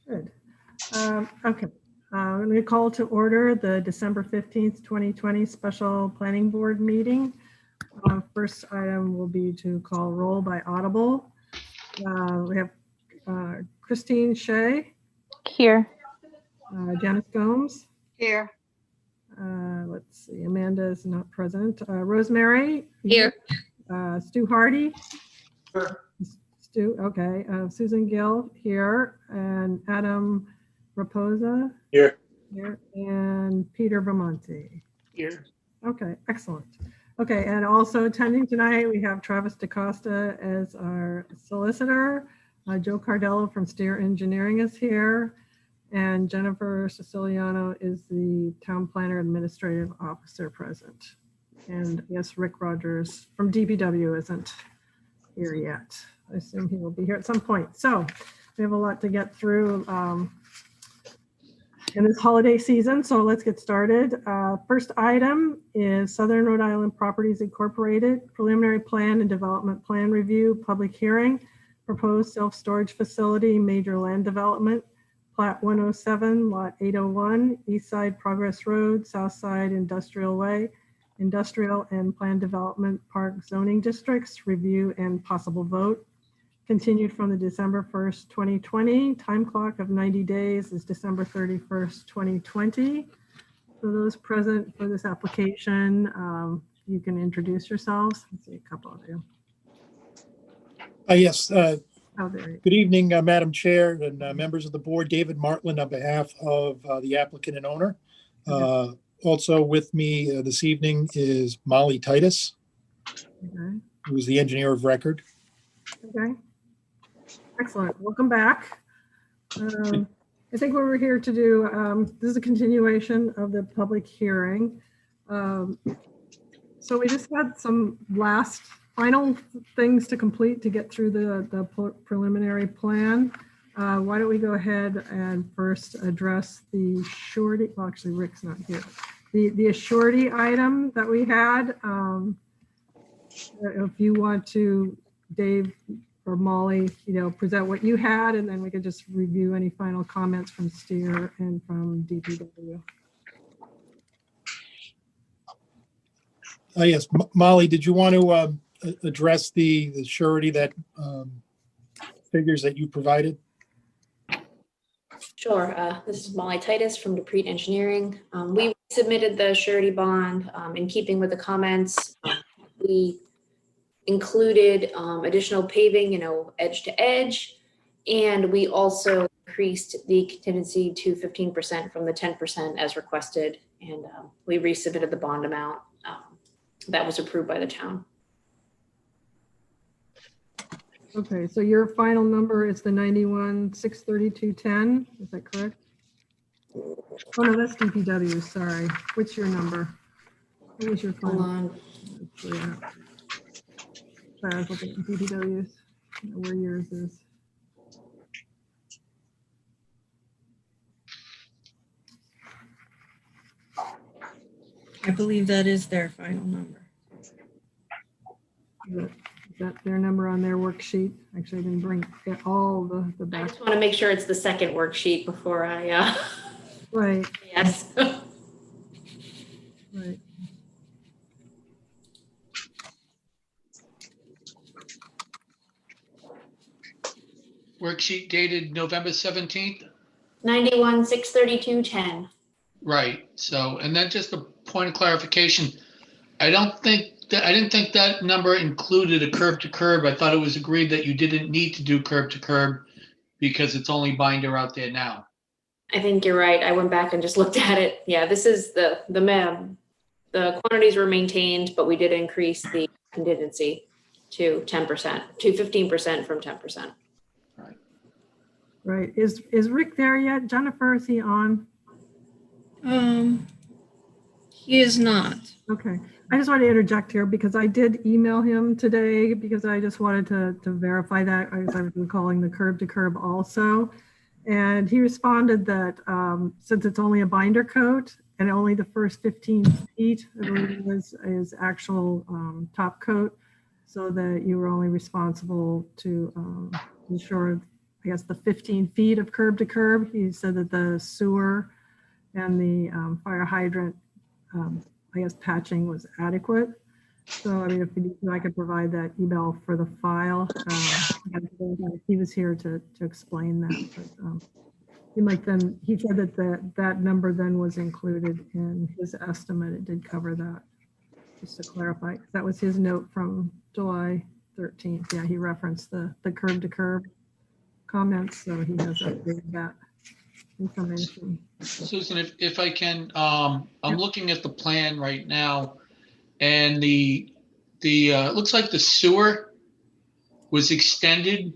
Good. Okay. I'm going to call to order the December 15th, 2020 special planning board meeting. First item will be to call roll by audible. We have Christine Shea. Here. Janice Gomes. Here. Let's see, Amanda is not present. Rosemary. Here. Stu Hardy. Here. Stu, okay. Susan Gill here, and Adam Raposa. Here. Here, and Peter Vermonti. Here. Okay, excellent. Okay, and also attending tonight, we have Travis DaCosta as our solicitor. Joe Cardello from Steer Engineering is here. And Jennifer Siciliano is the town planner administrative officer present. And yes, Rick Rogers from DPW isn't here yet. I assume he will be here at some point. So we have a lot to get through in this holiday season. So let's get started. First item is Southern Rhode Island Properties Incorporated preliminary plan and development plan review, public hearing, proposed self-storage facility, major land development. Plat 107, Lot 801, East Side Progress Road, South Side Industrial Way, Industrial and Planned Development Park Zoning Districts, review and possible vote. Continued from the December 1st, 2020. Time clock of 90 days is December 31st, 2020. For those present for this application, you can introduce yourselves. I see a couple of you. Yes. Oh, there you go. Good evening, Madam Chair and members of the board. David Martland on behalf of the applicant and owner. Also with me this evening is Molly Titus, Okay. who is the engineer of record. Okay. Excellent. Welcome back. I think what we're here to do, this is a continuation of the public hearing. So we just had some final things to complete to get through the preliminary plan. Why don't we go ahead and first address the surety, well, actually Rick's not here. The surety item that we had. If you want to, Dave or Molly, present what you had, and then we could just review any final comments from Steer and from DPW. Yes, Molly, did you want to address the surety that figures that you provided? Sure. This is Molly Titus from Dupree Engineering. We submitted the surety bond in keeping with the comments. We included additional paving, edge to edge, and we also increased the contingency to 15% from the 10% as requested, and we resubmitted the bond amount that was approved by the town. Okay, so your final number is the 91,632.10. Is that correct? Oh no, that's DPW. Sorry. What's your number? What was your final? Hold on. Yeah. Sorry, I was looking at DPW's. I don't know where yours is. I believe that is their final number. Is that their number on their worksheet? Actually, I didn't get all the I back. just want to make sure it's the second worksheet before I, Right, yes. right. Worksheet dated November 17th. 91,632.10. Right. So, and then just a point of clarification. I didn't think that number included a curb to curb. I thought it was agreed that you didn't need to do curb to curb because it's only binder out there now. I think you're right. I went back and just looked at it. Yeah, this is the map. The quantities were maintained, but we did increase the contingency to 10%, to 15% from 10%. Right. Right. Is Rick there yet? Jennifer, is he on? He is not. Okay. I just want to interject here because I did email him today because I just wanted to verify that. I've been calling the curb to curb also. And he responded that since it's only a binder coat and only the first 15 feet, I believe is actual top coat. so that you were only responsible to ensure, I guess, the 15 feet of curb to curb. He said that the sewer and the fire hydrant, I guess, patching was adequate. So, I mean, if I could provide that email for the file. He was here to explain that. But, he said that that number then was included in his estimate. It did cover that, just to clarify. That was his note from July 13th. Yeah, he referenced the curb to curb comments, so he has updated that information. Susan, if I can, I'm looking at the plan right now, and the looks like the sewer was extended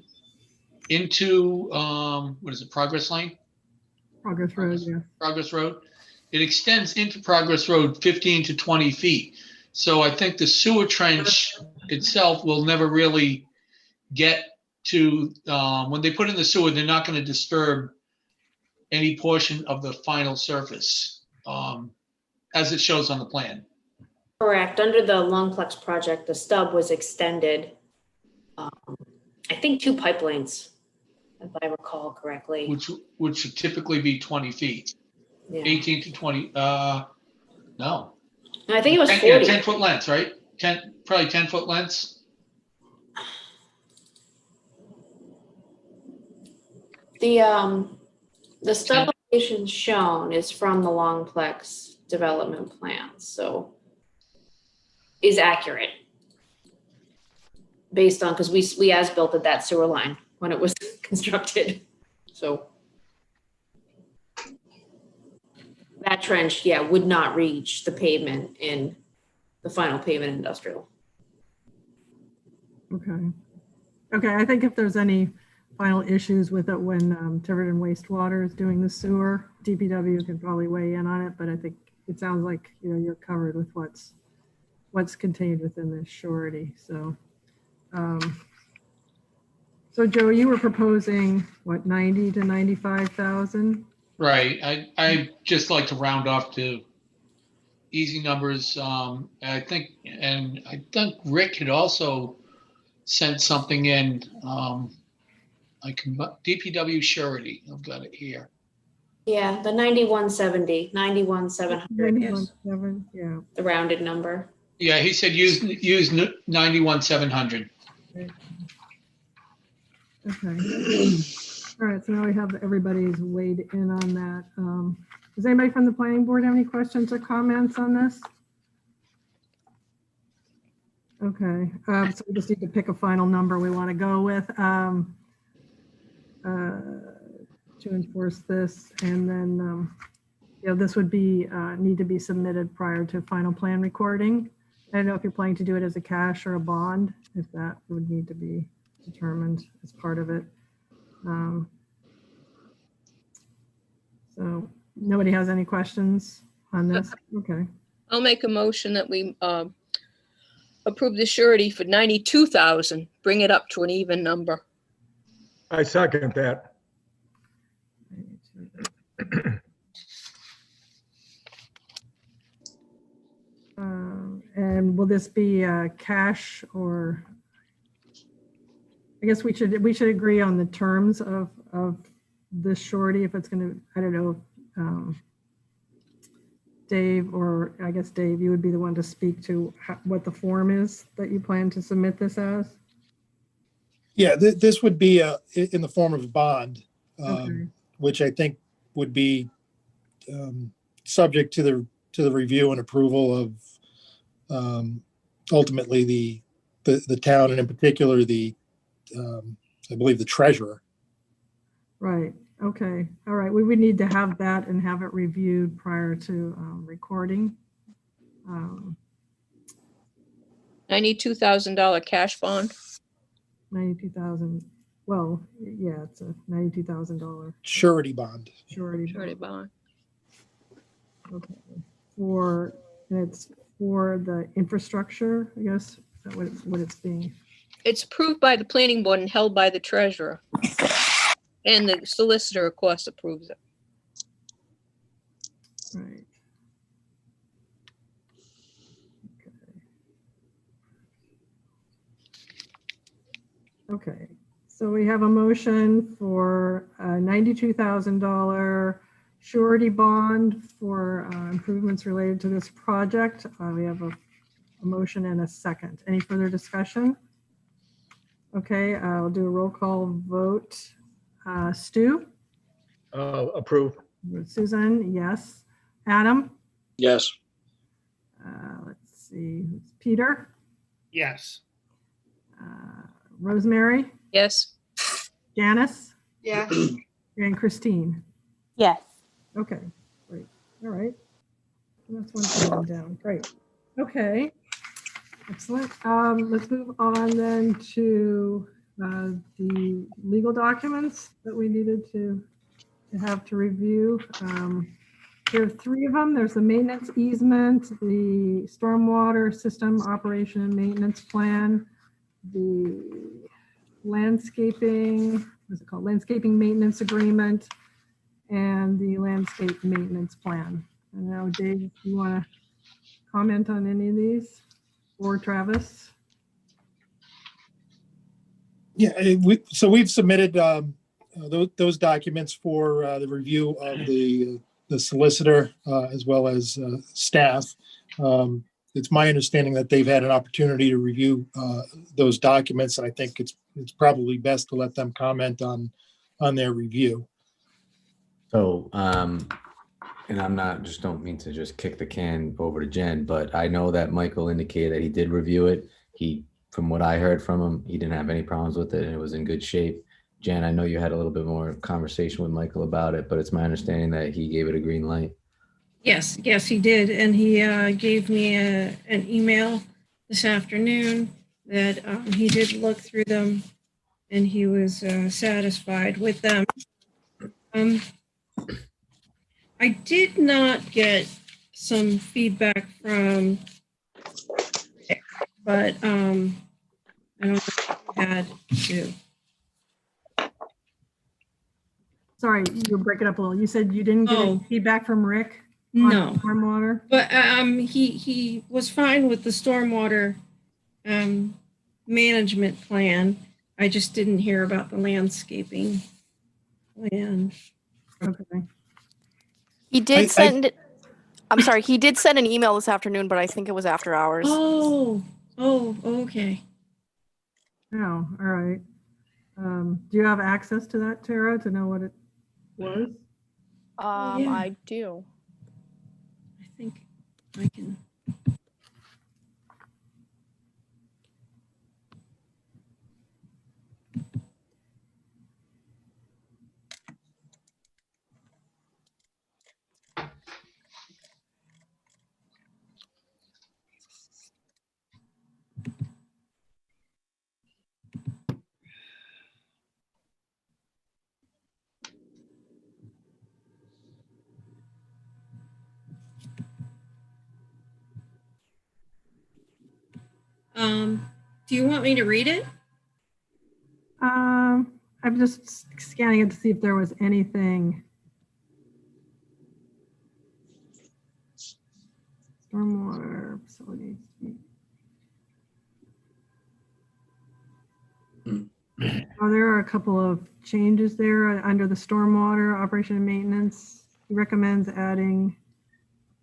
into, what is it, Progress Lane? Progress Road, yeah. Progress Road. It extends into Progress Road 15 to 20 feet. So I think the sewer trench itself will never really get to, when they put in the sewer, they're not going to disturb any portion of the final surface, as it shows on the plan. Correct. Under the Longplex project, the stub was extended, I think 2 pipe lanes, if I recall correctly. Which should typically be 20 feet, Yeah. 18 to 20, no. No, I think it was 40. Yeah, 10-foot lengths, right? Probably 10-foot lengths. The stub location shown is from the Longplex development plans, so is accurate based on, because we as built at that sewer line when it was constructed. So that trench, yeah, would not reach the pavement in the final pavement industrial. Okay. Okay, I think if there's any final issues with it when Tiverton Wastewater is doing the sewer, DPW can probably weigh in on it, but I think it sounds like, you're covered with what's contained within this surety. So, so Joe, you were proposing what, 90 to 95,000? Right. I just like to round off to easy numbers. I think Rick had also sent something in, DPW surety. I've got it here. Yeah, the 9170, 91,700, 91,700, yeah. the rounded number. Yeah, he said use 91,700. Okay. All right, so now we have everybody's weighed in on that. Does anybody from the planning board have any questions or comments on this? Okay, so we just need to pick a final number we want to go with to enforce this, and then this would be need to be submitted prior to final plan recording. I don't know if you're planning to do it as a cash or a bond, if that would need to be determined as part of it. So nobody has any questions on this? Okay. I'll make a motion that we approve the surety for 92,000, bring it up to an even number. I second that. And will this be cash, or I guess we should agree on the terms of this surety, if it's going to, I don't know, Dave, or I guess Dave, you would be the one to speak to what the form is that you plan to submit this as? Yeah, this would be in the form of a bond, Okay. which I think would be subject to the review and approval of ultimately the town, and in particular I believe the treasurer. Right. Okay. All right. We would need to have that and have it reviewed prior to recording. $92,000 cash bond. 92,000. Well, yeah, it's a $92,000 Surety bond. surety. Surety bond. Okay. It's for the infrastructure, I guess. Is that what it's being? It's approved by the planning board and held by the treasurer. And the solicitor, of course, approves it. Right. Okay. Okay, so we have a motion for a $92,000 surety bond for improvements related to this project. We have a motion and a second. Any further discussion? Okay, I'll do a roll call vote. Stu? Approve. Susan, yes. Adam? Yes. Let's see, Peter? Yes. Rosemary? Yes. Janice? Yeah. And Christine? Yes. Okay, great. All right. That's one thing down. Great. Okay. Excellent. Let's move on then to the legal documents that we needed to have to review. There are three of them. There's the maintenance easement, the stormwater system operation and maintenance plan, the landscaping, what's it called? Landscaping maintenance agreement, and the landscape maintenance plan. And now, Dave, if you want to comment on any of these, or Travis? Yeah, so we've submitted those documents for the review of the solicitor as well as staff. It's my understanding that they've had an opportunity to review those documents, and I think it's probably best to let them comment on their review. So, and I'm not, just don't mean to just kick the can over to Jen, but I know that Michael indicated that he did review it. From what I heard from him, he didn't have any problems with it and it was in good shape. Jen, I know you had a little bit more conversation with Michael about it, but it's my understanding that he gave it a green light. Yes, he did. And he gave me an email this afternoon that he did look through them and he was satisfied with them. I did not get some feedback from, but I don't know if I had to. Sorry, you're breaking up a little. You said you didn't get any feedback from Rick? No. Stormwater? But he was fine with the stormwater management plan. I just didn't hear about the landscaping plan. Okay. He did send, I'm sorry, he did send an email this afternoon, but I think it was after hours. Oh, okay. Oh, all right. Do you have access to that, Tara, to know what it was? Yeah. I do. I think I can. Do you want me to read it? I'm just scanning it to see if there was anything. Stormwater facilities. Oh, there are a couple of changes there under the stormwater operation and maintenance. He recommends adding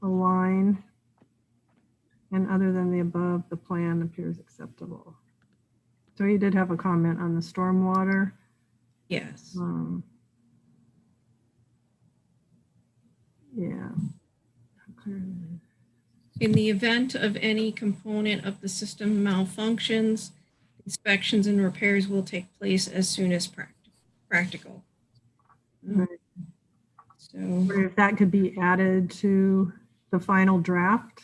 a line. And other than the above, the plan appears acceptable. So he did have a comment on the stormwater. Yes. Yeah. In the event of any component of the system malfunctions, inspections and repairs will take place as soon as practical. Right. So Wonder if that could be added to the final draft.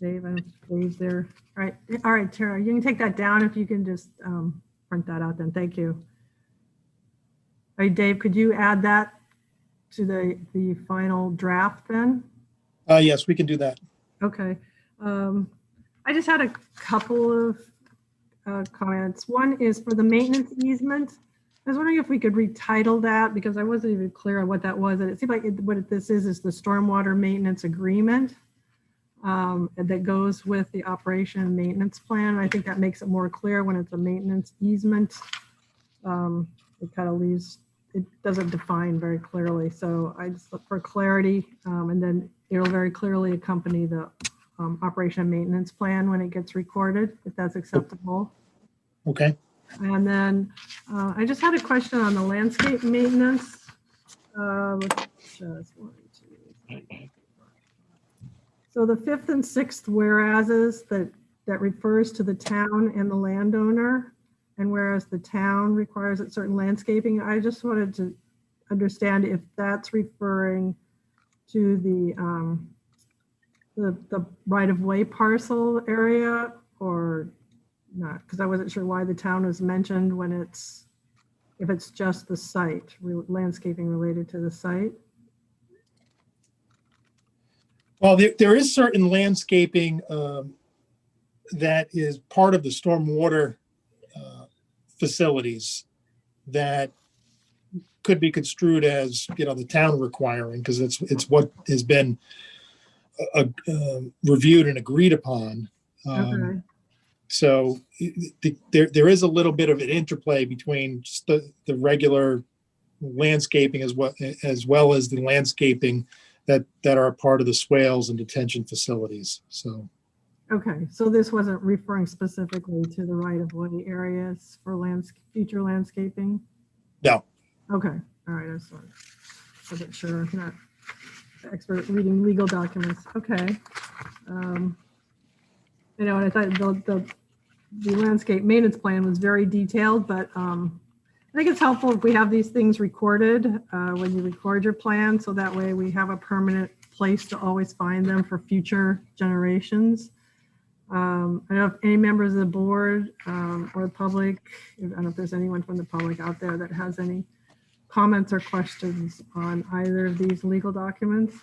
Dave, I don't know if Dave's there. All right, Tara, you can take that down if you can just print that out then. Thank you. All right, Dave, could you add that to the final draft then? Yes, we can do that. Okay. I just had a couple of comments. One is for the maintenance easement. I was wondering if we could retitle that because I wasn't even clear on what that was. And it seemed like what this is the stormwater maintenance agreement. that goes with the operation and maintenance plan. I think that makes it more clear when it's a maintenance easement. It kind of leaves, it doesn't define very clearly. So I just look for clarity, and then it'll very clearly accompany the operation and maintenance plan when it gets recorded, if that's acceptable. Okay. And then I just had a question on the landscape maintenance. Just 1, 2, 3. So the 5th and 6th whereases that refers to the town and the landowner, and whereas the town requires a certain landscaping, I just wanted to understand if that's referring to the right-of-way parcel area or not, because I wasn't sure why the town was mentioned when if it's just the site, landscaping related to the site. Well, there is certain landscaping that is part of the stormwater facilities that could be construed as, the town requiring, because it's what has been reviewed and agreed upon. Okay. So there is a little bit of an interplay between just the regular landscaping as well as the landscaping that are a part of the swales and detention facilities. So. Okay, so this wasn't referring specifically to the right-of-way areas for future landscaping? No. Okay, all right, I wasn't sure. I'm not an expert at reading legal documents. Okay. And I thought the landscape maintenance plan was very detailed, but I think it's helpful if we have these things recorded when you record your plan, so that way we have a permanent place to always find them for future generations. I don't know if any members of the board or the public, I don't know if there's anyone from the public out there that has any comments or questions on either of these legal documents.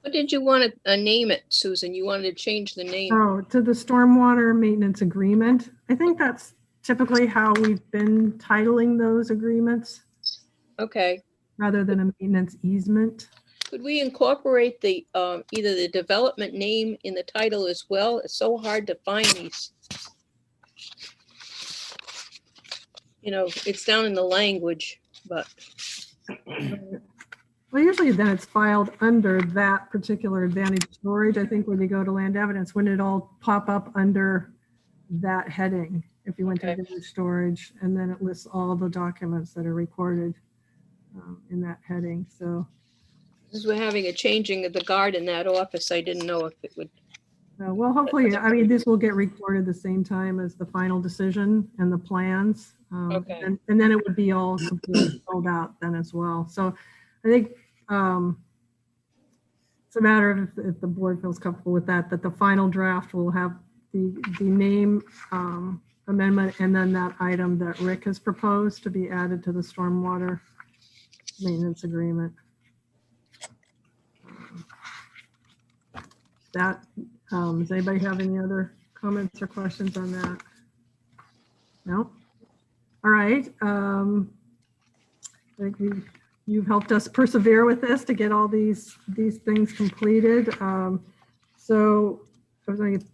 What did you want to name it, Susan? You wanted to change the name. Oh, to the stormwater maintenance agreement. I think that's typically how we've been titling those agreements. Okay. Rather than a maintenance easement. Could we incorporate the either the development name in the title as well? It's so hard to find these. It's down in the language, but. Well, usually then it's filed under that particular advantage storage. I think when you go to land evidence, when it all pop up under that heading, if you went to advantage storage, and then it lists all the documents that are recorded in that heading. So. As we're having a changing of the guard in that office, I didn't know if it would. Well, hopefully, this will get recorded the same time as the final decision and the plans. Okay. And then it would be all completely filled out then as well. So I think it's a matter of if the board feels comfortable with that the final draft will have the name amendment and then that item that Rick has proposed to be added to the stormwater maintenance agreement. Does anybody have any other comments or questions on that? No? All right. I think you've helped us persevere with this to get all these things completed. So I was thinking,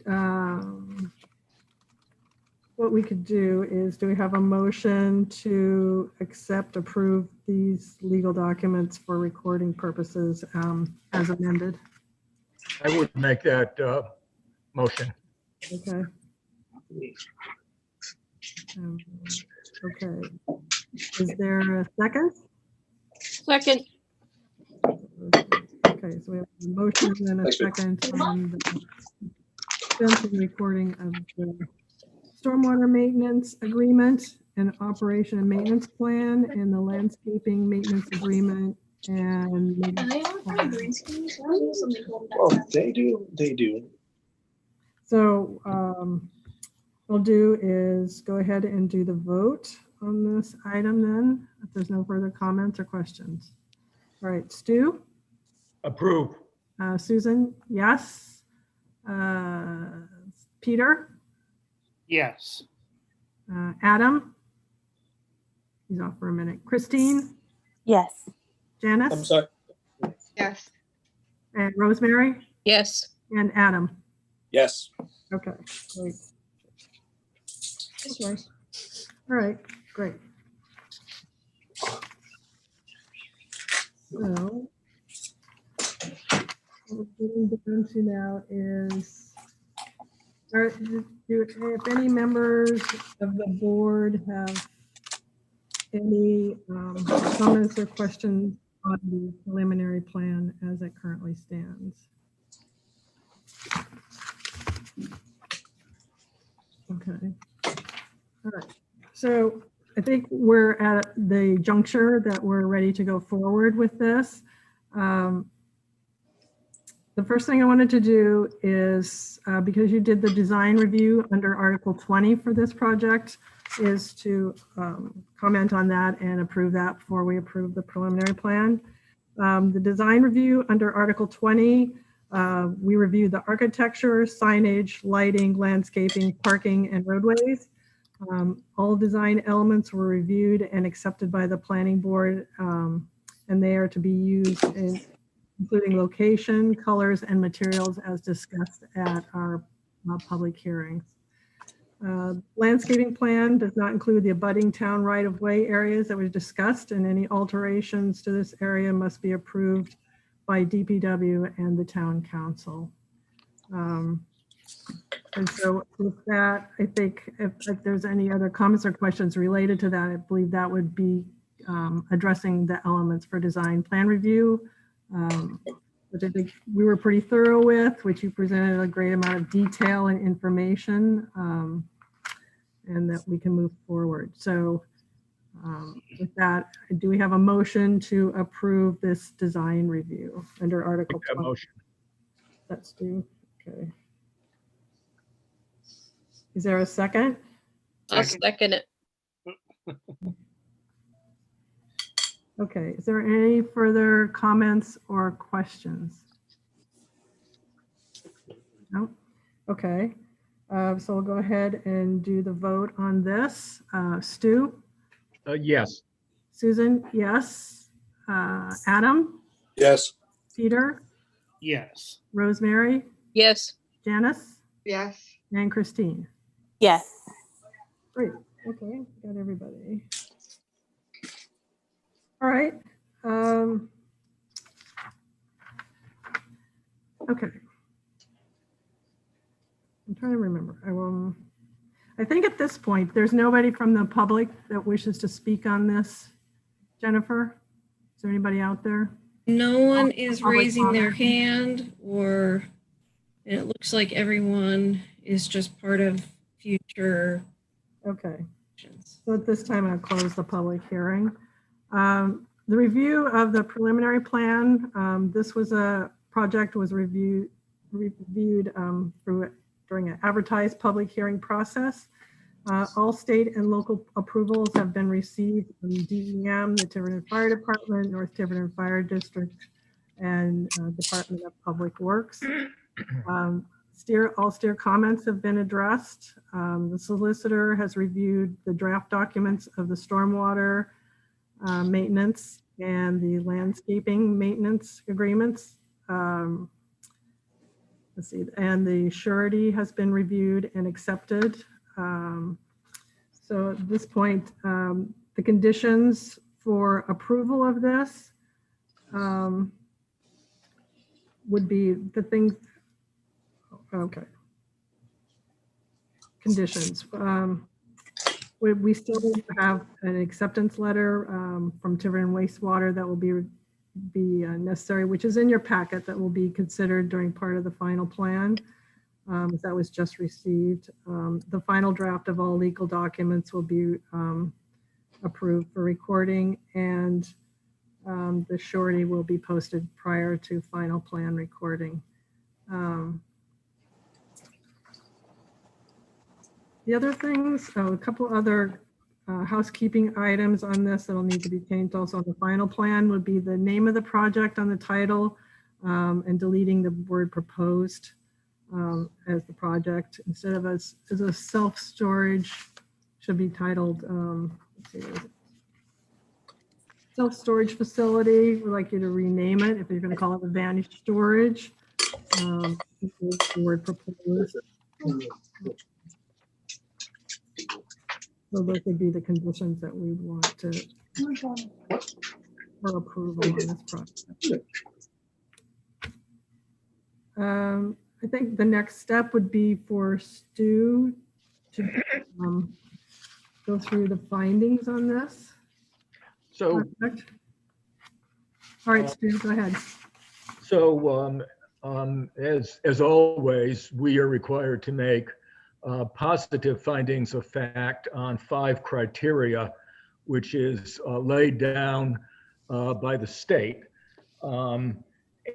what we could do is, do we have a motion to approve these legal documents for recording purposes as amended? I would make that motion. Okay. Okay. Is there a second? Second. Okay, so we have a motion and a second on the recording of the stormwater maintenance agreement and operation and maintenance plan and the landscaping maintenance agreement and. Well, they do. So what we'll do is go ahead and do the vote on this item then, if there's no further comments or questions. All right, Stu? Approve. Susan, yes. Peter? Yes. Adam? He's off for a minute. Christine? Yes. Janice? I'm sorry. Yes. And Rosemary Yes. and Adam. Yes. Okay, great. Okay, all right, great. So what we're getting down to now is, if any members of the board have any comments or questions on the preliminary plan as it currently stands. Okay. All right. So I think we're at the juncture that we're ready to go forward with this. The first thing I wanted to do is, because you did the design review under Article 20 for this project, is to comment on that and approve that before we approve the preliminary plan. The design review under Article 20, we reviewed the architecture, signage, lighting, landscaping, parking, and roadways. All design elements were reviewed and accepted by the planning board, and they are to be used in including location, colors, and materials as discussed at our public hearings. Landscaping plan does not include the abutting town right-of-way areas that were discussed, and any alterations to this area must be approved by DPW and the town council. And so with that, I think if there's any other comments or questions related to that, I believe that would be addressing the elements for design plan review, which I think we were pretty thorough with, which you presented a great amount of detail and information, and that we can move forward. So with that, do we have a motion to approve this design review under Article 20? Motion. That's due. Okay. Is there a second? I'll second it. Okay, is there any further comments or questions? No? Okay, so we'll go ahead and do the vote on this. Stu? Yes. Susan, yes. Adam? Yes. Peter? Yes. Rosemary? Yes. Janice? Yes. And Christine? Yes. Great, okay, got everybody. All right. Okay. I'm trying to remember. I think at this point, there's nobody from the public that wishes to speak on this. Jennifer, is there anybody out there? No one is Public raising their comment? hand, and it looks like everyone is just part of future Okay. actions. So at this time, I'll close the public hearing. The review of the preliminary plan, this was a project was reviewed during an advertised public hearing process. All state and local approvals have been received from DEM, the Tiverton Fire Department, North Tiverton Fire District, and Department of Public Works. All steer comments have been addressed. The solicitor has reviewed the draft documents of the stormwater maintenance and the landscaping maintenance agreements. Let's see, and the surety has been reviewed and accepted. So at this point, the conditions for approval of this would be the things. Okay. Conditions. We still have an acceptance letter from Tiverton Wastewater that will be necessary, which is in your packet, that will be considered during part of the final plan that was just received. The final draft of all legal documents will be approved for recording, and the surety will be posted prior to final plan recording. The other things, a couple other housekeeping items on this that'll need to be changed also on the final plan would be the name of the project on the title and deleting the word proposed as the project. Instead of as a self-storage, should be titled, let's see, self-storage facility, we'd like you to rename it if you're going to call it advantage storage. The word proposed. So those would be the conditions that we want to for approval on this project. I think the next step would be for Stu to go through the findings on this. So, Project. All right, Stu, go ahead. so as always, we are required to make positive findings of fact on 5 criteria, which is laid down by the state. So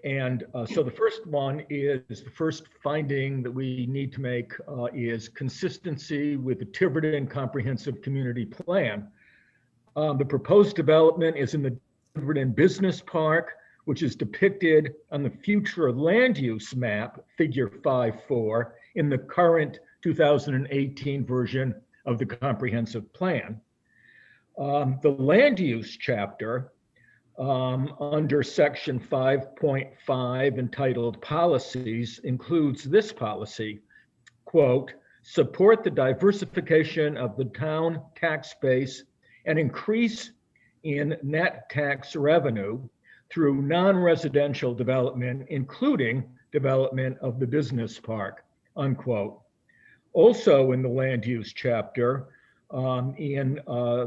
the first one is, the first finding that we need to make is consistency with the Tiverton Comprehensive Community Plan. The proposed development is in the Tiverton Business Park, which is depicted on the future land use map, figure 5.4, in the current 2018 version of the comprehensive plan. The land use chapter under section 5.5 entitled policies includes this policy, quote, support the diversification of the town tax base and increase in net tax revenue through non-residential development, including development of the business park, unquote. Also in the land use chapter, in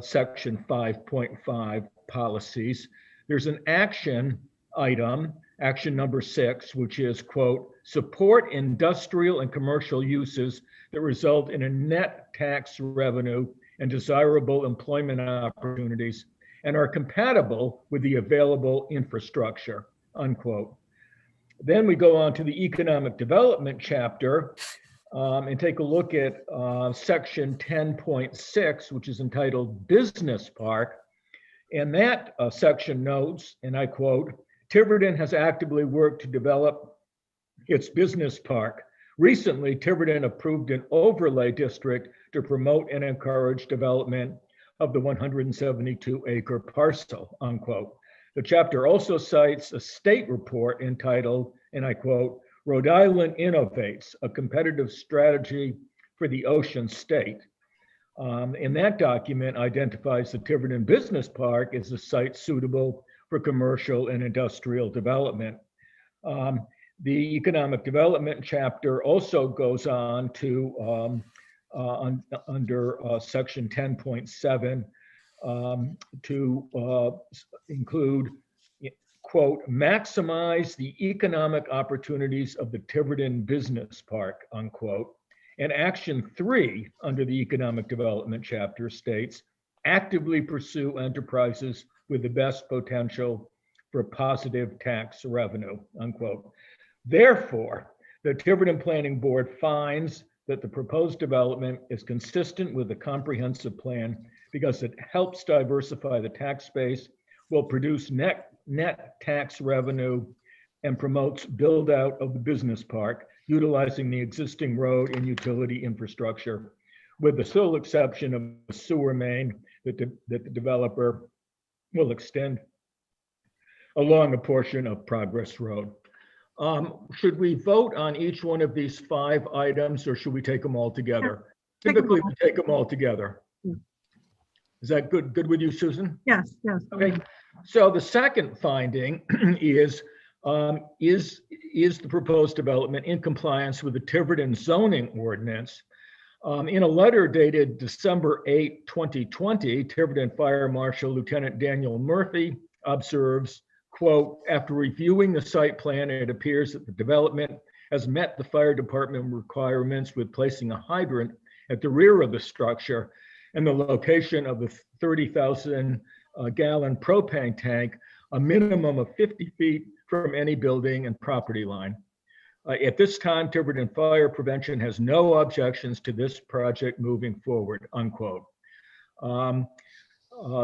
section 5.5 policies, there's an action item, action number 6, which is, quote, support industrial and commercial uses that result in a net tax revenue and desirable employment opportunities and are compatible with the available infrastructure, unquote. Then we go on to the economic development chapter and take a look at section 10.6, which is entitled Business Park. And that section notes, and I quote, Tiverton has actively worked to develop its business park. Recently, Tiverton approved an overlay district to promote and encourage development of the 172-acre parcel, unquote. The chapter also cites a state report entitled, and I quote, Rhode Island Innovates, a competitive strategy for the ocean state. And that document identifies the Tiverton Business Park as a site suitable for commercial and industrial development. The economic development chapter also goes on to, under section 10.7, to include, quote, maximize the economic opportunities of the Tiverton Business Park, unquote. And action 3 under the economic development chapter states, actively pursue enterprises with the best potential for positive tax revenue, unquote. Therefore, the Tiverton Planning Board finds that the proposed development is consistent with the comprehensive plan because it helps diversify the tax base, will produce net tax revenue, and promotes build out of the business park, utilizing the existing road and utility infrastructure, with the sole exception of a sewer main that the developer will extend along a portion of Progress Road. Should we vote on each one of these 5 items, or should we take them all together? Yeah, take them Typically, all. we take them all together. Yeah. Is that good with you, Susan? Yes, yes. Okay. So the second finding is the proposed development in compliance with the Tiverton zoning ordinance? In a letter dated December 8, 2020, Tiverton Fire Marshal Lieutenant Daniel Murphy observes, quote, after reviewing the site plan, it appears that the development has met the fire department requirements with placing a hydrant at the rear of the structure and the location of the 30,000 gallon propane tank, a minimum of 50 feet from any building and property line. At this time, Tiverton Fire Prevention has no objections to this project moving forward, unquote.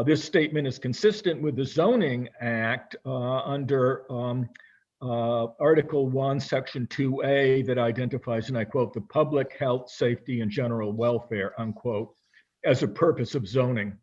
This statement is consistent with the Zoning Act under Article 1, Section 2A that identifies, and I quote, the public health, safety, and general welfare, unquote, as a purpose of zoning.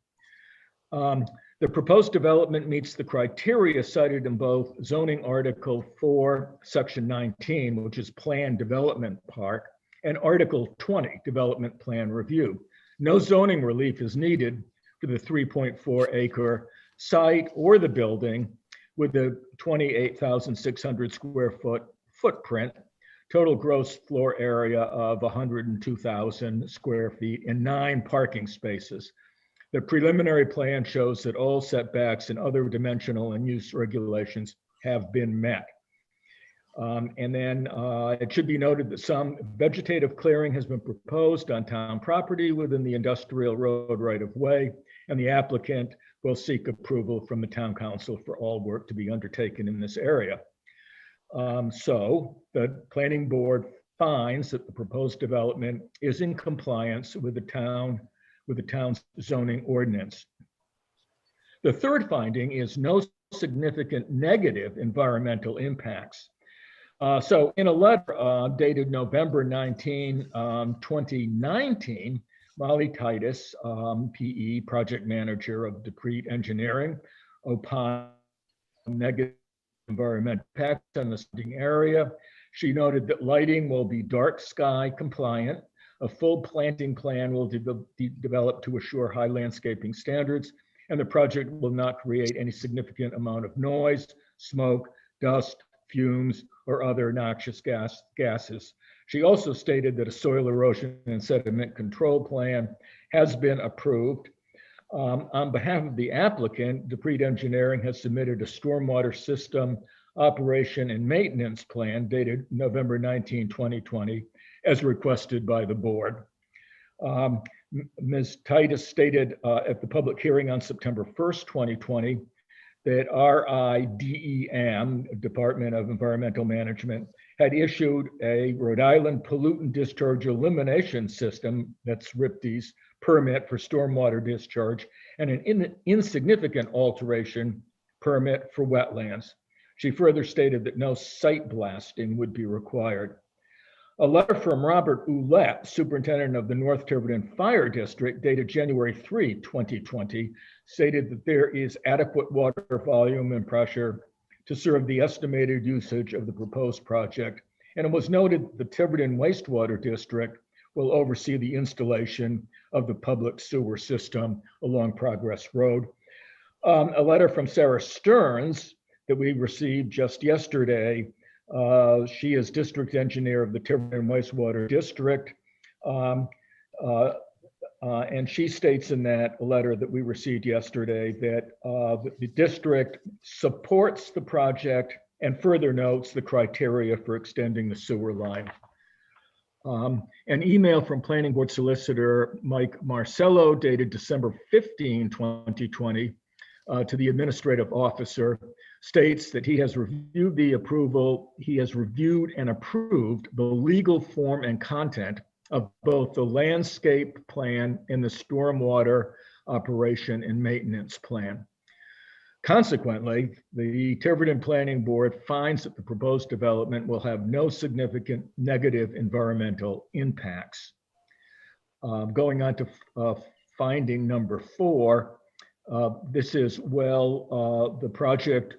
The proposed development meets the criteria cited in both zoning article 4, section 19, which is planned development park, and article 20, development plan review. No zoning relief is needed for the 3.4 acre site or the building with the 28,600 square foot footprint, total gross floor area of 102,000 square feet and 9 parking spaces. The preliminary plan shows that all setbacks and other dimensional and use regulations have been met. And then it should be noted that some vegetative clearing has been proposed on town property within the industrial road right of way, and the applicant will seek approval from the town council for all work to be undertaken in this area. So the planning board finds that the proposed development is in compliance with the town's zoning ordinance. The third finding is no significant negative environmental impacts. So in a letter dated November 19, 2019, Molly Titus, PE project manager of Decrete Engineering, opined negative environmental impacts on the surrounding area. She noted that lighting will be dark sky compliant. A full planting plan will be developed to assure high landscaping standards, and the project will not create any significant amount of noise, smoke, dust, fumes, or other noxious gases. She also stated that a soil erosion and sediment control plan has been approved. On behalf of the applicant, Decrete Engineering has submitted a stormwater system operation and maintenance plan dated November 19, 2020, as requested by the board. Ms. Titus stated at the public hearing on September 1st, 2020, that RIDEM, Department of Environmental Management, had issued a Rhode Island Pollutant Discharge Elimination System, that's RIPDIS, permit for stormwater discharge and an insignificant alteration permit for wetlands. She further stated that no site blasting would be required. A letter from Robert Ouellette, superintendent of the North Tiverton Fire District, dated January 3, 2020, stated that there is adequate water volume and pressure to serve the estimated usage of the proposed project. And it was noted the Tiverton Wastewater District will oversee the installation of the public sewer system along Progress Road. A letter from Sarah Stearns that we received just yesterday. She is district engineer of the Tiverton Wastewater District. And she states in that letter that we received yesterday that the district supports the project and further notes the criteria for extending the sewer line. An email from Planning Board Solicitor Mike Marcello dated December 15, 2020 to the administrative officer states that he has reviewed the approval, he has reviewed and approved the legal form and content of both the landscape plan and the stormwater operation and maintenance plan. Consequently, the Tiverton Planning Board finds that the proposed development will have no significant negative environmental impacts. Going on to finding number 4, this is the project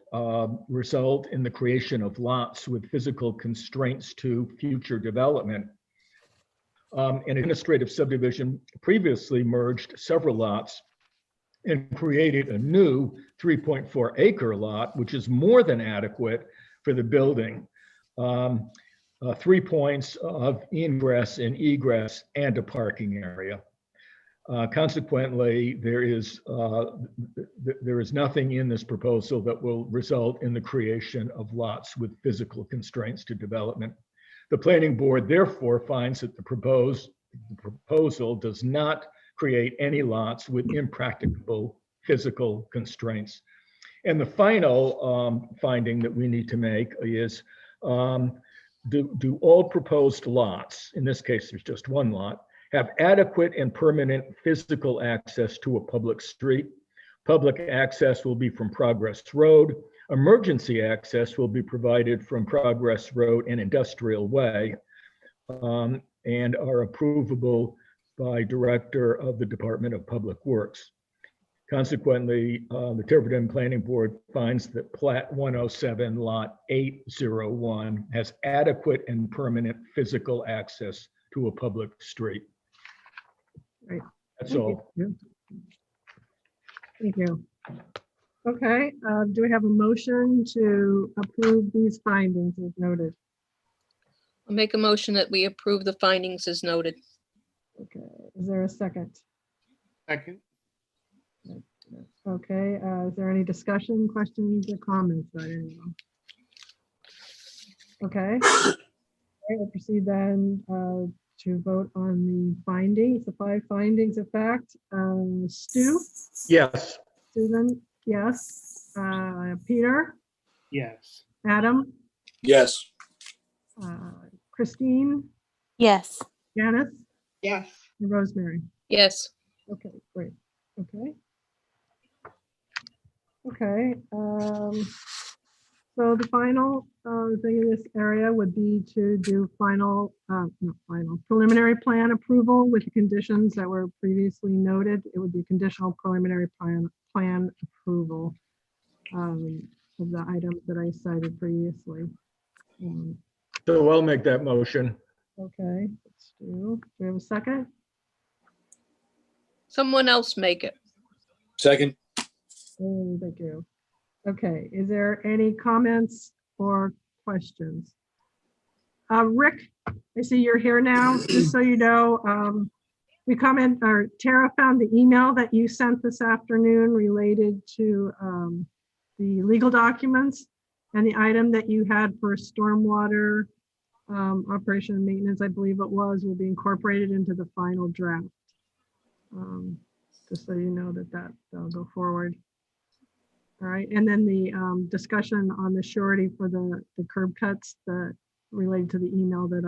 result in the creation of lots with physical constraints to future development. An administrative subdivision previously merged several lots and created a new 3.4 acre lot, which is more than adequate for the building. 3 points of ingress and egress and a parking area. Consequently, there is nothing in this proposal that will result in the creation of lots with physical constraints to development. The planning board therefore finds that the proposal does not create any lots with impracticable physical constraints. And the final finding that we need to make is, do all proposed lots, in this case there's just one lot, have adequate and permanent physical access to a public street? Public access will be from Progress Road. Emergency access will be provided from Progress Road and Industrial Way, and are approvable by Director of the Department of Public Works. Consequently, the Tiverton Planning Board finds that Plat 107, Lot 801 has adequate and permanent physical access to a public street. Right. That's Thank all. you. Thank you. Okay, do we have a motion to approve these findings as noted? I'll make a motion that we approve the findings as noted. Okay, is there a second? Second. Okay, is there any discussion, questions, or comments by anyone? Okay. Okay, we'll proceed then to vote on the findings, the 5 findings of fact. Stu, Yes. Susan, yes. Peter, Yes. Adam, Yes. Christine, Yes. Janice, Yes. and Rosemary. Yes, Okay, great. Okay. Okay. So the final thing in this area would be to do preliminary plan approval with the conditions that were previously noted. It would be conditional preliminary plan approval of the items that I cited previously. So I'll make that motion. Okay, let's do we have a second? someone else make it. Second. Oh, thank you. Okay, is there any comments or questions? Rick, I see you're here now. Just so you know, Tara found the email that you sent this afternoon related to the legal documents, and the item that you had for stormwater operation and maintenance, I believe it was, will be incorporated into the final draft. Just so you know that'll go forward. All right, and then the discussion on the surety for the curb cuts that related to the email that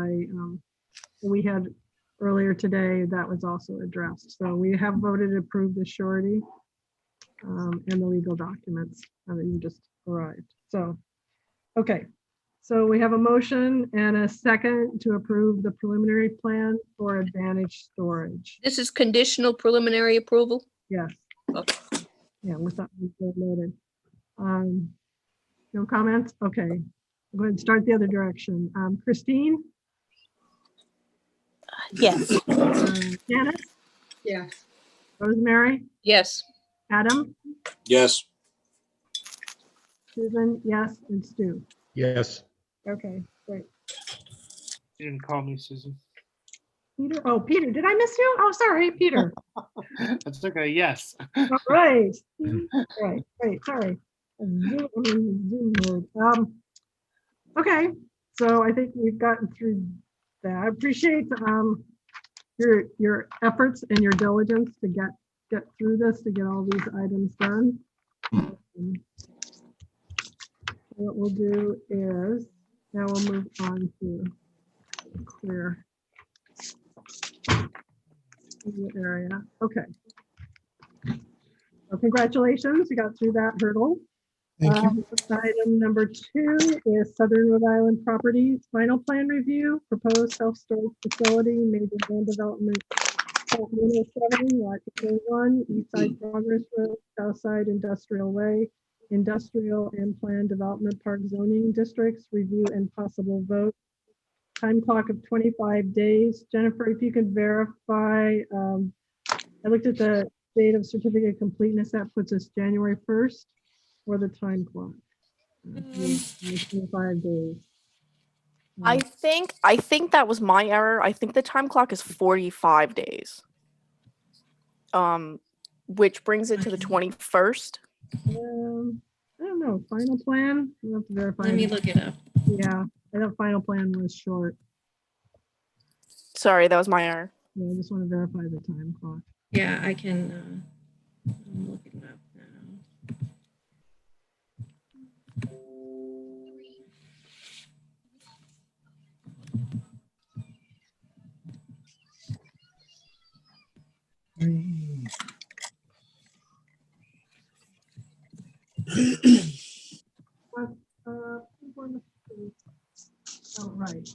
we had earlier today, that was also addressed. So we have voted to approve the surety and the legal documents that you just arrived. So, okay. So we have a motion and a second to approve the preliminary plan for Advantage Storage. This is conditional preliminary approval? Yes. Okay. Yeah, with that loaded. No comments? Okay. Go ahead and start the other direction. Christine? Yes. Janice? Yes. Rosemary? Yes, Adam? Yes. Susan? Yes. And Stu? Yes. Okay, great. You didn't call me, Susan. Peter? Oh, Peter, did I miss you? Oh, sorry, Peter. That's okay. Yes. All right. Right, great, sorry. I'm in Zoom mode. Okay, so I think we've gotten through that. I appreciate your efforts and your diligence to get through this, to get all these items done. What we'll do is, now we'll move on to clear the area. Okay. Well, congratulations, you got through that hurdle. Thank you. Item number 2 is Southern Rhode Island Properties Final Plan Review, Proposed Self-Storage Facility, Major Land Development, Plat 107, Lot 1, East Side Progress Road, South Side Industrial Way, Industrial and Planned Development Park Zoning Districts, Review and Possible Vote. Time clock of 25 days. Jennifer, if you could verify, I looked at the date of certificate of completeness, that puts us January 1st. For the time clock. 25 days. I think that was my error. I think the time clock is 45 days. Which brings it to the 21st. I don't know, final plan? We'll have to verify. Let me look it up. Yeah, I thought final plan was short. Sorry, that was my error. Yeah, I just want to verify the time clock. Yeah, I can, I'm looking it up now. Oh, right.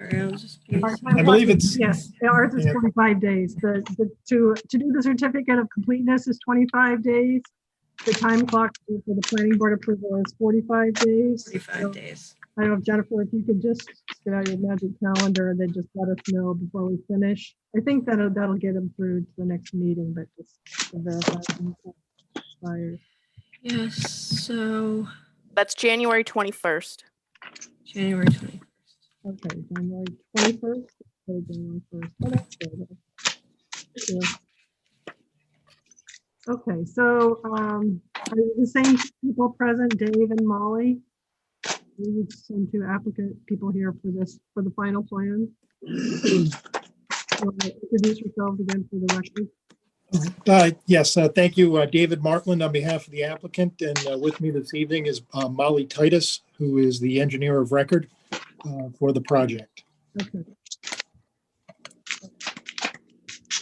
Sorry, I was just. I believe it's- Yes, ours is Yeah. 45 days. To do the certificate of completeness is 25 days. The time clock for the planning board approval is 45 days. 45 So days. I don't know, Jennifer, if you could just get out your magic calendar and then just let us know before we finish. I think that'll get them through to the next meeting, but just to verify. Expires. Yes, so That's January 21st. January 20th. Okay, January 21st. Okay, January 1st. Oh, that's good. Thank you. Okay, so are the same people present, Dave and Molly? We would send two applicant people here for the final plan. Introduce yourselves again for the record. Yes, thank you, David Martland on behalf of the applicant. And with me this evening is Molly Titus, who is the engineer of record for the project. Okay.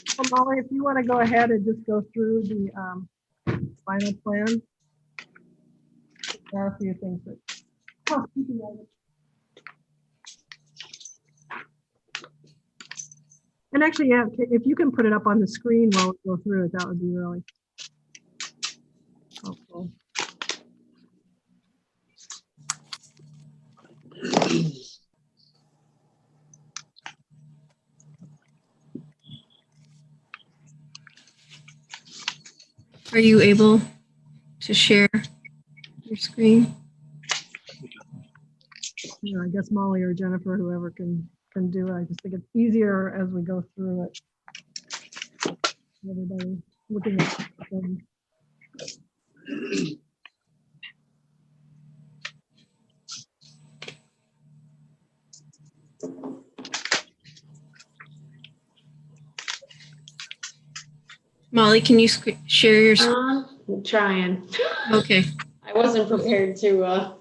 So Molly, if you want to go ahead and just go through the final plan. There are a few things that. Oh, and actually, yeah, if you can put it up on the screen while we go through it, that would be really helpful. Are you able to share your screen? Yeah, I guess Molly or Jennifer, whoever can do it. I just think it's easier as we go through it. Everybody looking at them. Molly, can you share your screen? I'm trying. Okay. I wasn't prepared to,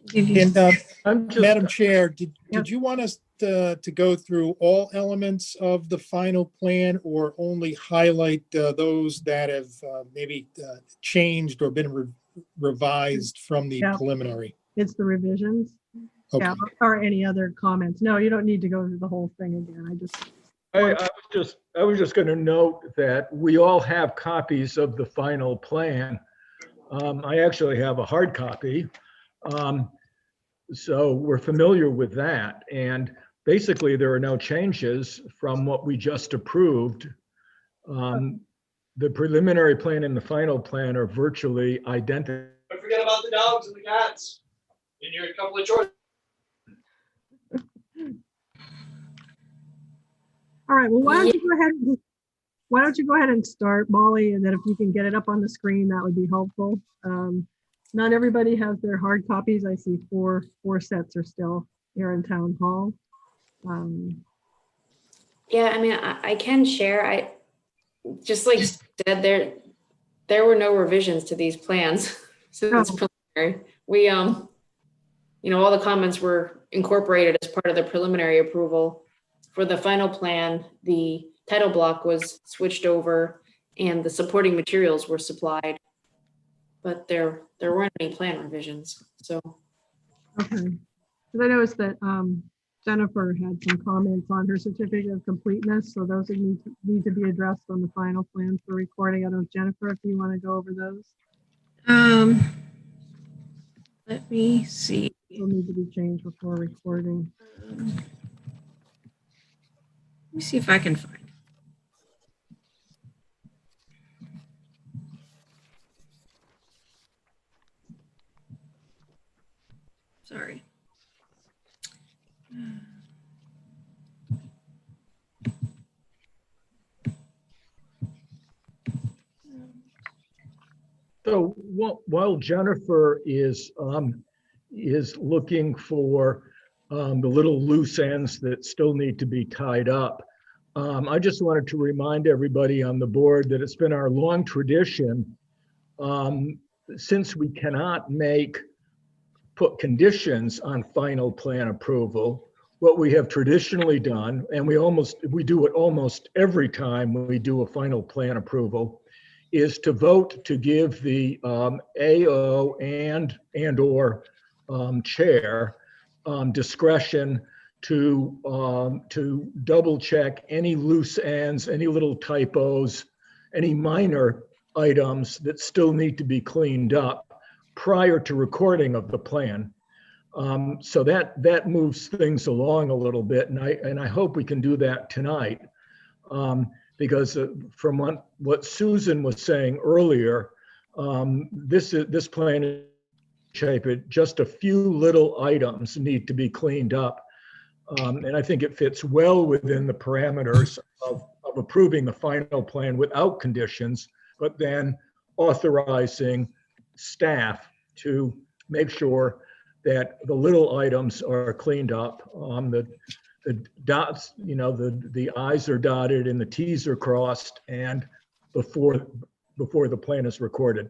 Give you. And I'm just, Madam Chair, did Yep. you want us to go through all elements of the final plan or only highlight those that have maybe changed or been revised from the Yeah. preliminary? It's the revisions. Okay. Yeah, or any other comments. No, you don't need to go through the whole thing again. I was just going to note that we all have copies of the final plan. I actually have a hard copy. So we're familiar with that. And basically, there are no changes from what we just approved. The preliminary plan and the final plan are virtually identical. Don't forget about the dogs and the cats in your couple of choices. All right, well, why don't you go ahead and start, Molly, and then if you can get it up on the screen, that would be helpful. Not everybody has their hard copies. I see four sets are still here in Town Hall. yeah, I mean, I can share. I just like said, there were no revisions to these plans. So it's preliminary. We, all the comments were incorporated as part of the preliminary approval. For the final plan, the title block was switched over and the supporting materials were supplied. But there weren't any plan revisions, so. Okay, because I noticed that Jennifer had some comments on her certificate of completeness, so those need to be addressed on the final plan for recording. I don't know, Jennifer, if you want to go over those. Let me see. They'll need to be changed before recording. Let me see if I can find it. Sorry. So while Jennifer is looking for the little loose ends that still need to be tied up, I just wanted to remind everybody on the board that it's been our long tradition, since we cannot put conditions on final plan approval, what we have traditionally done, and we do it almost every time we do a final plan approval, is to vote to give the AO and/or chair discretion to double check any loose ends, any little typos, any minor items that still need to be cleaned up prior to recording of the plan. So that moves things along a little bit, and I hope we can do that tonight. Because from what Susan was saying earlier, this plan is shape it, just a few little items need to be cleaned up. And I think it fits well within the parameters of approving the final plan without conditions, but then authorizing staff to make sure that the little items are cleaned up. The dots, the I's are dotted and the T's are crossed, and before the plan is recorded.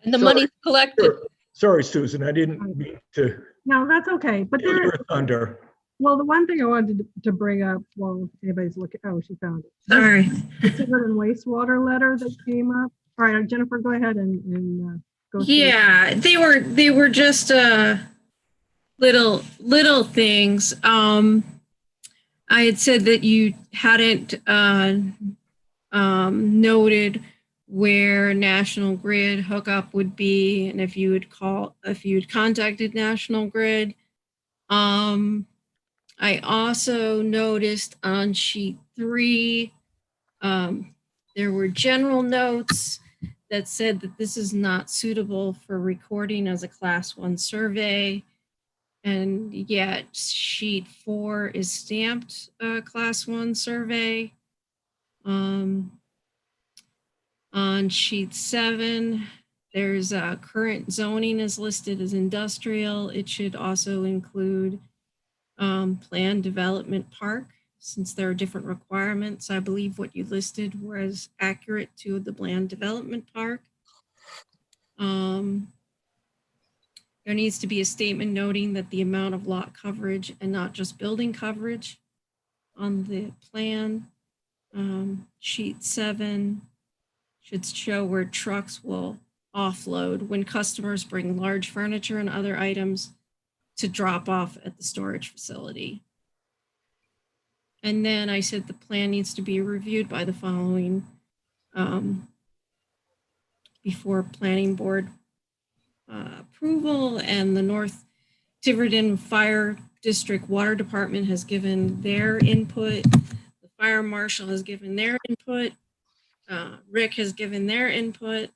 And the money's collected. Sorry, Susan, I didn't mean to. No, that's okay. But steal there, your thunder. well, the one thing I wanted to bring up while anybody's looking, oh, she found it. Sorry. The Tiverton wastewater letter that came up. All right, Jennifer, go ahead and go. through it. Yeah, they were just little things. I had said that you hadn't noted where National Grid hookup would be, and if you had contacted National Grid. I also noticed on sheet 3, there were general notes that said that this is not suitable for recording as a Class 1 survey. And yet sheet 4 is stamped Class 1 survey. On sheet 7, there's current zoning is listed as industrial. It should also include planned development park, since there are different requirements. I believe what you listed was accurate to the planned development park. There needs to be a statement noting that the amount of lot coverage and not just building coverage on the plan. Sheet 7 should show where trucks will offload when customers bring large furniture and other items to drop off at the storage facility. And then I said the plan needs to be reviewed by the following before planning board approval, and the North Tiverton Fire District Water Department has given their input. The fire marshal has given their input. Rick has given their input,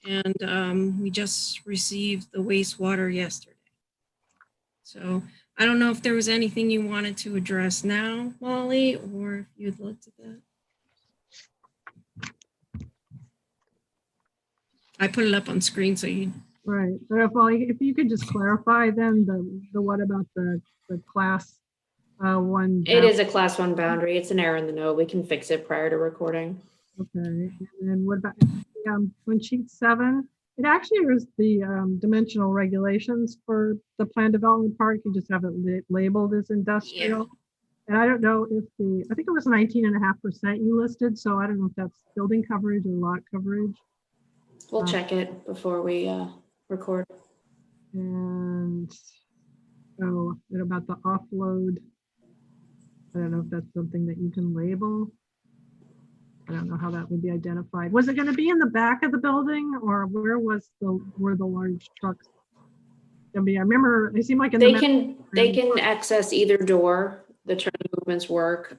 and we just received the wastewater yesterday. So I don't know if there was anything you wanted to address now, Wally, or if you'd looked at that. I put it up on screen so you. Right. But if you could just clarify then the what about the Class 1? It is a Class 1 boundary. It's an error in the note. We can fix it prior to recording. Okay. And then what about on sheet 7? It actually is the dimensional regulations for the planned development park. You just have it labeled as industrial. Yeah. And I don't know if I think it was 19.5% you listed. So I don't know if that's building coverage or lot coverage. We'll check it before we record. And and about the offload, I don't know if that's something that you can label. I don't know how that would be identified. Was it going to be in the back of the building, or where were the large trucks going to be? I remember it seemed like they can access either door. The turn movements work.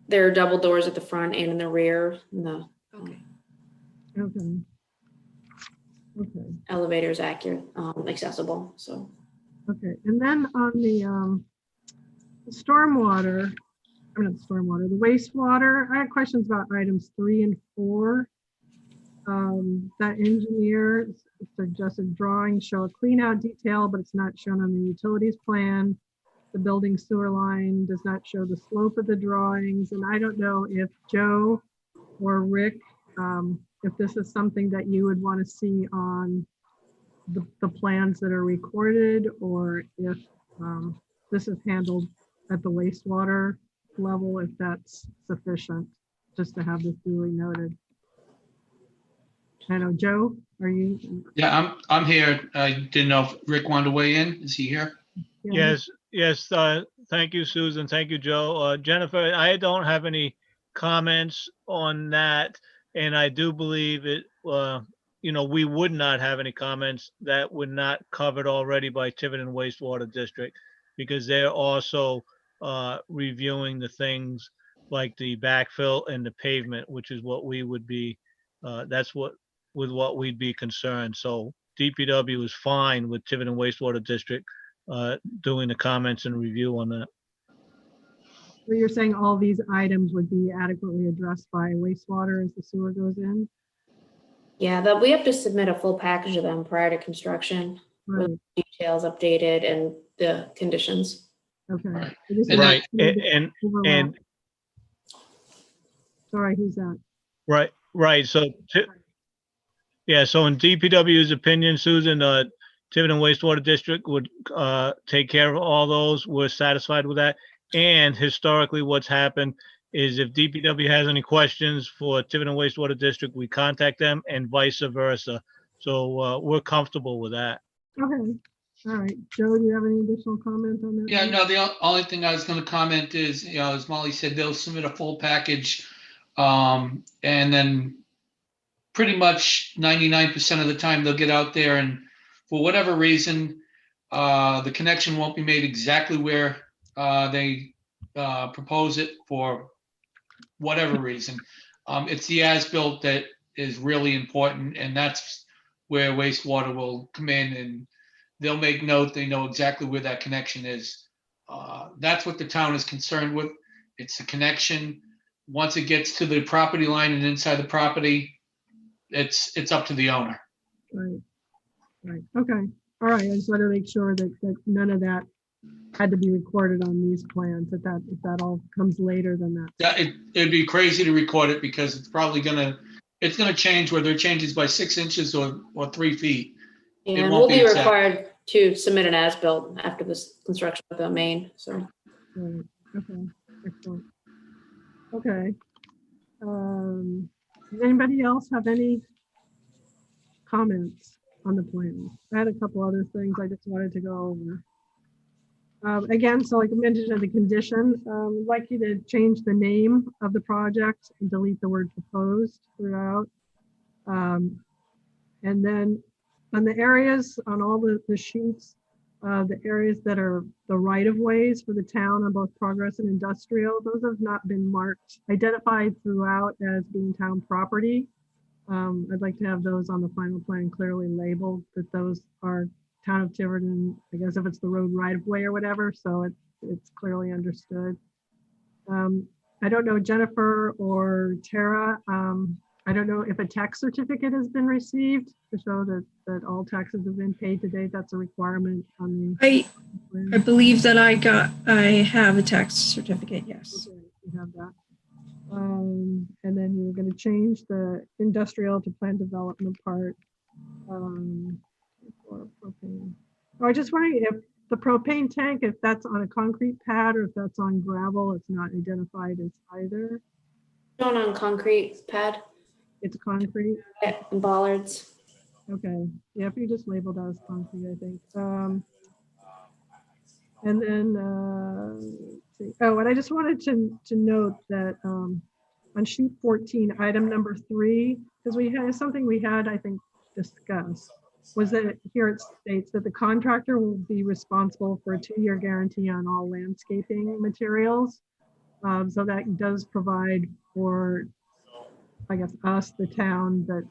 There are double doors at the front and in the rear. Okay. Elevator's accurate, accessible. So. Okay, and then on the stormwater. Not the stormwater, the wastewater. I had questions about items 3 and 4. That engineer suggested drawings show a clean out detail, but it's not shown on the utilities plan. The building sewer line does not show the slope of the drawings. And I don't know if Joe or Rick, if this is something that you would want to see on the plans that are recorded, or if this is handled at the wastewater level, if that's sufficient, just to have this duly noted. I know, Joe, are you? Yeah, I'm here. I didn't know if Rick wanted to weigh in. Is he here? Yeah. Yes. Thank you, Susan. Thank you, Joe. Jennifer, I don't have any comments on that. And I do believe it, we would not have any comments that were not covered already by Tiverton Wastewater District, because they're also reviewing the things like the backfill and the pavement, which is what we would be, that's what we'd be concerned. So DPW is fine with Tiverton Wastewater District doing the comments and review on that. So you're saying all these items would be adequately addressed by wastewater as the sewer goes in? Yeah, that we have to submit a full package of them prior to construction Right, with details updated and the conditions. okay. Right. So this is And Right, not overlap. and Sorry, who's that? right. So in DPW's opinion, Susan, Tiverton Wastewater District would take care of all those. We're satisfied with that. And historically, what's happened is if DPW has any questions for Tiverton Wastewater District, we contact them and vice versa. So we're comfortable with that. Okay, all right. Joe, do you have any additional comment on that? Yeah, no, the only thing I was going to comment is, as Molly said, they'll submit a full package. And then pretty much 99% of the time they'll get out there and for whatever reason, the connection won't be made exactly where they propose it for whatever reason. It's the as-built that is really important, and that's where wastewater will come in and they'll make note, they know exactly where that connection is. That's what the town is concerned with. It's the connection. Once it gets to the property line and inside the property, it's up to the owner. Right, okay. All right, I just want to make sure that none of that had to be recorded on these plans, if that all comes later than that. Yeah, it'd be crazy to record it because it's probably gonna change, whether it changes by 6 inches or 3 feet. Yeah, It and won't we'll be be exact. required to submit an as-built after this construction of the main, so. Right, okay, excellent. Okay. Does anybody else have any comments on the plan? I had a couple other things I just wanted to go over. Again, so like I mentioned in the condition, I'd like you to change the name of the project and delete the word proposed throughout. And then on the areas, on all the sheets, the areas that are the right-of-ways for the town on both Progress and Industrial, those have not been marked, identified throughout as being town property. I'd like to have those on the final plan clearly labeled that those are town of Tiverton, I guess if it's the road right-of-way or whatever, so it's clearly understood. I don't know, Jennifer or Tara, I don't know if a tax certificate has been received to show that all taxes have been paid to date. That's a requirement on the. I believe that I have a tax certificate, yes. Okay, you have that. And then you're going to change the industrial to planned development part. For propane. I just wondering if the propane tank, if that's on a concrete pad or if that's on gravel, it's not identified as either. Shown on concrete pad It's concrete. and bollards. Okay, yeah, if you just label that as concrete, I think. And then, let's see. Oh, and I just wanted to note that on sheet 14, item number 3, because we had something we had, I think, discussed, was that here it states that the contractor will be responsible for a 2-year guarantee on all landscaping materials. So that does provide for, I guess, us, the town, that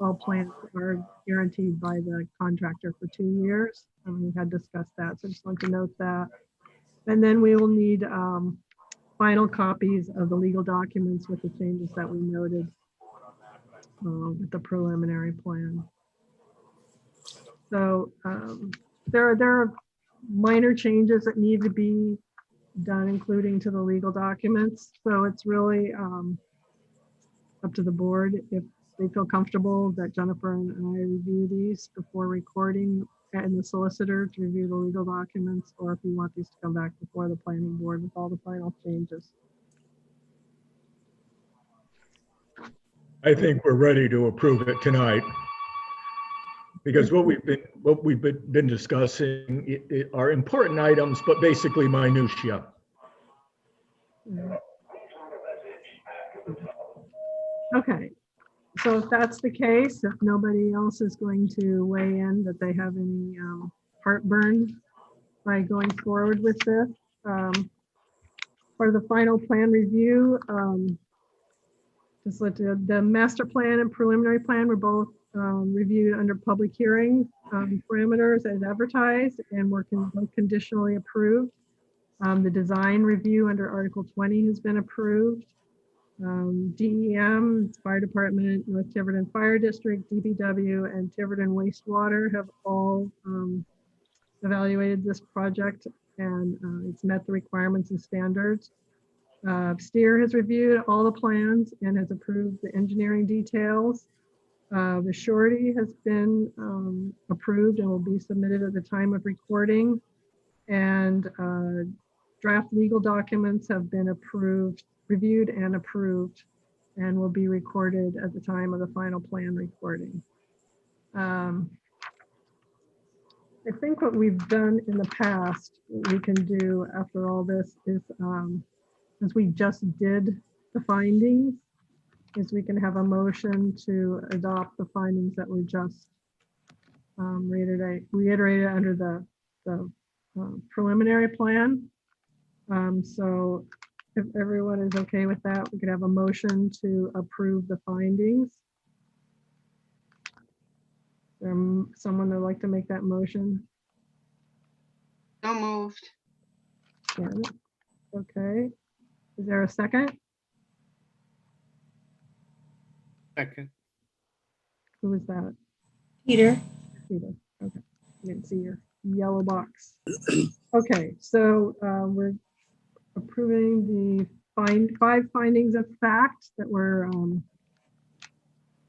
all plants are guaranteed by the contractor for 2 years. And we had discussed that, so I just wanted to note that. And then we will need final copies of the legal documents with the changes that we noted with the preliminary plan. So there are minor changes that need to be done, including to the legal documents. So it's really up to the board if they feel comfortable that Jennifer and I review these before recording, and the solicitor to review the legal documents, or if you want these to come back before the planning board with all the final changes. I think we're ready to approve it tonight. Because what we've been discussing are important items, but basically minutia. Okay, so if that's the case, if nobody else is going to weigh in that they have any heartburn by going forward with this, for the final plan review, just let the master plan and preliminary plan were both reviewed under public hearing parameters as advertised and were conditionally approved. The design review under Article 20 has been approved. DEM, Fire Department, North Tiverton Fire District, DPW, and Tiverton Wastewater have all evaluated this project, and it's met the requirements and standards. STEER has reviewed all the plans and has approved the engineering details. The surety has been approved and will be submitted at the time of recording. And draft legal documents have been approved, reviewed and approved, and will be recorded at the time of the final plan recording. I think what we've done in the past, what we can do after all this is, since we just did the findings, is we can have a motion to adopt the findings that were just reiterated under the preliminary plan. So if everyone is okay with that, we could have a motion to approve the findings. Is there someone that would like to make that motion? So moved. Janet? Okay. Is there a second? Second. Who is that? Peter. Peter. Okay. I didn't see your yellow box. Okay, so we're approving the five findings of fact that were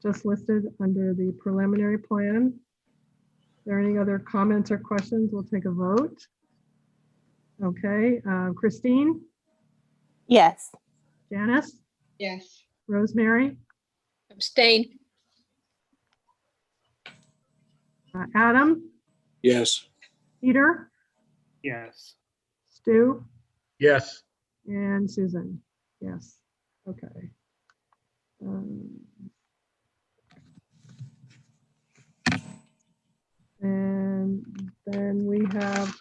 just listed under the preliminary plan. Are there any other comments or questions? We'll take a vote. Okay, Christine? Yes. Janice? Yes. Rosemary? Abstain. Adam? Yes. Peter? Yes. Stu? Yes. And Susan? Yes. Okay. And then we have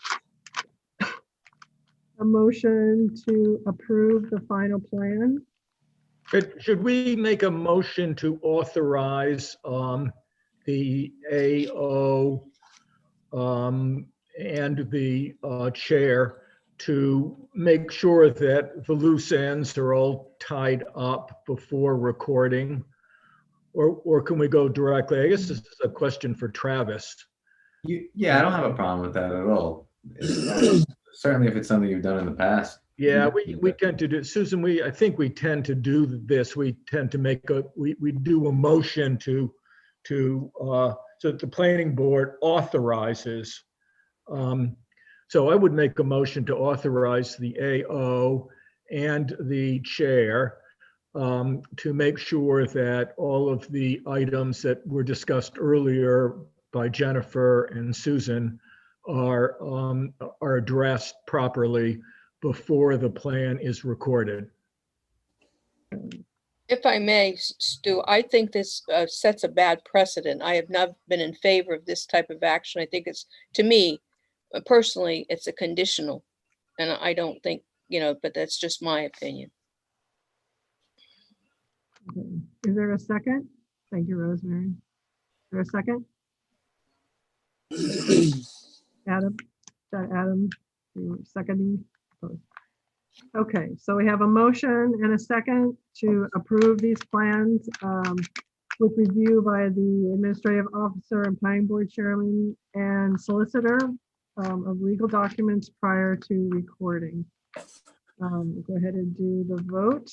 a motion to approve the final plan. Should we make a motion to authorize the AO and the chair to make sure that the loose ends are all tied up before recording? Or can we go directly? I guess this is a question for Travis. Yeah, I don't have a problem with that at all. Certainly if it's something you've done in the past. Yeah, we tend to do, Susan, I think we tend to do this. We tend to make we do a motion so that the planning board authorizes. So I would make a motion to authorize the AO and the chair to make sure that all of the items that were discussed earlier by Jennifer and Susan are addressed properly before the plan is recorded. If I may, Stu, I think this sets a bad precedent. I have not been in favor of this type of action. I think it's, to me, personally, it's a conditional. And I don't think, but that's just my opinion. Okay. Is there a second? Thank you, Rosemary. Is there a second? Adam? Is that Adam? You were seconding? Okay, so we have a motion and a second to approve these plans with review by the administrative officer and planning board chairman and solicitor of legal documents prior to recording. Go ahead and do the vote.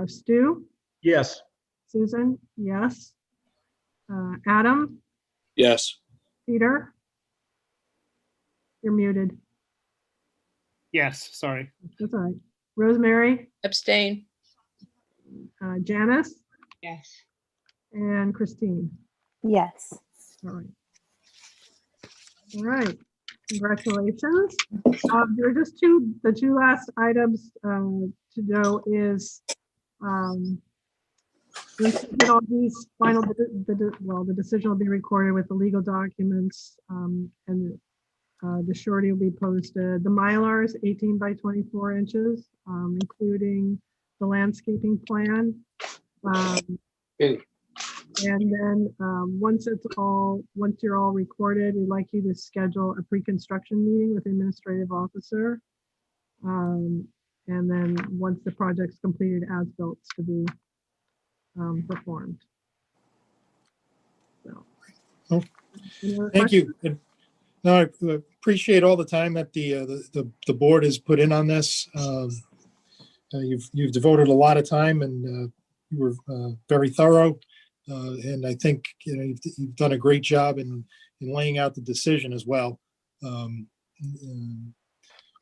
Stu? Yes. Susan? Yes. Adam? Yes. Peter? You're muted. Yes, sorry. That's all right. Rosemary? Abstain. Janice? Yes. and Christine. Yes. All right. All right, congratulations. There are just the two last items to know is once you get all these final, the decision will be recorded with the legal documents, and the surety will be posted. The Mylar is 18 by 24 inches, including the landscaping plan. And then once you're all recorded, we'd like you to schedule a pre-construction meeting with the administrative officer. And then once the project's completed, as-built to be performed. So, Oh, any other Thank questions? you. And no, I appreciate all the time that the board has put in on this. You've devoted a lot of time, and you were very thorough. And I think you've done a great job in laying out the decision as well.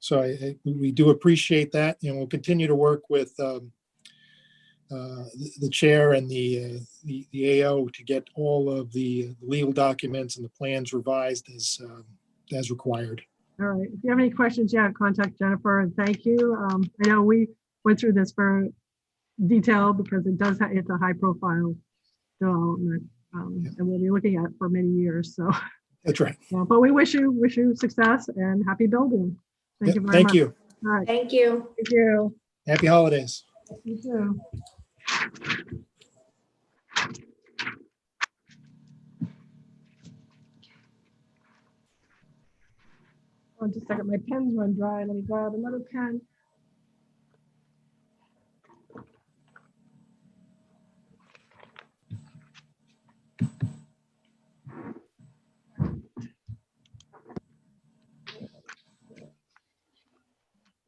So we do appreciate that, and we'll continue to work with the chair and the AO to get all of the legal documents and the plans revised as required. All right, if you have any questions, contact Jennifer, and thank you. I know we went through this for detail because it's a high profile development, and we'll be looking at it for many years, so. That's right. Yeah, but we wish you success and happy building. Thank you very Thank much. you. All right, Thank you. thank you. Happy holidays. You too. Oh, just a second, my pen's run dry. Let me grab another pen.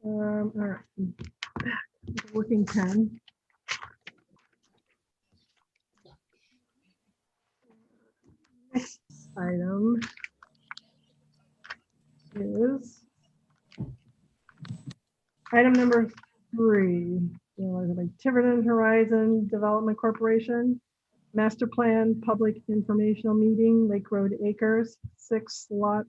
All right, working pen. Next item is item number 3. Tiverton Horizon Development Corporation, Master Plan Public Informational Meeting, Lake Road Acres, 6-lot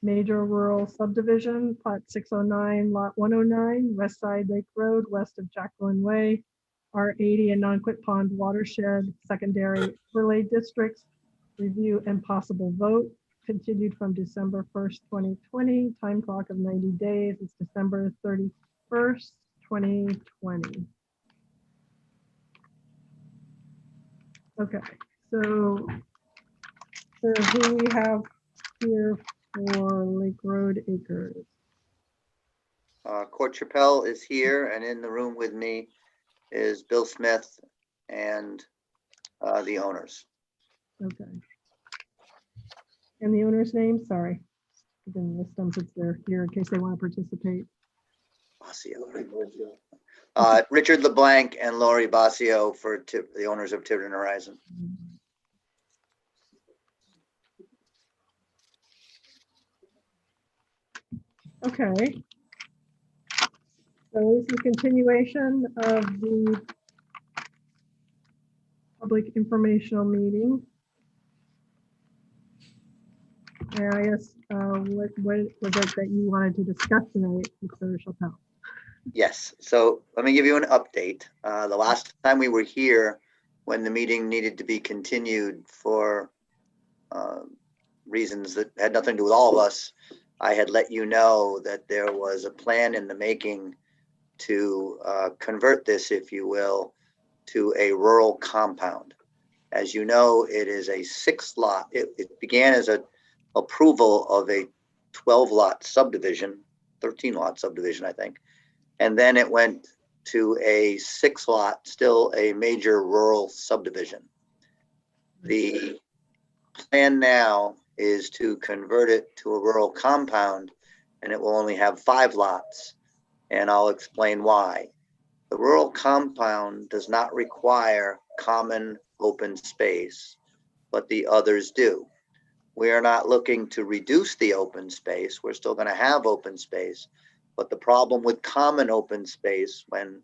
major rural subdivision, Plat 609, Lot 109, West Side Lake Road, west of Jacqueline Way, R80 and Nonquit Pond Watershed, Secondary Overlay Districts, review and possible vote, continued from December 1st, 2020, time clock of 90 days. It's December 31st, 2020. Okay, so who we have here for Lake Road Acres? Court Chappelle is here, and in the room with me is Bill Smith and the owners. Okay. And the owner's name? Sorry. I didn't list them since they're here in case they want to participate. Richard LeBlanc and Lori Basio for the owners of Tiverton Horizon. Okay. So this is a continuation of the public informational meeting. And I guess what was it that you wanted to discuss tonight, Mr. Chappelle? Yes, so let me give you an update. The last time we were here, when the meeting needed to be continued for reasons that had nothing to do with all of us, I had let you know that there was a plan in the making to convert this, if you will, to a rural compound. As you know, it is a 6-lot. It began as an approval of a 12-lot subdivision, 13-lot subdivision, I think. And then it went to a 6-lot, still a major rural subdivision. The plan now is to convert it to a rural compound, and it will only have 5 lots. And I'll explain why. The rural compound does not require common open space, but the others do. We are not looking to reduce the open space. We're still going to have open space. But the problem with common open space, when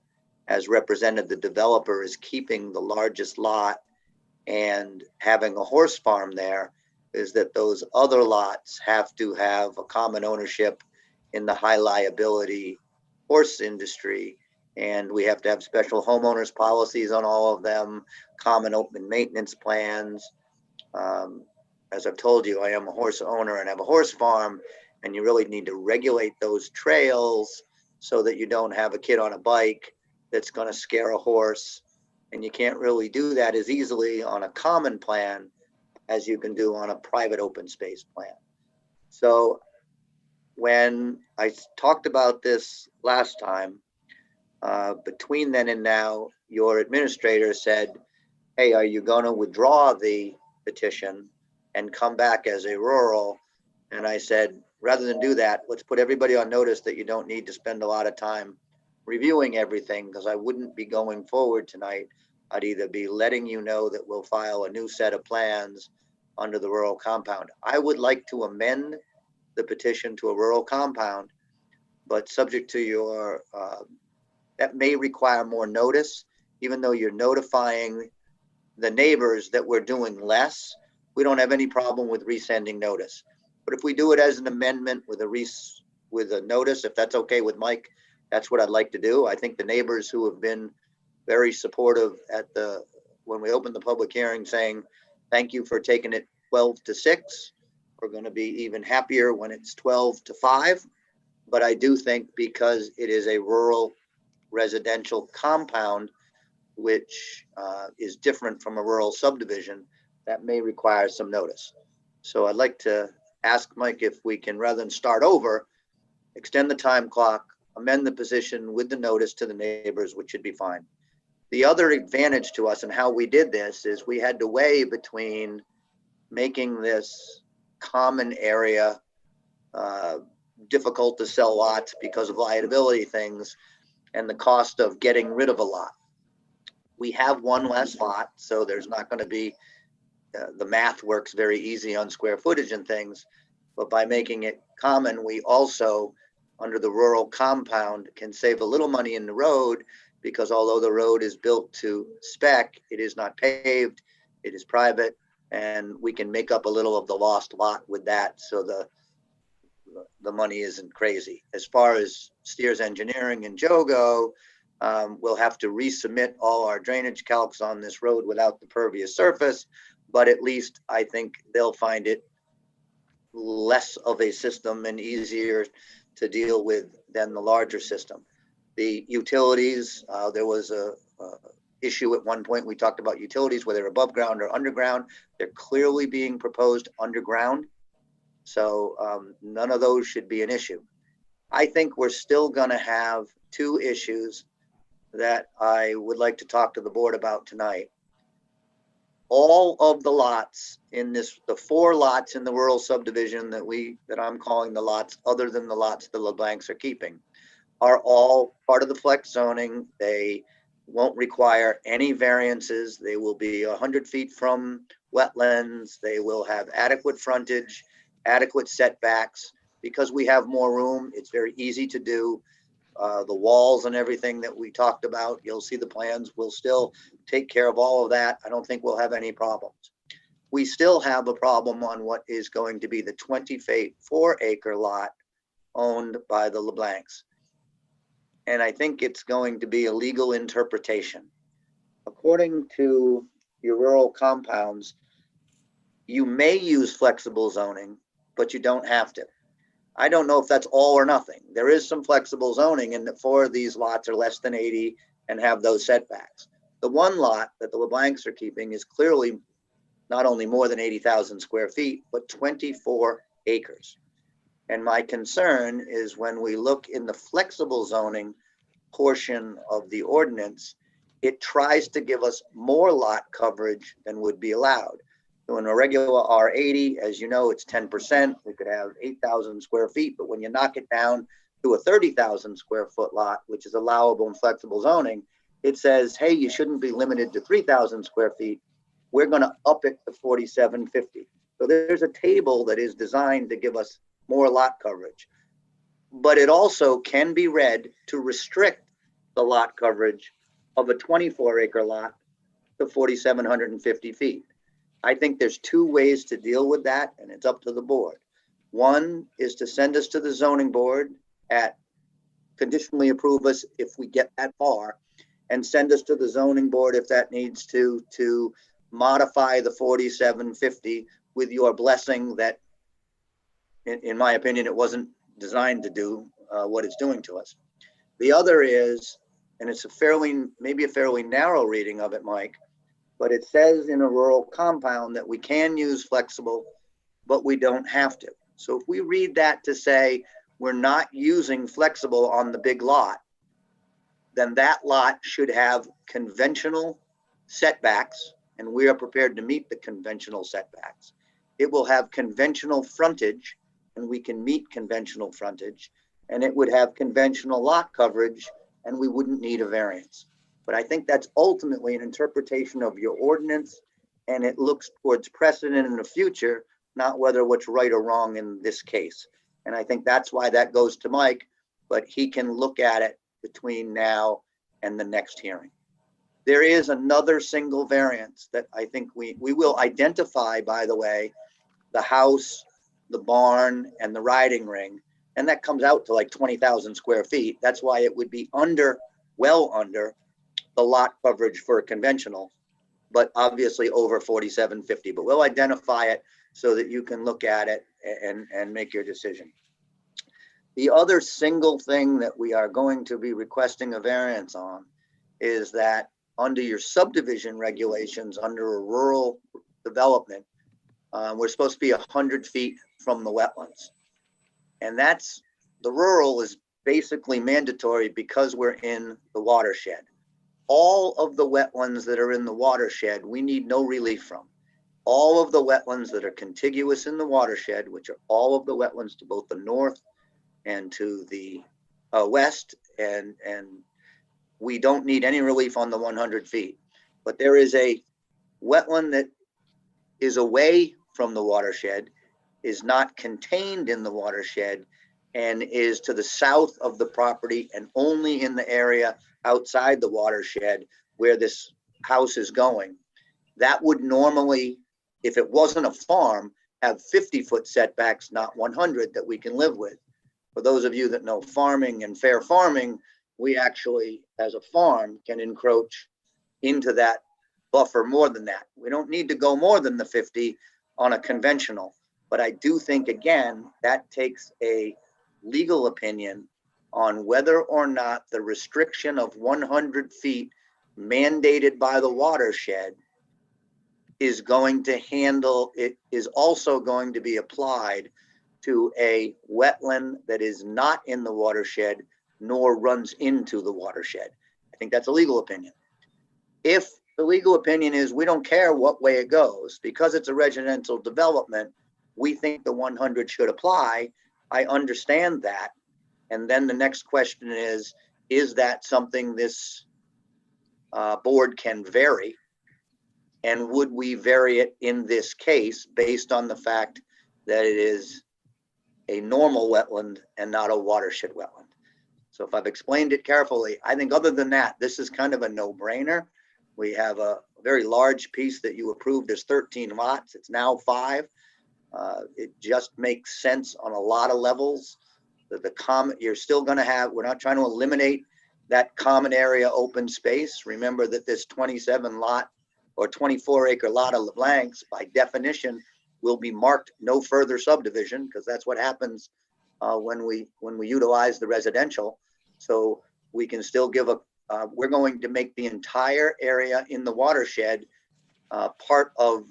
has represented the developer is keeping the largest lot and having a horse farm there, is that those other lots have to have a common ownership in the high liability horse industry. And we have to have special homeowners policies on all of them, common open maintenance plans. As I've told you, I am a horse owner and have a horse farm, and you really need to regulate those trails so that you don't have a kid on a bike that's going to scare a horse. And you can't really do that as easily on a common plan as you can do on a private open space plan. So when I talked about this last time, between then and now, your administrator said, hey, are you going to withdraw the petition and come back as a rural? And I said, rather than do that, let's put everybody on notice that you don't need to spend a lot of time reviewing everything, because I wouldn't be going forward tonight. I'd either be letting you know that we'll file a new set of plans under the rural compound. I would like to amend the petition to a rural compound, but subject to your, that may require more notice, even though you're notifying the neighbors that we're doing less. We don't have any problem with resending notice. But if we do it as an amendment with a notice, if that's okay with Mike, that's what I'd like to do. I think the neighbors who have been very supportive when we opened the public hearing, saying, thank you for taking it 12 to 6. We're going to be even happier when it's 12 to 5. But I do think because it is a rural residential compound, which is different from a rural subdivision, that may require some notice. So I'd like to ask Mike if we can, rather than start over, extend the time clock, amend the position with the notice to the neighbors, which should be fine. The other advantage to us and how we did this is we had to weigh between making this common area difficult to sell lots because of liability things and the cost of getting rid of a lot. We have one less lot, so there's not going to be, the math works very easy on square footage and things, but by making it common, we also, under the rural compound, can save a little money in the road, because although the road is built to spec, it is not paved, it is private, and we can make up a little of the lost lot with that, so the money isn't crazy. As far as Steers Engineering and Joe go, we'll have to resubmit all our drainage calcs on this road without the pervious surface, but at least I think they'll find it less of a system and easier to deal with than the larger system. The utilities, there was a issue at one point. We talked about utilities, whether above ground or underground. They're clearly being proposed underground. So none of those should be an issue. I think we're still gonna have two issues that I would like to talk to the board about tonight. All of the lots in this, the 4 lots in the rural subdivision that I'm calling the lots other than the lots the LeBlancs are keeping, are all part of the flex zoning. They won't require any variances. They will be 100 feet from wetlands. They will have adequate frontage, adequate setbacks. Because we have more room, it's very easy to do. The walls and everything that we talked about, you'll see the plans, we'll still take care of all of that. I don't think we'll have any problems. We still have a problem on what is going to be the 24-acre lot owned by the LeBlancs. And I think it's going to be a legal interpretation. According to your rural compounds, you may use flexible zoning, but you don't have to. I don't know if that's all or nothing. There is some flexible zoning, and 4 of these lots are less than 80 and have those setbacks. The one lot that the LeBlancs are keeping is clearly not only more than 80,000 square feet, but 24 acres. And my concern is when we look in the flexible zoning portion of the ordinance, it tries to give us more lot coverage than would be allowed. So in a regular R80, as you know, it's 10%. We could have 8,000 square feet, but when you knock it down to a 30,000 square foot lot, which is allowable in flexible zoning, it says, hey, you shouldn't be limited to 3,000 square feet. We're going to up it to 4,750. So there's a table that is designed to give us more lot coverage, but it also can be read to restrict the lot coverage of a 24-acre lot to 4,750 feet. I think there's two ways to deal with that, and it's up to the board. One is to send us to the zoning board at conditionally approve us if we get that far, and send us to the zoning board if that needs to modify the 4750 with your blessing that, in my opinion, it wasn't designed to do what it's doing to us. The other is, and it's maybe a fairly narrow reading of it, Mike, but it says in a rural compound that we can use flexible, but we don't have to. So if we read that to say we're not using flexible on the big lot, then that lot should have conventional setbacks, and we are prepared to meet the conventional setbacks. It will have conventional frontage, and we can meet conventional frontage, and it would have conventional lot coverage, and we wouldn't need a variance. But I think that's ultimately an interpretation of your ordinance, and it looks towards precedent in the future, not whether what's right or wrong in this case. And I think that's why that goes to Mike, but he can look at it between now and the next hearing. There is another single variance that I think we will identify, by the way, the house, the barn, and the riding ring, and that comes out to like 20,000 square feet. That's why it would be well under the lot coverage for a conventional, but obviously over 4,750. But we'll identify it so that you can look at it and make your decision. The other single thing that we are going to be requesting a variance on is that under your subdivision regulations, under a rural development, we're supposed to be 100 feet from the wetlands. And the rural is basically mandatory because we're in the watershed. All of the wetlands that are in the watershed, we need no relief from. All of the wetlands that are contiguous in the watershed, which are all of the wetlands to both the north and to the west, and we don't need any relief on the 100 feet. But there is a wetland that is away from the watershed, is not contained in the watershed, and is to the south of the property and only in the area outside the watershed where this house is going. That would normally, if it wasn't a farm, have 50-foot setbacks, not 100, that we can live with. For those of you that know farming and fair farming, we actually, as a farm, can encroach into that buffer more than that. We don't need to go more than the 50 on a conventional. But I do think, again, that takes a legal opinion on whether or not the restriction of 100 feet mandated by the watershed is going to handle, it is also going to be applied to a wetland that is not in the watershed nor runs into the watershed. I think that's a legal opinion. If the legal opinion is we don't care what way it goes, because it's a residential development, we think the 100 should apply, I understand that. And then the next question is that something this board can vary? And would we vary it in this case based on the fact that it is a normal wetland and not a watershed wetland? So if I've explained it carefully, I think other than that, this is kind of a no-brainer. We have a very large piece that you approved as 13 lots. It's now 5. It just makes sense on a lot of levels. You're still going to have, we're not trying to eliminate that common area open space. Remember that this 27 lot or 24 acre lot of LeBlancs by definition will be marked no further subdivision, because that's what happens when we utilize the residential. So we can still give we're going to make the entire area in the watershed part of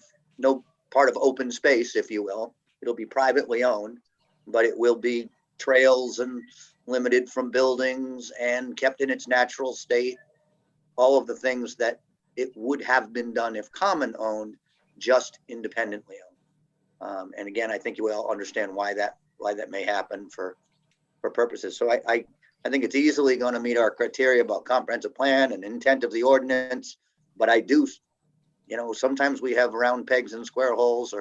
open space, if you will. It'll be privately owned, but it will be trails and limited from buildings and kept in its natural state. All of the things that it would have been done if common owned, just independently owned. And again, I think you all understand why that may happen for purposes. So I think it's easily going to meet our criteria about comprehensive plan and intent of the ordinance. But I do, sometimes we have round pegs and square holes,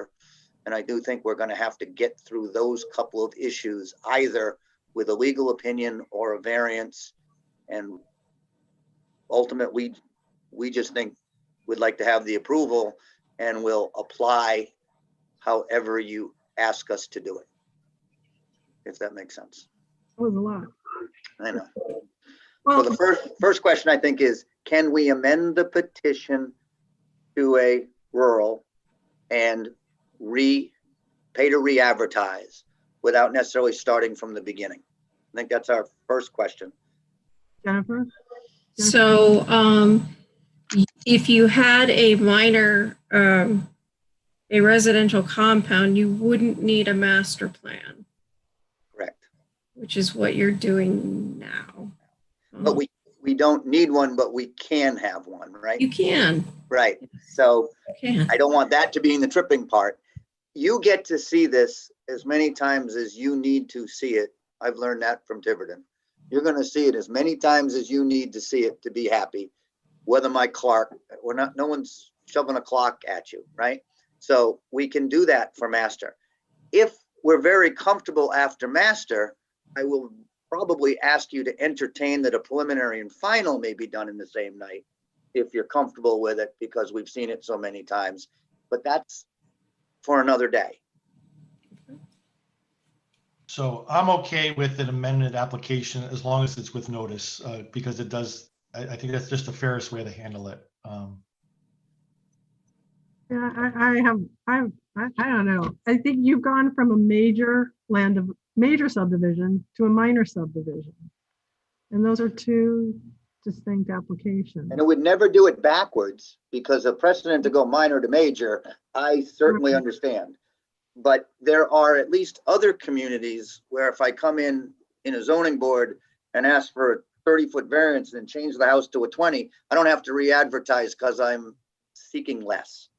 and I do think we're going to have to get through those couple of issues, either with a legal opinion or a variance. And ultimately, we just think we'd like to have the approval and we'll apply however you ask us to do it. If that makes sense. That was a lot. I know. So Well, the first question I think is, can we amend the petition to a rural and pay to re-advertise without necessarily starting from the beginning? I think that's our first question. Jennifer? So if you had a minor, a residential compound, you wouldn't need a master plan, Correct. which is what you're doing now. But we don't need one, but we can have one, right? You can. Right. So You can. I don't want that to be in the tripping part. You get to see this as many times as you need to see it. I've learned that from Tiverton. You're going to see it as many times as you need to see it to be happy. Whether my clock, no one's shoving a clock at you, right? So we can do that for master. If we're very comfortable after master, I will probably ask you to entertain that a preliminary and final may be done in the same night, if you're comfortable with it, because we've seen it so many times. But that's for another day. So I'm okay with an amended application as long as it's with notice, because it does, I think that's just the fairest way to handle it. Yeah, I don't know. I think you've gone from a major subdivision to a minor subdivision. And those are two distinct applications. And it would never do it backwards, because a precedent to go minor to major, I certainly understand. But there are at least other communities where if I come in a zoning board and ask for a 30-foot variance and change the house to a 20, I don't have to re-advertise because I'm seeking less.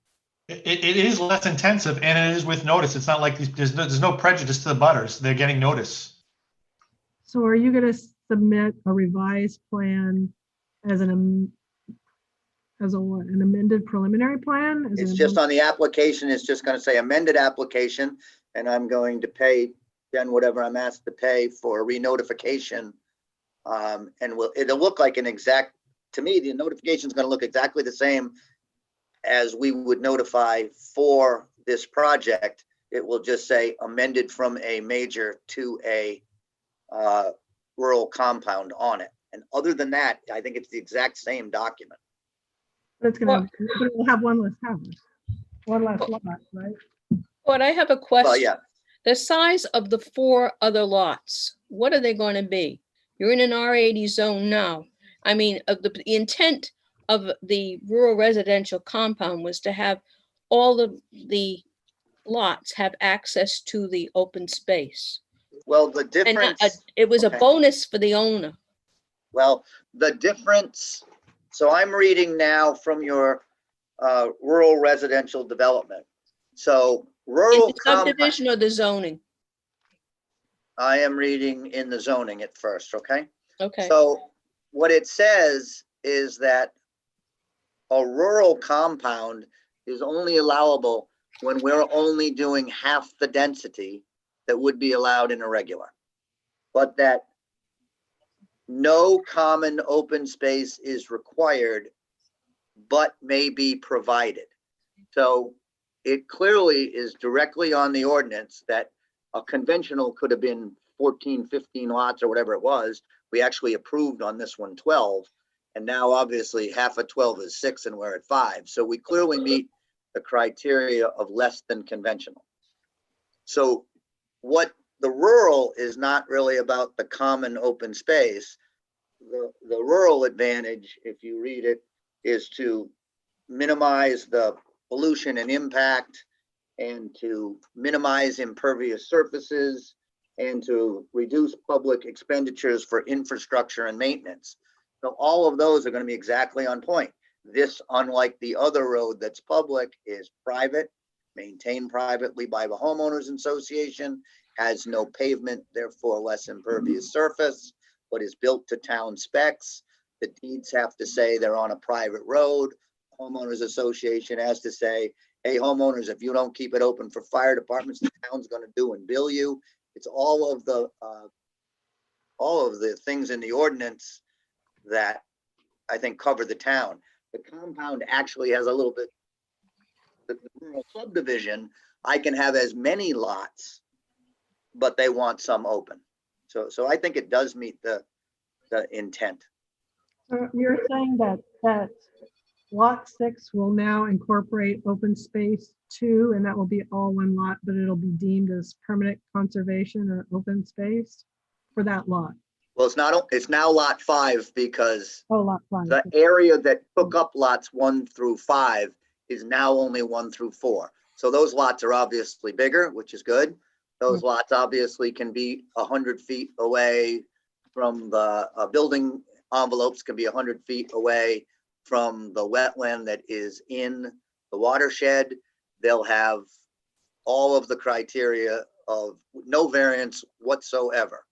It is less intensive and it is with notice. It's not like there's no prejudice to the butters. They're getting notice. So are you going to submit a revised plan as an amended preliminary plan? It's just on the application. It's just going to say amended application, and I'm going to pay then whatever I'm asked to pay for re-notification. And it'll look like to me, the notification is going to look exactly the same as we would notify for this project. It will just say amended from a major to a rural compound on it. And other than that, I think it's the exact same document. But we'll have one less house, one less lot, right? But I have a question. Well, yeah. The size of the 4 other lots, what are they going to be? You're in an R80 zone now. I mean, the intent of the rural residential compound was to have all of the lots have access to the open space. Well, the And difference. it was a Okay. bonus for the owner. Well, the difference, so I'm reading now from your rural residential development. So In rural the subdivision or the zoning? I am reading in the zoning at first, okay? Okay. So what it says is that a rural compound is only allowable when we're only doing half the density that would be allowed in a regular. But that no common open space is required, but may be provided. So it clearly is directly on the ordinance that a conventional could have been 14, 15 lots or whatever it was. We actually approved on this one 12. And now obviously half of 12 is 6 and we're at 5. So we clearly meet the criteria of less than conventional. So what the rural is not really about the common open space. The rural advantage, if you read it, is to minimize the pollution and impact, and to minimize impervious surfaces, and to reduce public expenditures for infrastructure and maintenance. So all of those are going to be exactly on point. This, unlike the other road that's public, is private, maintained privately by the homeowners association, has no pavement, therefore less impervious surface, but is built to town specs. The deeds have to say they're on a private road. Homeowners association has to say, hey, homeowners, if you don't keep it open for fire departments, the town's going to do and bill you. It's all of the things in the ordinance that I think, cover the town. The compound actually has a little bit, the rural subdivision, I can have as many lots, but they want some open. So I think it does meet the intent. So you're saying that lot 6 will now incorporate open space 2, and that will be all one lot, but it'll be deemed as permanent conservation or open space for that lot. Well, it's now lot 5 because Oh, lot 5. the area that took up lots 1 through 5 is now only 1 through 4. So those lots are obviously bigger, which is good. Those lots obviously can be 100 feet away from the building envelopes, can be 100 feet away from the wetland that is in the watershed. They'll have all of the criteria of no variance whatsoever.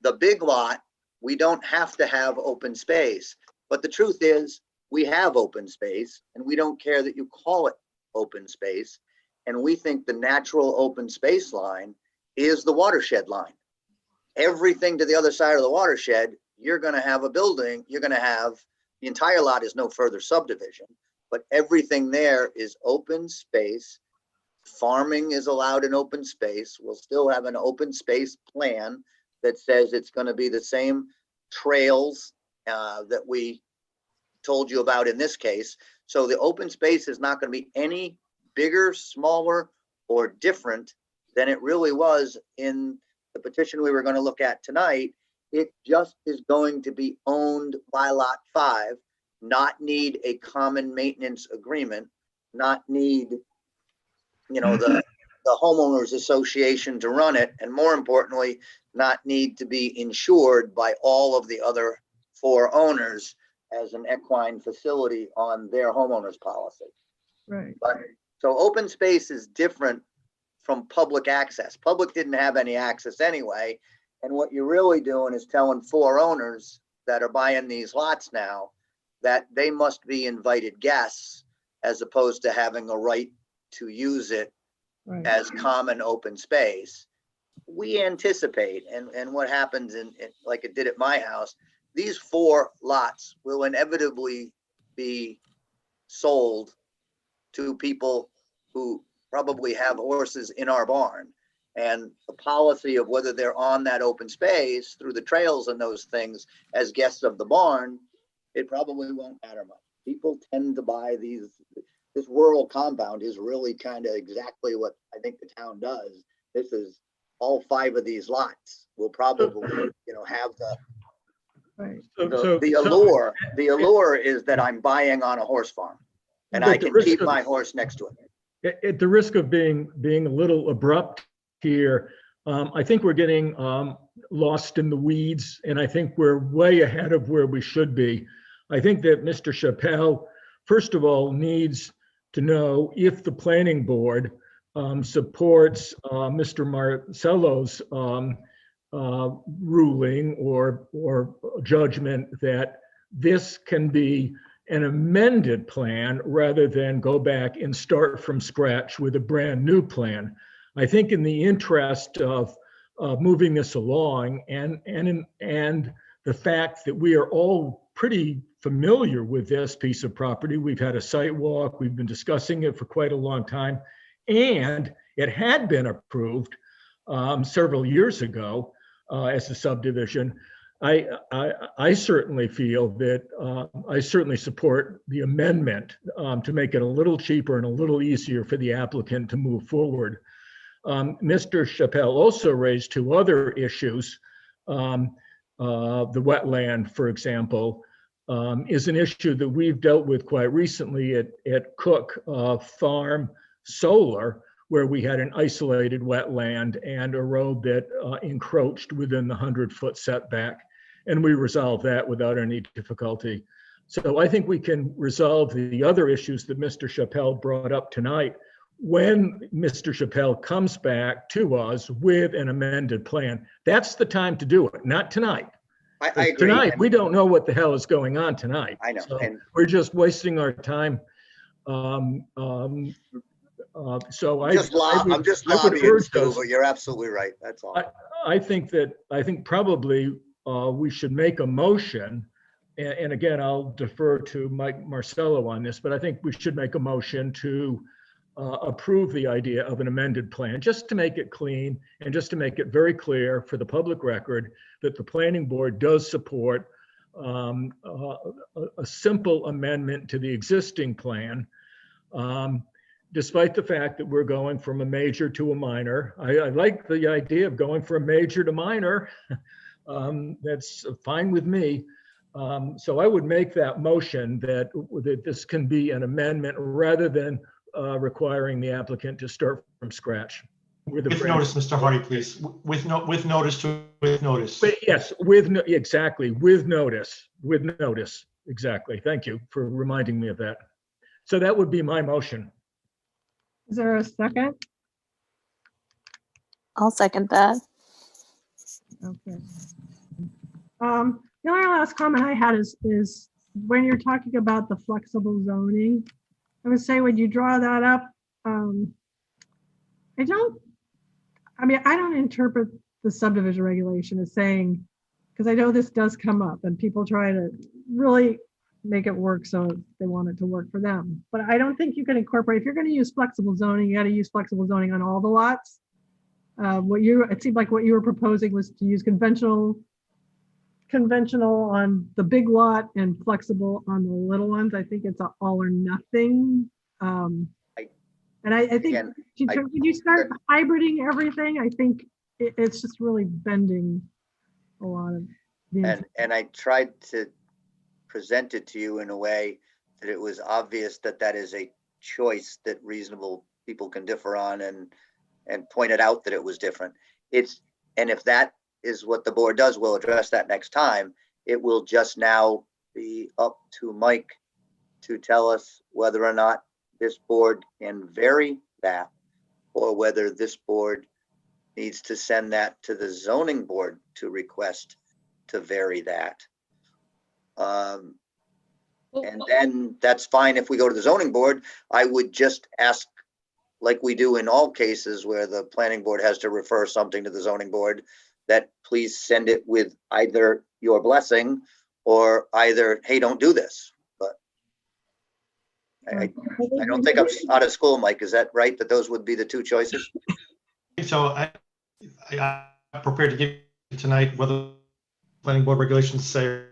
The big lot, we don't have to have open space, but the truth is we have open space and we don't care that you call it open space. And we think the natural open space line is the watershed line. Everything to the other side of the watershed, you're going to have a building, you're going to have, the entire lot is no further subdivision, but everything there is open space. Farming is allowed in open space. We'll still have an open space plan that says it's going to be the same trails that we told you about in this case. So the open space is not going to be any bigger, smaller, or different than it really was in the petition we were going to look at tonight. It just is going to be owned by lot 5, not need a common maintenance agreement, not need, the homeowners association to run it, and more importantly, not need to be insured by all of the other 4 owners as an equine facility on their homeowners policy. Right. So open space is different from public access. Public didn't have any access anyway. And what you're really doing is telling 4 owners that are buying these lots now that they must be invited guests as opposed to having a right to use it as common open space. We anticipate, and what happens in like it did at my house, these 4 lots will inevitably be sold to people who probably have horses in our barn. And the policy of whether they're on that open space through the trails and those things as guests of the barn, it probably won't matter much. People tend to buy these. This rural compound is really kind of exactly what I think the town does. This is all 5 of these lots will probably, have the allure. The allure is that I'm buying on a horse farm and I can keep my horse next to it. At the risk of being a little abrupt here, I think we're getting lost in the weeds, and I think we're way ahead of where we should be. I think that Mr. Chappelle, first of all, needs to know if the planning board supports Mr. Marcello's ruling or judgment that this can be an amended plan rather than go back and start from scratch with a brand new plan. I think in the interest of moving this along and the fact that we are all pretty familiar with this piece of property, we've had a site walk, we've been discussing it for quite a long time, and it had been approved several years ago as a subdivision. I certainly feel that I certainly support the amendment to make it a little cheaper and a little easier for the applicant to move forward. Mr. Chappelle also raised 2 other issues. The wetland, for example, is an issue that we've dealt with quite recently at Cook Farm Solar, where we had an isolated wetland and a road that encroached within the 100-foot setback. And we resolved that without any difficulty. So I think we can resolve the other issues that Mr. Chappelle brought up tonight when Mr. Chappelle comes back to us with an amended plan. That's the time to do it, not tonight. I agree. Tonight, we don't know what the hell is going on tonight. I know. So And we're just wasting our time. So I'm just lobbying, Stu, but you're absolutely right. That's all. I think probably we should make a motion and again, I'll defer to Mike Marcello on this, but I think we should make a motion to approve the idea of an amended plan, just to make it clean and just to make it very clear for the public record that the planning board does support a simple amendment to the existing plan. Despite the fact that we're going from a major to a minor. I like the idea of going from major to minor. That's fine with me. So I would make that motion that this can be an amendment rather than requiring the applicant to start from scratch. With notice, Mr. Hardy, please. With notice. But yes, exactly, with notice, exactly. Thank you for reminding me of that. So that would be my motion. Is there a second? I'll second that. Okay. The only last comment I had is when you're talking about the flexible zoning, I would say when you draw that up, I don't interpret the subdivision regulation as saying, because I know this does come up and people try to really make it work so they want it to work for them. But I don't think you can incorporate, if you're going to use flexible zoning, you got to use flexible zoning on all the lots. It seemed like what you were proposing was to use conventional on the big lot and flexible on the little ones. I think it's an all or nothing. I think Again, when you start hybriding everything, I think it's just really bending a lot of the. And I tried to present it to you in a way that it was obvious that that is a choice that reasonable people can differ on, and pointed out that it was different. And if that is what the board does, we'll address that next time. It will just now be up to Mike to tell us whether or not this board can vary that, or whether this board needs to send that to the zoning board to request to vary that. And then that's fine if we go to the zoning board. I would just ask, like we do in all cases where the planning board has to refer something to the zoning board, that please send it with either your blessing or either, hey, don't do this. But I don't think I'm out of school, Mike. Is that right? That those would be the two choices? So I'm prepared to give you tonight whether planning board regulations say.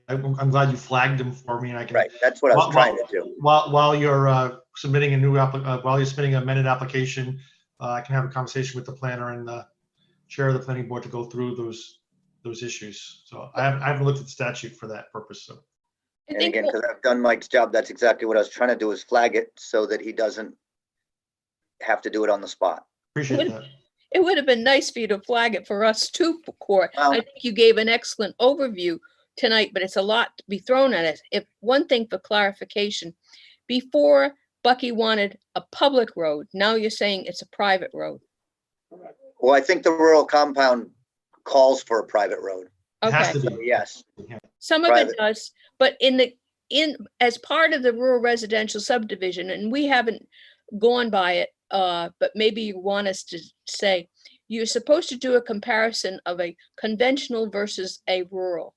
I'm glad you flagged them for me, and I can. Right, that's what I was trying to do. While you're submitting a new while you're submitting an amended application, I can have a conversation with the planner and the chair of the planning board to go through those issues. So I haven't looked at the statute for that purpose. So. And again, because I've done Mike's job, that's exactly what I was trying to do, is flag it so that he doesn't have to do it on the spot. Appreciate that. It would have been nice for you to flag it for us too, Court. Well, I think you gave an excellent overview tonight, but it's a lot to be thrown at it. If one thing for clarification, before Bucky wanted a public road, now you're saying it's a private road. Well, I think the rural compound calls for a private road. It has Okay, to be. Yes, some of private. it does, but as part of the rural residential subdivision, and we haven't gone by it, but maybe you want us to say, you're supposed to do a comparison of a conventional versus a rural.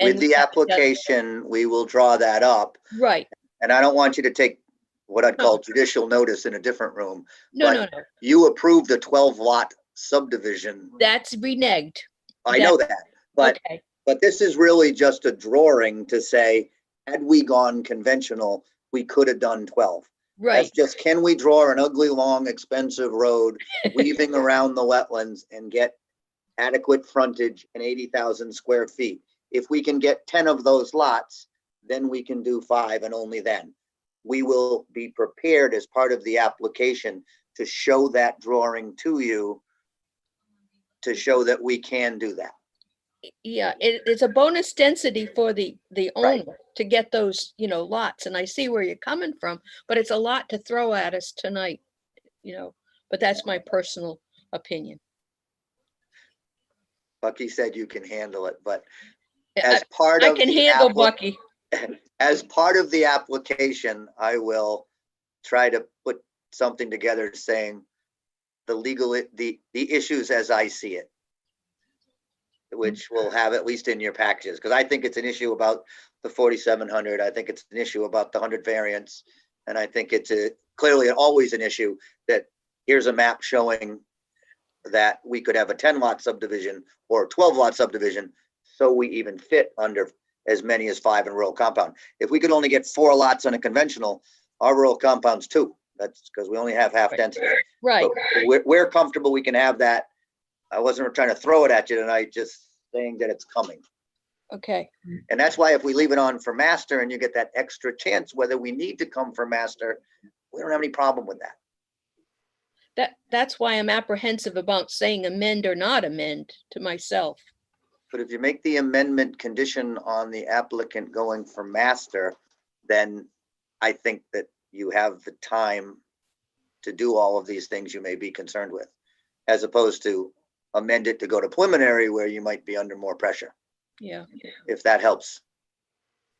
With the application, we will draw that up. Right. And I don't want you to take what I'd call judicial notice in a different room. No, but no, no. You approved the 12 lot subdivision. That's reneged. I know that, but Okay. But this is really just a drawing to say, had we gone conventional, we could have done 12. Right. That's just, can we draw an ugly, long, expensive road weaving around the wetlands and get adequate frontage and 80,000 square feet? If we can get 10 of those lots, then we can do 5, and only then. We will be prepared as part of the application to show that drawing to you, to show that we can do that. Yeah, it's a bonus density for the Right. owner to get those, lots. And I see where you're coming from, but it's a lot to throw at us tonight, but that's my personal opinion. Bucky said you can handle it, but as part I of can the handle Bucky. as part of the application, I will try to put something together saying the issues as I see it. which will have at least in your packages, because I think it's an issue about the 4,700. I think it's an issue about the 100 variants. And I think it's clearly always an issue that here's a map showing that we could have a 10 lot subdivision or a 12 lot subdivision. So we even fit under as many as 5 in rural compound. If we could only get 4 lots on a conventional, our rural compound's 2. That's because we only have half density. Right. So we're comfortable we can have that. I wasn't trying to throw it at you tonight, just saying that it's coming. Okay. And that's why if we leave it on for master and you get that extra chance, whether we need to come for master, we don't have any problem with that. That's why I'm apprehensive about saying amend or not amend to myself. But if you make the amendment condition on the applicant going for master, then I think that you have the time to do all of these things you may be concerned with, as opposed to amend it to go to preliminary where you might be under more pressure, Yeah. if that helps.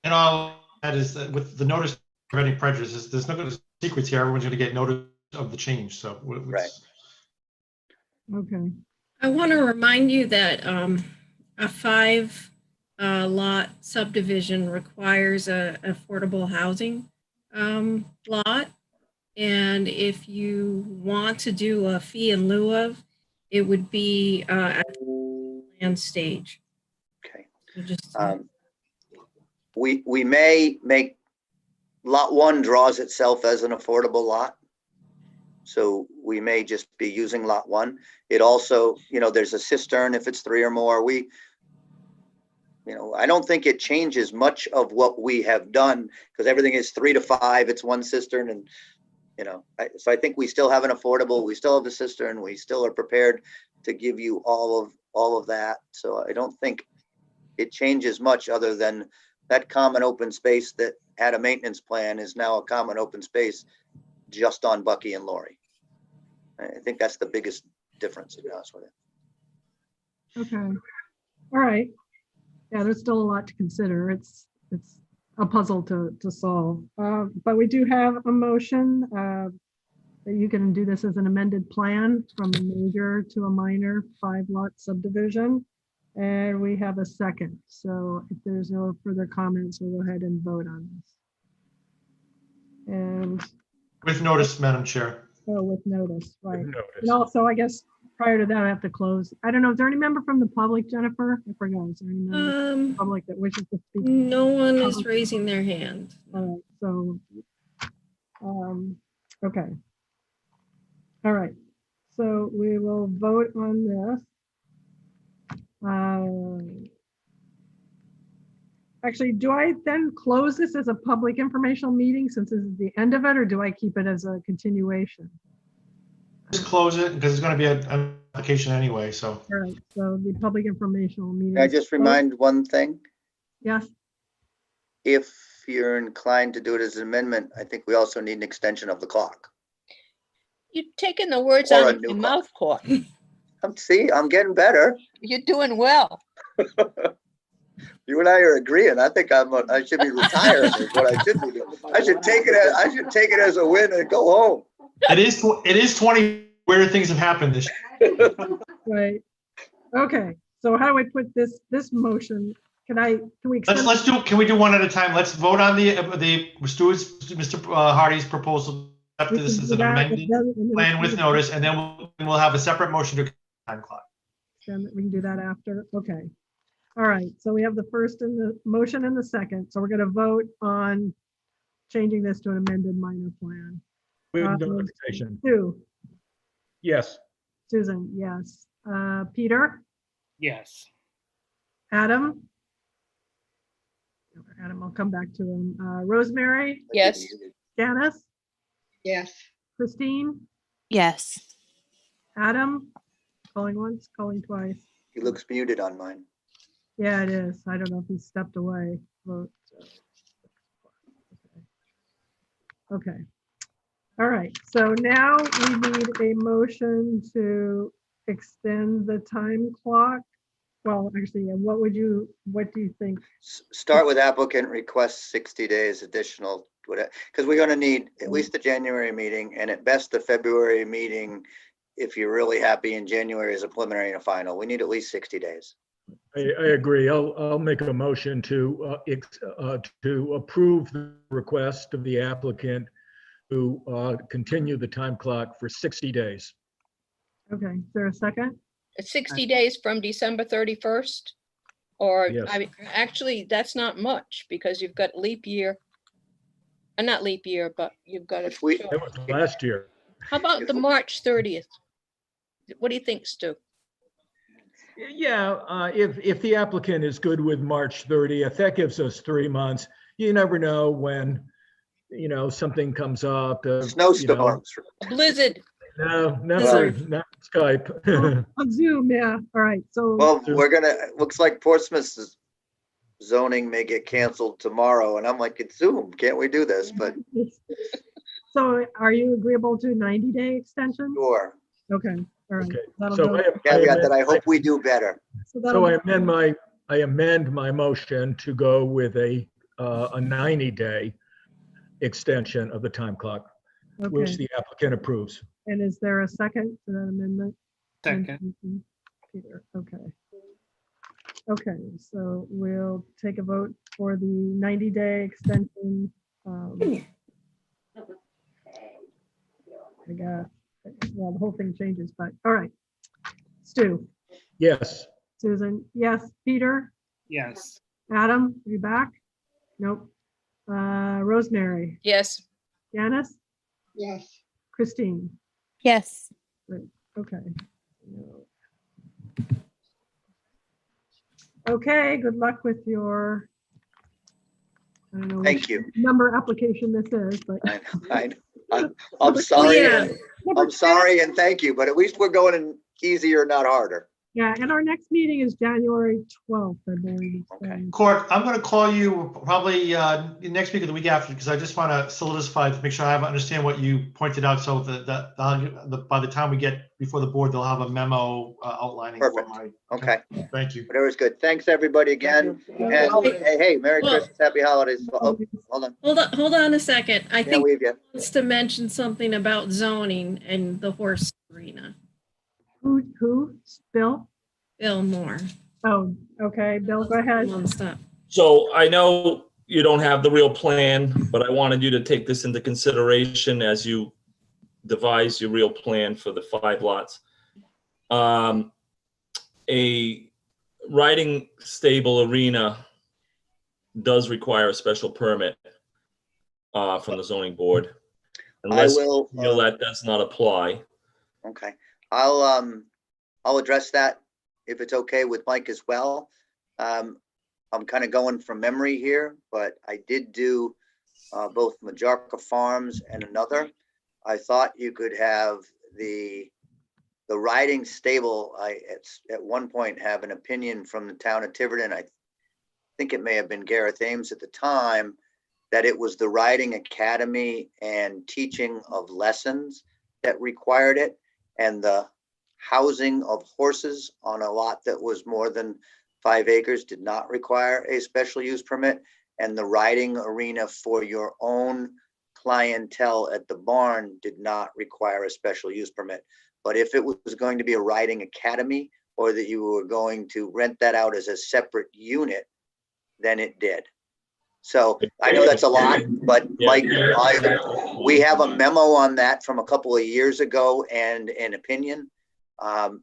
And all that is that with the notice preventing prejudice, there's no secrets here. Everyone's going to get notice of the change. So Right. Okay. I want to remind you that a 5 lot subdivision requires a affordable housing lot. And if you want to do a fee in lieu of, it would be at the land stage. Okay. So just, We may make lot 1 draws itself as an affordable lot. So we may just be using lot 1. It also, there's a cistern if it's 3 or more. I don't think it changes much of what we have done because everything is 3 to 5. It's 1 cistern and, so I think we still have an affordable, we still have a cistern. We still are prepared to give you all of that. So I don't think it changes much other than that common open space that had a maintenance plan is now a common open space just on Bucky and Lori. I think that's the biggest difference, to be honest with you. Okay. All right. Yeah, there's still a lot to consider. It's a puzzle to solve. But we do have a motion that you can do this as an amended plan from a major to a minor 5 lot subdivision. And we have a second. So if there's no further comments, we'll go ahead and vote on this. And With notice, Madam Chair. with notice, right. With notice. And also, I guess prior to that, I have to close. I don't know, is there any member from the public, Jennifer? I forgot. Is there any member from the public that wishes to speak? no one is raising their hand. All right, so, okay. All right, so we will vote on this. Actually, do I then close this as a public informational meeting since this is the end of it, or do I keep it as a continuation? Just close it because it's going to be an application anyway. So. All right, so the public informational meeting. Can I just remind one thing? Yes, If you're inclined to do it as an amendment, I think we also need an extension of the clock. You're taking the words Or out a of new my clock. mouth, Court. See, I'm getting better. You're doing well. You and I are agreeing. I think I should be retired is what I should be doing. I should take it as a win and go home. It is 20 weird things have happened this year. right. Okay, so how do we put this motion? Can we extend? Can we do one at a time? Let's vote on the Mr. Hardy's proposal. Accept this as an amended plan with notice, and then we'll have a separate motion to time clock. Then we can do that after. Okay. All right. So we have the first and the motion and the second. So we're going to vote on changing this to an amended minor plan. With notification. Sue, Yes. Susan, yes. Peter, Yes. Adam. Adam, I'll come back to him. Rosemary, Yes. Janice, Yes. Christine, Yes. Adam, calling once, calling twice. He looks muted on mine. Yeah, it is. I don't know if he stepped away. Vote. Okay. All right. So now we need a motion to extend the time clock. Well, actually, what do you think? Start with applicant requests 60 days additional, because we're going to need at least the January meeting and at best the February meeting. If you're really happy in January as a preliminary and a final, we need at least 60 days. I agree. I'll make a motion to approve the request of the applicant to continue the time clock for 60 days. Okay, is there a second? It's 60 days from December 31st? Or, Yes. I mean, actually, that's not much because you've got leap year. Not leap year, but you've got If we- a. That was last year. How about the March 30th? What do you think, Stu? Yeah, if the applicant is good with March 30th, that gives us 3 months. You never know when, something comes up. Snowstorms. A blizzard. No, never, not Skype. On Zoom, yeah, all right, so. Well, looks like Portsmouth's zoning may get canceled tomorrow, and I'm like, it's Zoom, can't we do this? But So are you agreeable to a 90-day extension? sure, Okay, all right. Okay, That'll so go. caveat that I hope we do better. So that'll So go- I amend my motion to go with a 90-day extension of the time clock, which Okay, the applicant approves. and is there a second to that amendment? Second. Peter, okay. Okay, so we'll take a vote for the 90-day extension. I got, well, the whole thing changes, but, all right. Stu, Yes. Susan, yes, Peter, Yes. Adam, are you back? Nope. Rosemary, Yes. Janice, Yes. Christine, Yes. okay. Okay, good luck with your, I don't know. Thank which you. Number application this is, but. I'm sorry. yeah. I'm sorry and thank you, but at least we're going in easier, not harder. Yeah, and our next meeting is January 12th, I believe. Okay. Court, I'm going to call you probably next week or the week after, because I just want to solidify to make sure I understand what you pointed out. So that by the time we get before the board, they'll have a memo outlining. Perfect. Okay, Thank you. whatever's good. Thanks, everybody, again. And hey, Merry Well- Christmas, Happy Holidays. Oh, hold on. Hold on a second. I Can't think leave yet. he wants to mention something about zoning and the horse arena. Who? Bill? Bill Moore. Oh, okay, Bill, go ahead. One stop. So I know you don't have the real plan, but I wanted you to take this into consideration as you devise your real plan for the 5 lots. A riding stable arena does require a special permit from the zoning board. Unless you feel that does not apply. Okay, I'll address that if it's okay with Mike as well. I'm kind of going from memory here, but I did do both Majorca Farms and another. I thought you could have the riding stable. I at one point have an opinion from the town of Tiverton. I think it may have been Gareth Ames at the time, that it was the riding academy and teaching of lessons that required it, and the housing of horses on a lot that was more than 5 acres did not require a special use permit, and the riding arena for your own clientele at the barn did not require a special use permit. But if it was going to be a riding academy, or that you were going to rent that out as a separate unit, then it did. So I know that's a lot, but Mike, we have a memo on that from a couple of years ago and an opinion.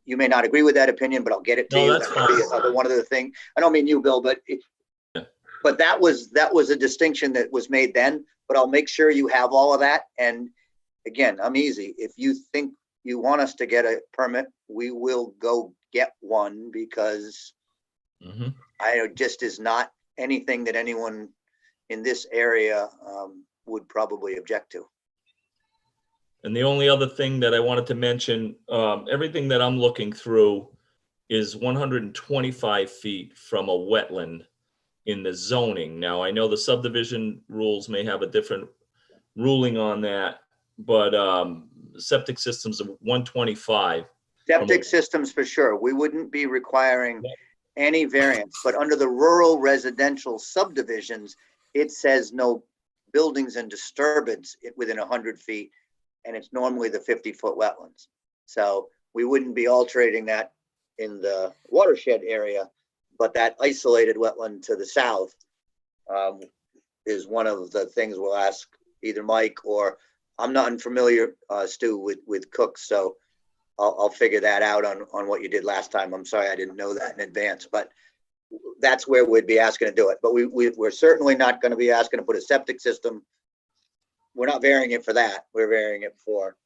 You may not agree with that opinion, but I'll get it to you. That's fine. One other thing. I don't mean you, Bill, but but that was a distinction that was made then. But I'll make sure you have all of that. And again, I'm easy. If you think you want us to get a permit, we will go get one, because I just is not anything that anyone in this area would probably object to. And the only other thing that I wanted to mention, everything that I'm looking through is 125 feet from a wetland in the zoning. Now, I know the subdivision rules may have a different ruling on that, but septic systems of 125. Septic systems for sure. We wouldn't be requiring any variance, but under the rural residential subdivisions, it says no buildings and disturbance within 100 feet. And it's normally the 50-foot wetlands. So we wouldn't be altering that in the watershed area, But that isolated wetland to the south is one of the things we'll ask either Mike or, I'm not unfamiliar, Stu, with Cooks, so I'll figure that out on what you did last time. I'm sorry I didn't know that in advance, but that's where we'd be asking to do it. But we're certainly not going to be asking to put a septic system. We're not varying it for that. We're varying it for,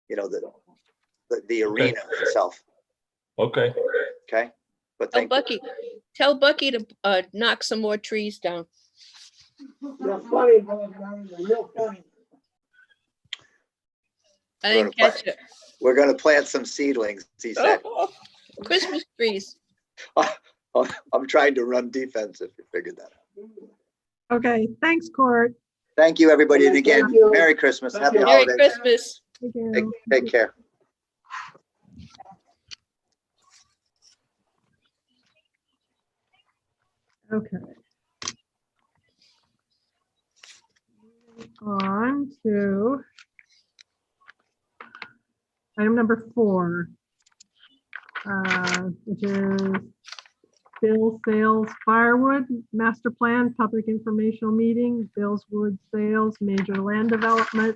you know, the arena itself. Okay. Okay. But Tell Bucky to knock some more trees down. That's funny, brother. Real funny. I didn't catch it. We're going to plant some seedlings, he said. Christmas trees. I'm trying to run defense if you figured that out. Okay, thanks, Court. Thank you, everybody. And again, Thank you. Merry Christmas. Happy Merry holidays. Christmas. Take care. Take care. Okay. On to item number 4, which is Bill Sales Firewood Master Plan Public Informational Meeting, Bill's Wood Sales Major Land Development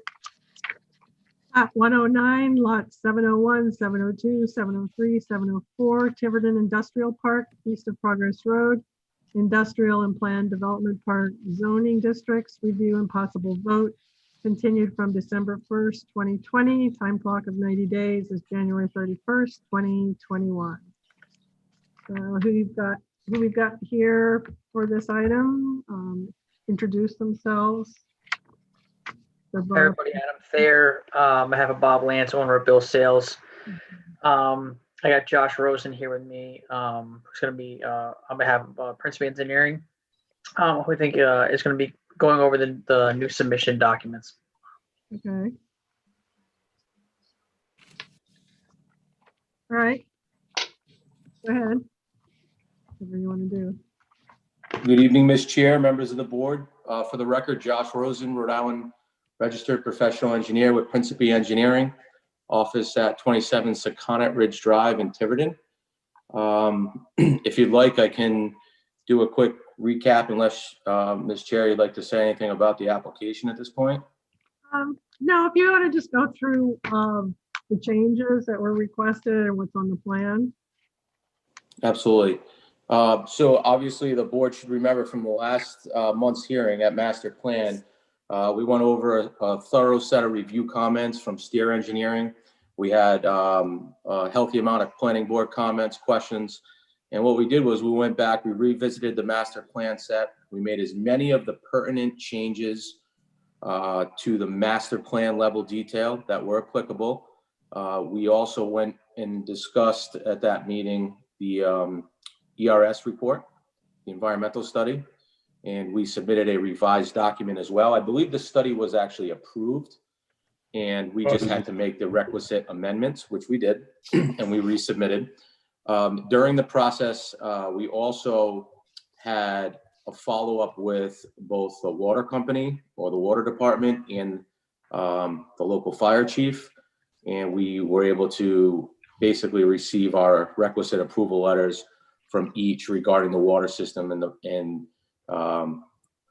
at 109, Lot 701, 702, 703, 704, Tiverton Industrial Park, east of Progress Road, Industrial and Planned Development Park zoning districts, review and possible vote, continued from December 1st, 2020, time clock of 90 days is January 31st, 2021. So who we've got here for this item, introduce themselves. Hey everybody, Adam Thayer. I have a Bob Lance, owner of Bill Sales. I got Josh Rosen here with me. Who's going to be on behalf of Principal Engineering. Who I think is going to be going over the new submission documents. Okay. All right. Go ahead. Whatever you want to do. Good evening, Ms. Chair, members of the board. For the record, Josh Rosen, Rhode Island registered professional engineer with Principal Engineering, office at 27 Saconnet Ridge Drive in Tiverton. If you'd like, I can do a quick recap unless, Ms. Chair, you'd like to say anything about the application at this point. No, if you want to just go through the changes that were requested and what's on the plan. Absolutely. So obviously the board should remember from the last month's hearing at Master Plan, we went over a thorough set of review comments from Steer Engineering. We had a healthy amount of planning board comments, questions. And what we did was we went back, we revisited the master plan set. We made as many of the pertinent changes to the master plan level detail that were applicable. We also went and discussed at that meeting the ERS report, the environmental study, and we submitted a revised document as well. I believe the study was actually approved and we just had to make the requisite amendments, which we did, and we resubmitted. During the process, we also had a follow-up with both the water company or the water department and the local fire chief. And we were able to basically receive our requisite approval letters from each regarding the water system and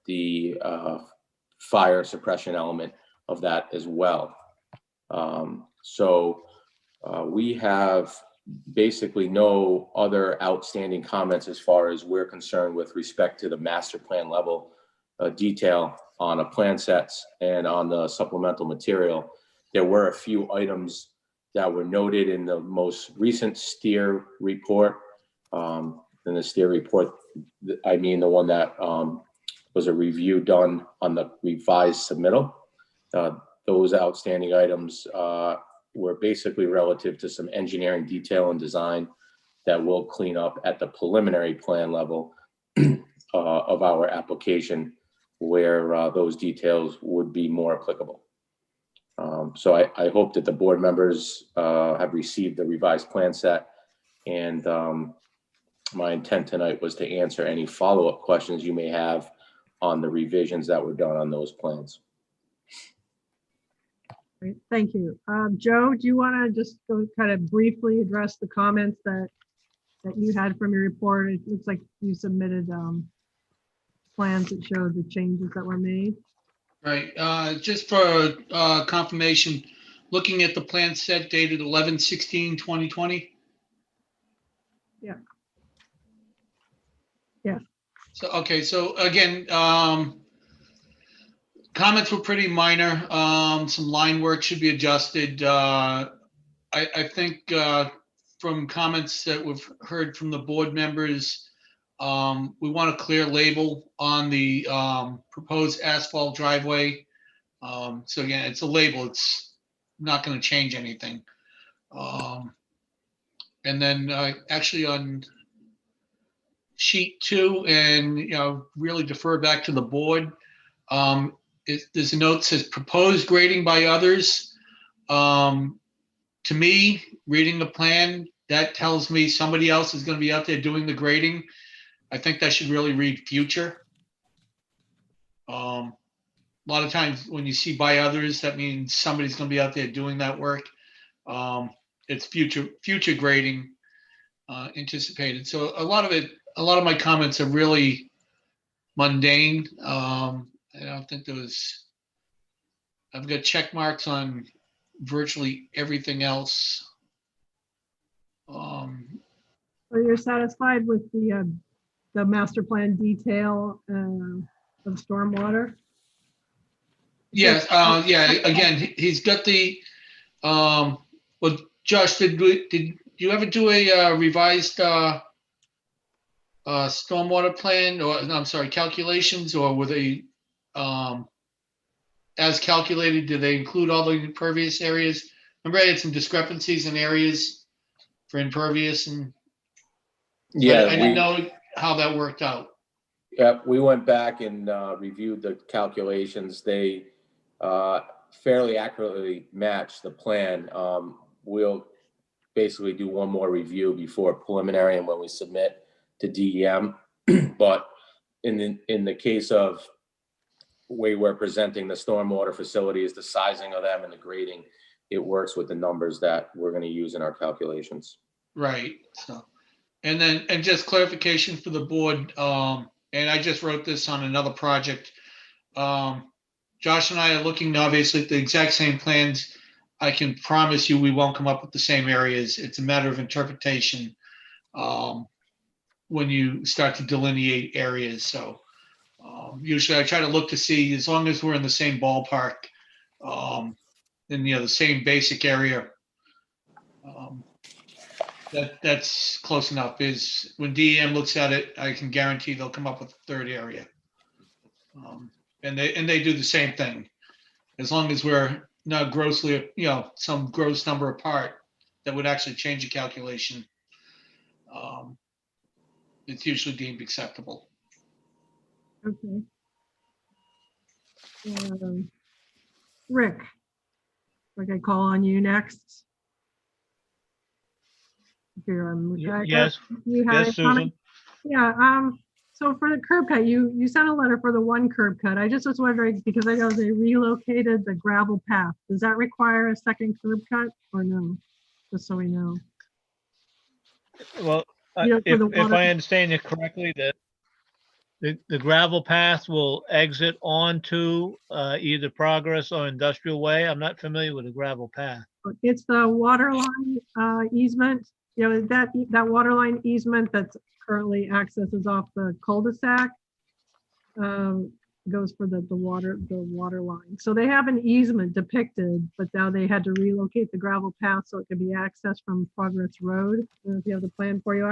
the fire suppression element of that as well. We have basically no other outstanding comments as far as we're concerned with respect to the master plan level detail on a plan sets and on the supplemental material. There were a few items that were noted in the most recent Steer report. In the Steer report, I mean the one that was a review done on the revised submittal. Those outstanding items were basically relative to some engineering detail and design that will clean up at the preliminary plan level of our application, where those details would be more applicable. So I hope that the board members have received the revised plan set, and my intent tonight was to answer any follow-up questions you may have on the revisions that were done on those plans. Great, thank you. Joe, do you want to just go kind of briefly address the comments that that you had from your report. It looks like you submitted plans that showed the changes that were made. Right, just for confirmation, looking at the plan set dated 11/16/2020. Yeah. Yeah. So, okay, so again, comments were pretty minor. Some line work should be adjusted. I think from comments that we've heard from the board members, we want a clear label on the proposed asphalt driveway. So again, it's a label. It's not going to change anything. And then actually on sheet 2, and really defer back to the board. There's a note that says proposed grading by others. To me, reading the plan, that tells me somebody else is going to be out there doing the grading. I think that should really read future. A lot of times when you see by others, that means somebody's going to be out there doing that work. It's future grading anticipated. So a lot of my comments are really mundane. I don't think I've got check marks on virtually everything else. So you're satisfied with the master plan detail of stormwater? Yes, yeah, again, he's got the, well, Josh, did you ever do a revised stormwater plan, or no, I'm sorry, calculations, or were they as calculated? Did they include all the impervious areas? Remember, I had some discrepancies in areas for impervious, and so Yeah, I didn't know how that worked out. Yeah, we went back and reviewed the calculations. They fairly accurately match the plan. We'll basically do one more review before preliminary and when we submit to DEM. But in the case of we were presenting the stormwater facilities, the sizing of them and the grading, it works with the numbers that we're going to use in our calculations. Right. So, and just clarification for the board. And I just wrote this on another project. Josh and I are looking obviously at the exact same plans. I can promise you we won't come up with the same areas. It's a matter of interpretation when you start to delineate areas. So usually I try to look to see, as long as we're in the same ballpark, in the same basic area, that's close enough. Is when DEM looks at it, I can guarantee they'll come up with a third area. And they do the same thing. As long as we're not grossly, some gross number apart that would actually change the calculation, it's usually deemed acceptable. Okay. Rick, like I call on you next. Here, Yes, you had yes, a comment? Susan. Yeah, so for the curb cut, you sent a letter for the one curb cut. I just was wondering, because I know they relocated the gravel path. Does that require a second curb cut or no? Just so we know. Well, for the if water- I understand you correctly, that the gravel path will exit onto either Progress or Industrial Way. I'm not familiar with the gravel path. It's the water line easement, that water line easement that's currently accesses off the cul-de-sac, goes for the water line. So they have an easement depicted, but now they had to relocate the gravel path so it could be accessed from Progress Road. I don't know if you have the plan for you.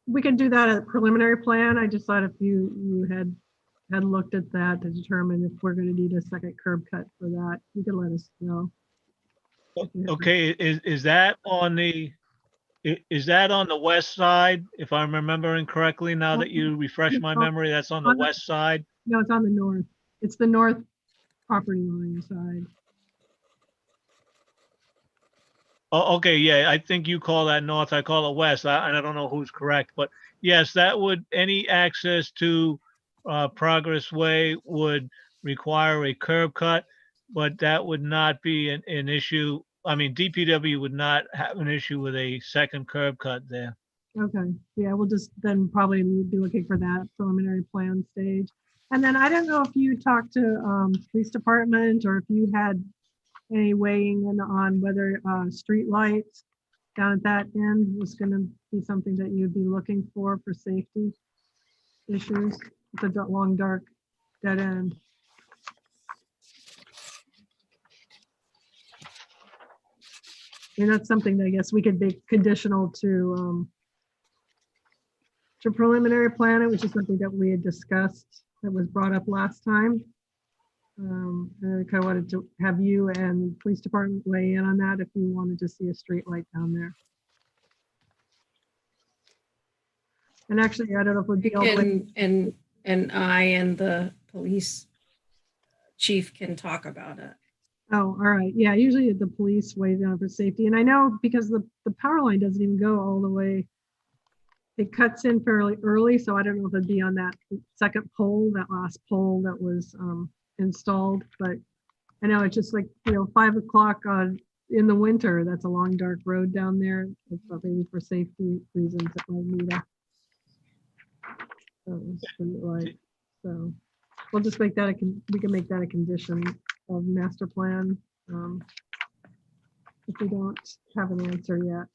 We can do that at a preliminary plan. I just thought if you had looked at that to determine if we're going to need a second curb cut for that, you can let us know. Okay, is that on the west side? If I'm remembering correctly, now that you refresh my memory, that's on the west side? No, it's on the north. It's the north property line side. Oh, okay, yeah, I think you call that north, I call it west, and I don't know who's correct, but yes, that would, any access to Progress Way would require a curb cut, but that would not be an issue. I mean, DPW would not have an issue with a second curb cut there. Okay, yeah, we'll just then probably be looking for that preliminary plan stage. And then I don't know if you talked to police department or if you had any weighing in on whether street lights down at that end was gonna be something that you'd be looking for safety issues. It's a long, dark dead end. And that's something that I guess we could be conditional to preliminary planning, which is something that we had discussed that was brought up last time. And I kind of wanted to have you and police department weigh in on that if you wanted to see a street light down there. And actually, I don't know if it would be all the way. And I and the police chief can talk about it. Oh, all right. Yeah, usually the police weigh in for safety. And I know because the power line doesn't even go all the way. It cuts in fairly early, so I don't know if it'd be on that second pole, that last pole that was installed. But I know it's just like, 5 o'clock in the winter. That's a long, dark road down there. I thought maybe for safety reasons it might need a street light. So we'll just make that we can make that a condition of master plan if we don't have an answer yet.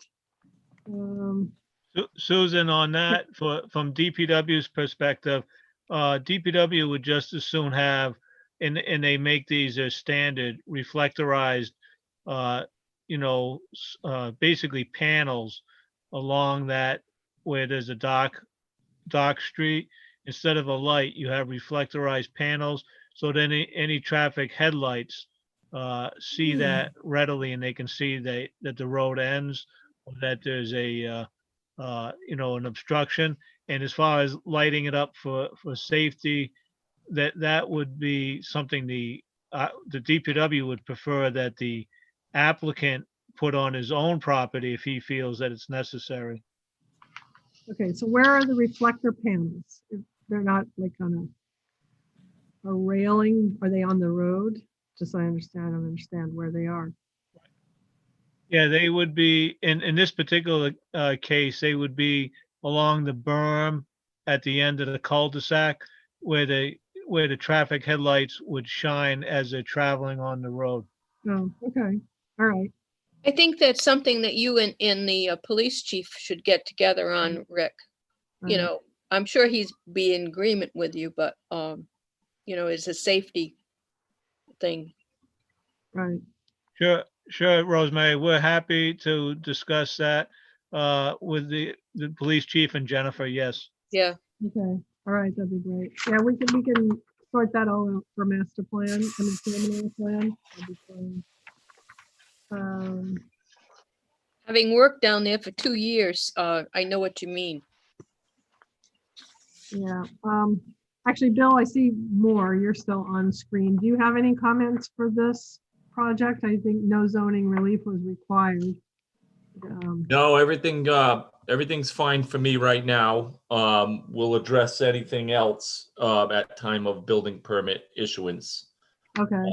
Susan, on that, from DPW's perspective, DPW would just as soon have, and they make these as standard reflectorized, basically panels along that where there's a dark street. Instead of a light, you have reflectorized panels, so then any traffic headlights see that readily, and they can see that the road ends, or that there's an obstruction. And as far as lighting it up for safety, that would be something the DPW would prefer that the applicant put on his own property if he feels that it's necessary. Okay, so where are the reflector panels? If they're not like on a railing, are they on the road? Just so I understand where they are. Yeah, they would be, in this particular case, they would be along the berm at the end of the cul-de-sac where the traffic headlights would shine as they're traveling on the road. Oh, okay, all right. I think that's something that you and the police chief should get together on, Rick. I'm sure he's be in agreement with you, but it's a safety thing. Right. Sure, Rosemary, we're happy to discuss that with the police chief and Jennifer, yes. Yeah. Okay, all right, that'd be great. Yeah, we can sort that all out for master plan and the preliminary plan. That'd be fine. Having worked down there for 2 years, I know what you mean. Yeah, actually, Bill, I see more. You're still on screen. Do you have any comments for this project? I think no zoning relief was required. No, everything's fine for me right now. We'll address anything else at time of building permit issuance. Okay.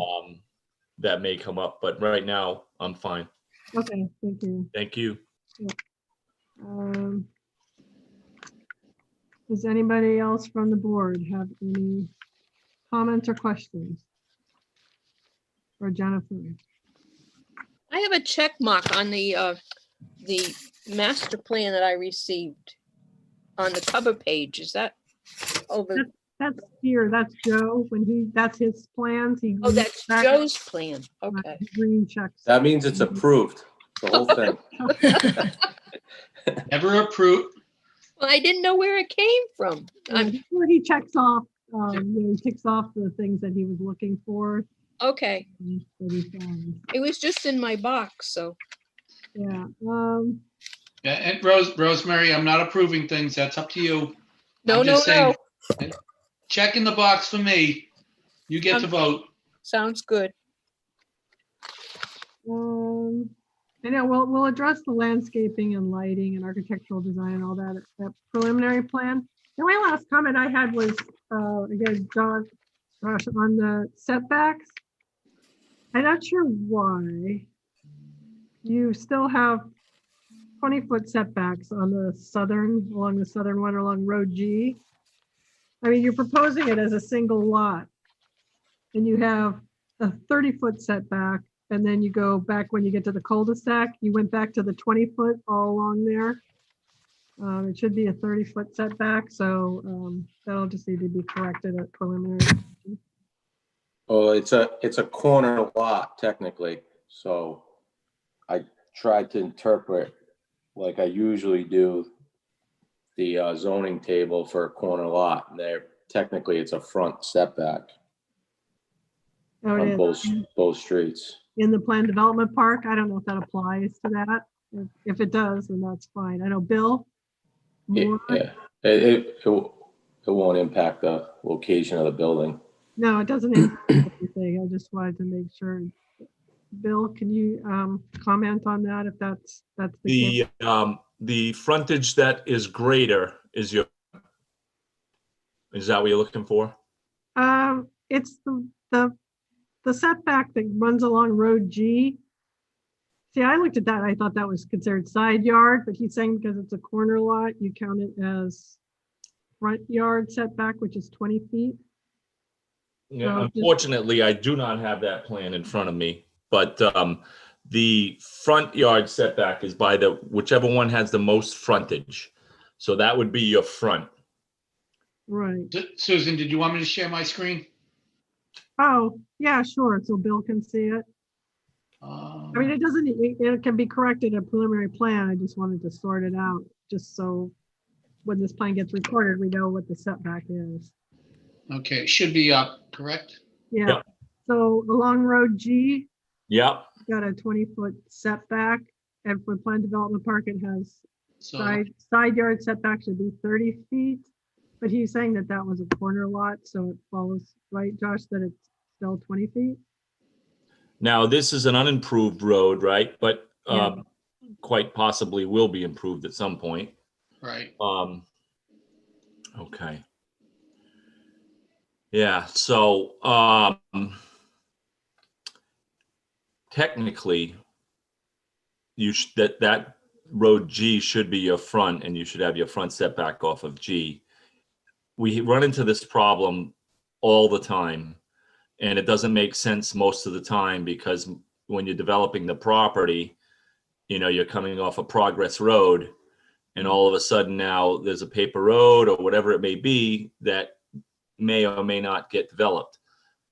That may come up, but right now I'm fine. Okay, thank you. Thank you. Yeah. Does anybody else from the board have any comments or questions? For Jennifer? I have a check mark on the master plan that I received on the cover page. Is that over? That's here. That's Joe. That's his plans. Oh, that's Joe's plan. Okay. Green checks. That means it's approved, the whole thing. Never approved. Well, I didn't know where it came from. Where he checks off, he ticks off the things that he was looking for. Okay. That he found. It was just in my box, so. Yeah. Yeah, and Rosemary, I'm not approving things. That's up to you. No, I'm just saying, no. check in the box for me. You get to vote. Sounds good. I know we'll address the landscaping and lighting and architectural design and all that preliminary plan. The only last comment I had was again, Josh, on the setbacks. I'm not sure why you still have 20-foot setbacks on along the southern one along Road G. I mean, you're proposing it as a single lot. And you have a 30-foot setback, and then you go back when you get to the cul-de-sac, you went back to the 20-foot all along there. It should be a 30-foot setback, so that'll just need to be corrected at preliminary. Well, it's a corner lot technically, so I tried to interpret like I usually do the zoning table for a corner lot. And there, technically, it's a front setback Oh, it on is. both streets. In the planned development park, I don't know if that applies to that. If it does, then that's fine. I know Bill. Moore? It won't impact the location of the building. No, it doesn't impact everything. I just wanted to make sure. Bill, can you comment on that if that's the case? The frontage that is greater is that what you're looking for? It's the setback that runs along Road G. See, I looked at that. I thought that was considered side yard, but he's saying because it's a corner lot, you count it as front yard setback, which is 20 feet. Yeah, So unfortunately, I do not have that plan in front of me, but the front yard setback is by whichever one has the most frontage. So that would be your front. Right. Susan, did you want me to share my screen? Oh, yeah, sure. So Bill can see it. I mean, it can be corrected in a preliminary plan. I just wanted to sort it out, just so when this plan gets recorded, we know what the setback is. Okay, it should be up, correct? Yeah. Yep. So along Road G, Yep. got a 20-foot setback, and for planned development park, it has So, side yard setback should be 30 feet. But he's saying that that was a corner lot, so it follows, right, Josh, that it's still 20 feet? Now, this is an unimproved road, right? But Yeah. quite possibly will be improved at some point. right. Okay. Yeah, so technically, that road G should be your front, and you should have your front setback off of G. We run into this problem all the time, and it doesn't make sense most of the time because when you're developing the property, you're coming off a progress road, and all of a sudden now there's a paper road or whatever it may be that may or may not get developed.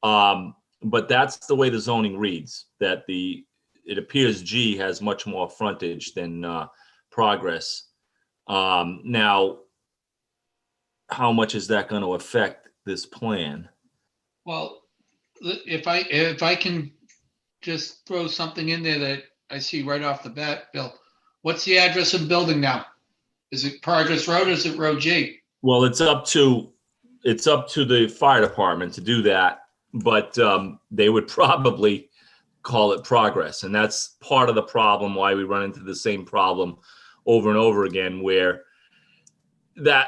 But that's the way the zoning reads, that it appears G has much more frontage than progress. Now, how much is that going to affect this plan? Well, if I can just throw something in there that I see right off the bat, Bill, what's the address of the building now? Is it Progress Road or is it Road G? Well, it's up to the fire department to do that, but they would probably call it progress. And that's part of the problem why we run into the same problem over and over again, where that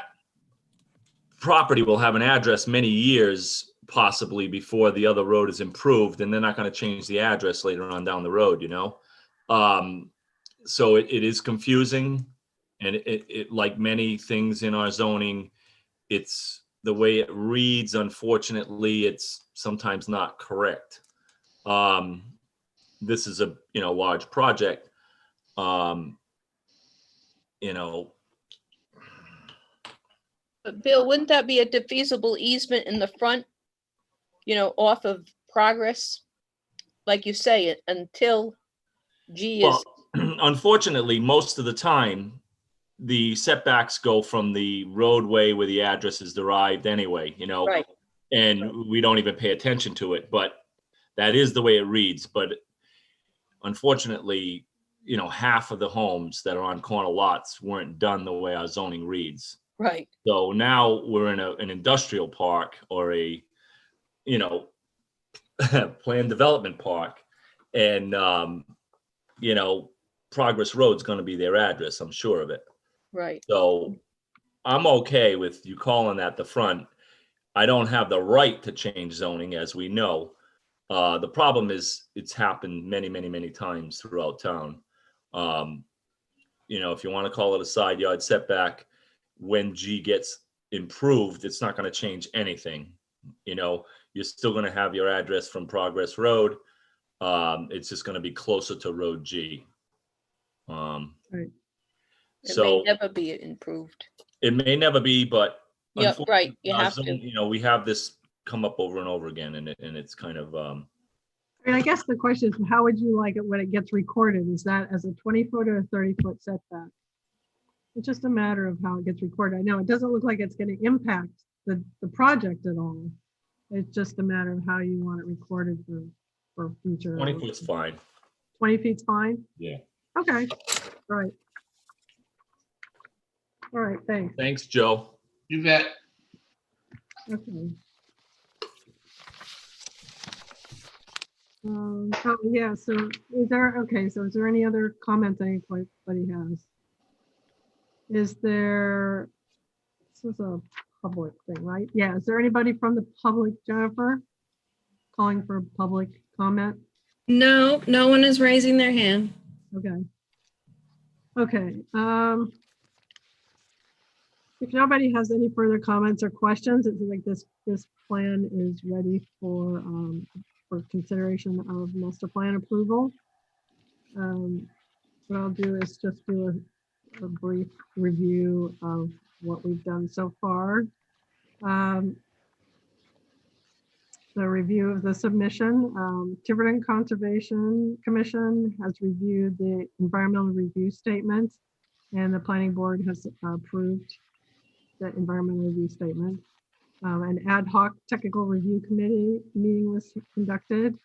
property will have an address many years possibly before the other road is improved, and they're not going to change the address later on down the road, so it is confusing, and it like many things in our zoning, it's the way it reads, unfortunately, it's sometimes not correct. This is a large project, Bill, wouldn't that be a defeasible easement in the front, off of Progress? Like you say, it until G is, Well, unfortunately, most of the time, the setbacks go from the roadway where the address is derived anyway, right, and we don't even pay attention to it, but that is the way it reads. But unfortunately, half of the homes that are on corner lots weren't done the way our zoning reads. right. So now we're in an industrial park or a, planned development park, and Progress Road's going to be their address. I'm sure of it. Right. So I'm okay with you calling that the front. I don't have the right to change zoning, as we know. The problem is it's happened many, many, many times throughout town. you know, if you want to call it a side yard setback, when G gets improved, it's not going to change anything. You know, you're still going to have your address from Progress Road. It's just going to be closer to Road G. Right. It So may never be improved. it may never be, but Yep, right, you have unfortunately, to. you know, we have this come up over and over again, and it's kind of I mean, I guess the question is, how would you like it when it gets recorded? Is that as a 20-foot or a 30-foot setback? It's just a matter of how it gets recorded. I know it doesn't look like it's going to impact the project at all. It's just a matter of how you want it recorded for future. 20 foot's fine. 20 feet's fine? Yeah. Okay, right. All right, thanks. Thanks, Joe. You bet. Okay. Oh, yeah, so is there any other comments anybody has? Is there, this is a public thing, right? Yeah, is there anybody from the public, Jennifer, calling for public comment? No, no one is raising their hand. Okay. Okay. If nobody has any further comments or questions, it's like this plan is ready for consideration of master plan approval. What I'll do is just do a brief review of what we've done so far. The review of the submission. Tiverton Conservation Commission has reviewed the environmental review statement, and the planning board has approved that environmental review statement. An ad hoc technical review committee meeting was conducted.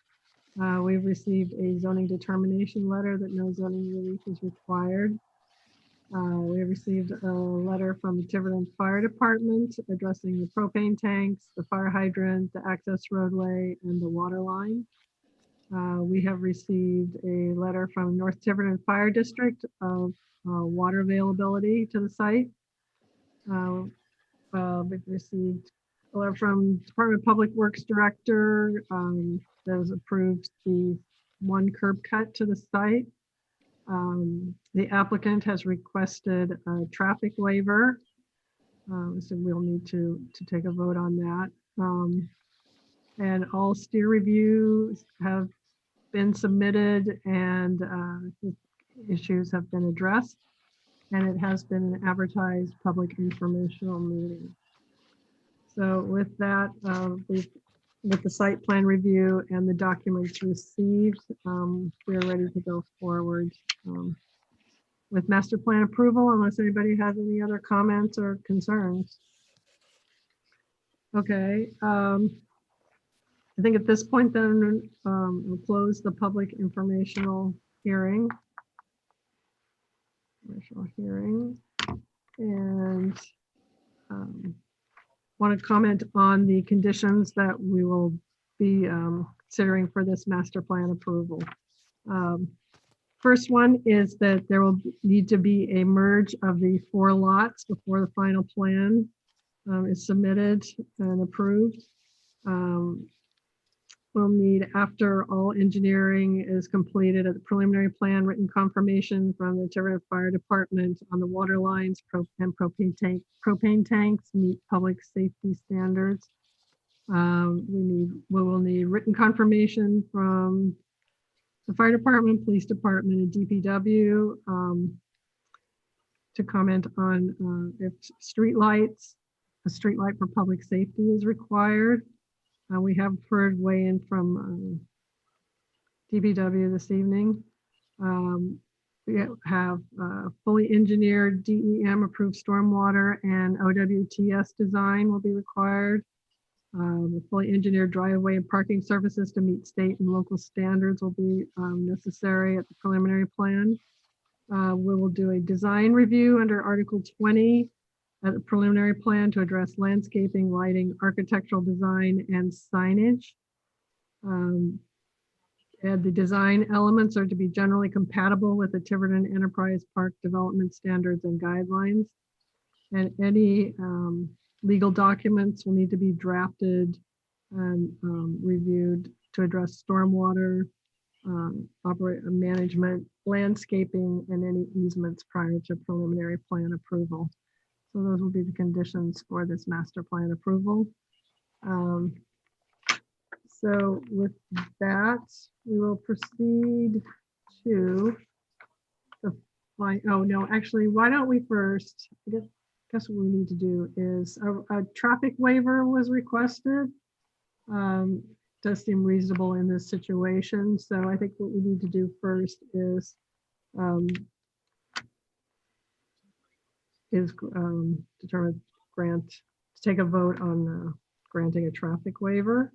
We've received a zoning determination letter that no zoning relief is required. We have received a letter from the Tiverton Fire Department addressing the propane tanks, the fire hydrant, the access roadway, and the water line. We have received a letter from North Tiverton Fire District of water availability to the site. We've received a letter from Department of Public Works Director that has approved the one curb cut to the site. The applicant has requested a traffic waiver. So we'll need to take a vote on that. And all steer reviews have been submitted and issues have been addressed. And it has been an advertised public informational meeting. So with that, with the site plan review and the documents received, we're ready to go forward with master plan approval, unless anybody has any other comments or concerns. Okay, I think at this point then we'll close the public informational hearing. And want to comment on the conditions that we will be considering for this master plan approval. First one is that there will need to be a merge of the 4 lots before the final plan is submitted and approved. We'll need, after all engineering is completed, at the preliminary plan, written confirmation from the Tiverton Fire Department on the water lines and propane tanks meet public safety standards. We will need written confirmation from the fire department, police department, and DPW to comment on if a street light for public safety is required. We have heard weigh-in from DPW this evening. We have fully engineered DEM approved stormwater and OWTS design will be required. Fully engineered driveway and parking surfaces to meet state and local standards will be necessary at the preliminary plan. We will do a design review under Article 20 at the preliminary plan to address landscaping, lighting, architectural design, and signage. And the design elements are to be generally compatible with the Tiverton Enterprise Park development standards and guidelines. And any legal documents will need to be drafted and reviewed to address stormwater, operate management, landscaping, and any easements prior to preliminary plan approval. So those will be the conditions for this master plan approval. So with that, we will proceed to the oh no, actually, why don't we first, I guess what we need to do is a traffic waiver was requested. Does seem reasonable in this situation. So I think what we need to do first is determine take a vote on granting a traffic waiver.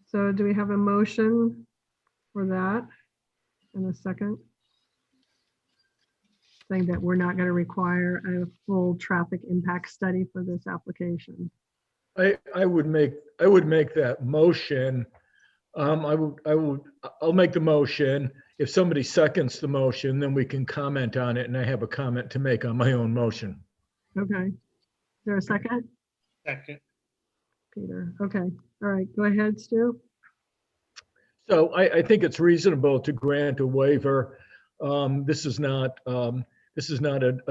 So do we have a motion for that in a second? Saying that we're not going to require a full traffic impact study for this application. I would make that motion. I'll make the motion. If somebody seconds the motion, then we can comment on it, and I have a comment to make on my own motion. Okay. Is there a second? Second. Peter. Okay. All right. Go ahead, Stu. So I think it's reasonable to grant a waiver. This is not a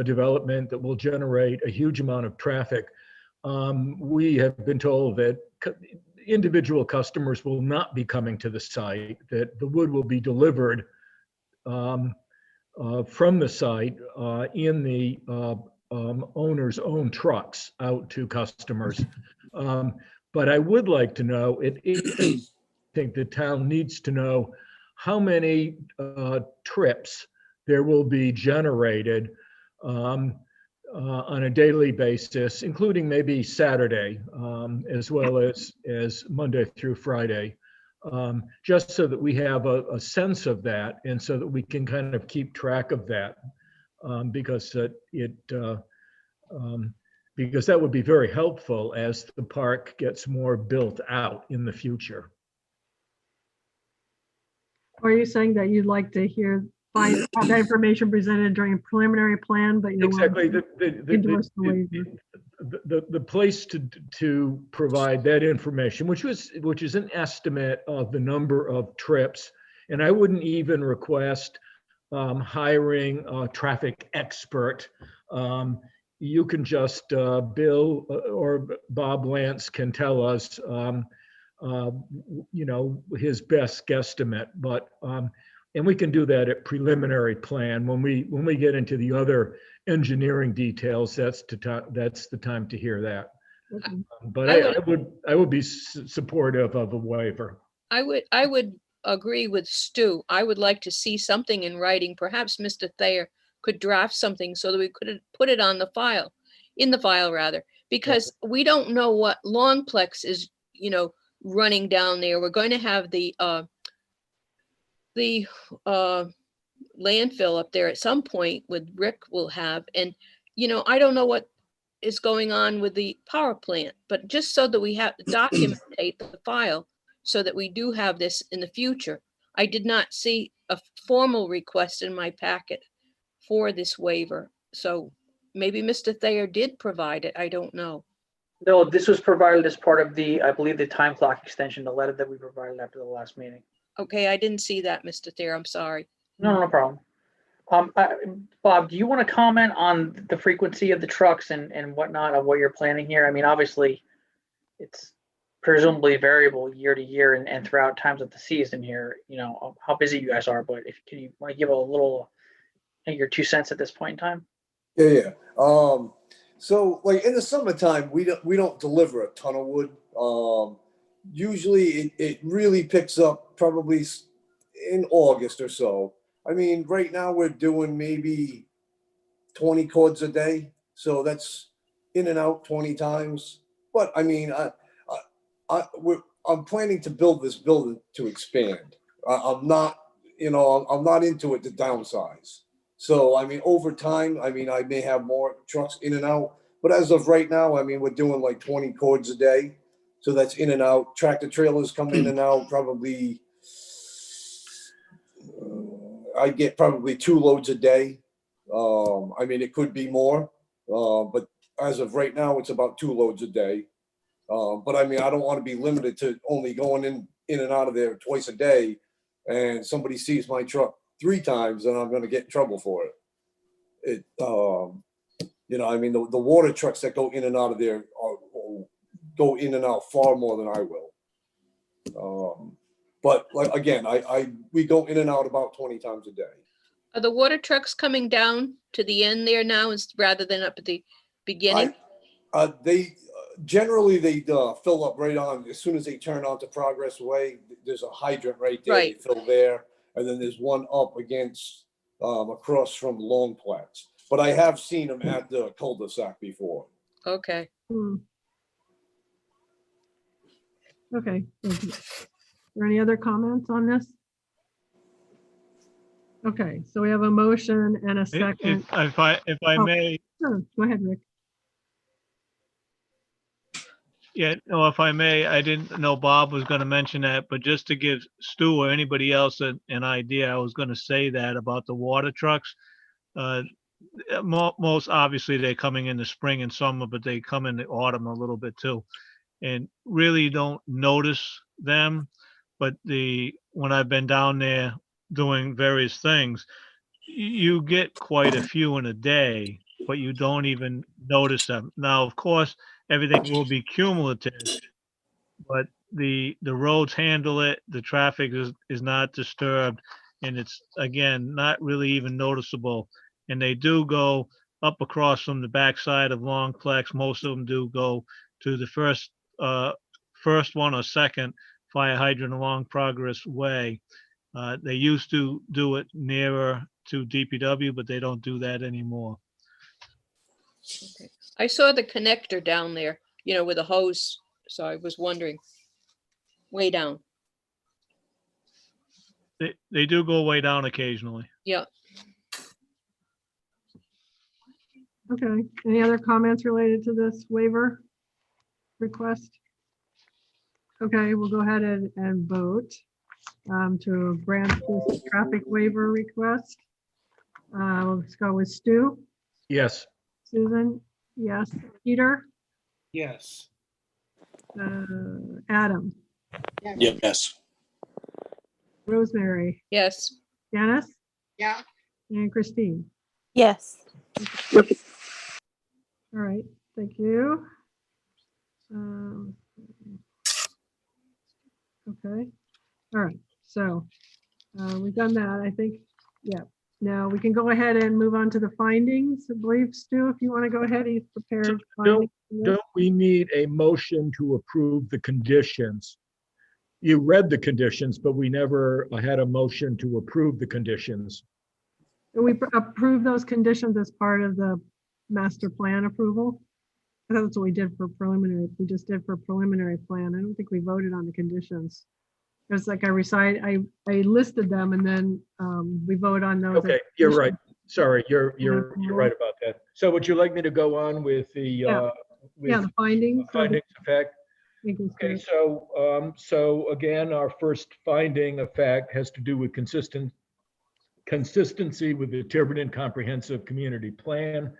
development that will generate a huge amount of traffic. We have been told that individual customers will not be coming to the site, that the wood will be delivered from the site in the owner's own trucks out to customers. But I would like to know, I think the town needs to know how many trips there will be generated on a daily basis, including maybe Saturday, as well as Monday through Friday, just so that we have a sense of that, and so that we can kind of keep track of that, because that would be very helpful as the park gets more built out in the future. Or are you saying that you'd like to have that information presented during a preliminary plan, but you Exactly. The place to provide that information, which is an estimate of the number of trips, and I wouldn't even request hiring a traffic expert. You can just Bill or Bob Lance can tell us his best guesstimate, but and we can do that at preliminary plan. When we get into the other engineering details, that's the time to hear that. Okay. But I would be supportive of a waiver. I would agree with Stu. I would like to see something in writing. Perhaps Mr. Thayer could draft something so that we could put it on the file, because we don't know what Longplex is, running down there. We're going to have the landfill up there at some point with Rick will have, and I don't know what is going on with the power plant, but just so that we have to document the file so that we do have this in the future. I did not see a formal request in my packet for this waiver, so maybe Mr. Thayer did provide it. I don't know. No, this was provided as part of I believe the time clock extension, the letter that we provided after the last meeting. Okay, I didn't see that, Mr. Thayer. I'm sorry. No problem. Bob, do you want to comment on the frequency of the trucks and whatnot of what you're planning here? I mean, obviously, it's presumably variable year to year and throughout times of the season here, how busy you guys are, but can you want to give a little, your 2 cents at this point in time? Yeah. So like in the summertime, we don't deliver a ton of wood. Usually it really picks up probably in August or so. I mean, right now we're doing maybe 20 cords a day. So that's in and out 20 times. But I mean, I'm planning to build this building to expand. I'm not into it to downsize. So, I mean, over time, I mean, I may have more trucks in and out, but as of right now, I mean, we're doing like 20 cords a day. So that's in and out. Tractor trailers come in and out probably, I get probably 2 loads a day. I mean, it could be more, but as of right now, it's about 2 loads a day. But I mean, I don't want to be limited to only going in and out of there twice a day. And somebody sees my truck 3 times, and I'm going to get in trouble for it. You know, I mean, the water trucks that go in and out of there go in and out far more than I will. But like, again, we go in and out about 20 times a day. Are the water trucks coming down to the end there now rather than up at the beginning? They generally fill up right on as soon as they turn onto Progress Way. There's a hydrant right there. Right. They fill there, and then there's one up against across from Long Plats. But I have seen them at the cul-de-sac before. Okay. Okay. Thank you. Are there any other comments on this? Okay, so we have a motion and a second. If I may, Sure. Go ahead, Rick. yeah, no, if I may, I didn't know Bob was going to mention that, but just to give Stu or anybody else an idea, I was going to say that about the water trucks. Most obviously they're coming in the spring and summer, but they come in the autumn a little bit too, and really don't notice them. But when I've been down there doing various things, you get quite a few in a day, but you don't even notice them. Now, of course, everything will be cumulative, but the roads handle it. The traffic is not disturbed, and it's, again, not really even noticeable. And they do go up across from the backside of Longplex. Most of them do go to the first one or second fire hydrant along Progress Way. They used to do it nearer to DPW, but they don't do that anymore. Okay. I saw the connector down there, you know, with a hose. So I was wondering, way down. They do go way down occasionally. Yeah. Okay, any other comments related to this waiver request? Okay, we'll go ahead and vote to grant this traffic waiver request. Let's go with Stu. Yes. Susan, yes. Peter, Yes. Adam, Yes. Rosemary, Yes. Janice, Yeah. and Christine. Yes. All right, thank you. Okay, all right, so we've done that, I think. Yeah, now we can go ahead and move on to the findings. I believe, Stu, if you want to go ahead, he's prepared. Don't we need a motion to approve the conditions? You read the conditions, but we never had a motion to approve the conditions. We approve those conditions as part of the master plan approval. I thought that's what we did for preliminary. We just did for preliminary plan. I don't think we voted on the conditions. It's like I listed them and then we vote on those. Okay, you're right. Sorry, you're right about that. So would you like me to go on with the the findings? Findings of fact? Okay, so again, our first finding of fact has to do with consistency with the Tiverton Comprehensive Community Plan.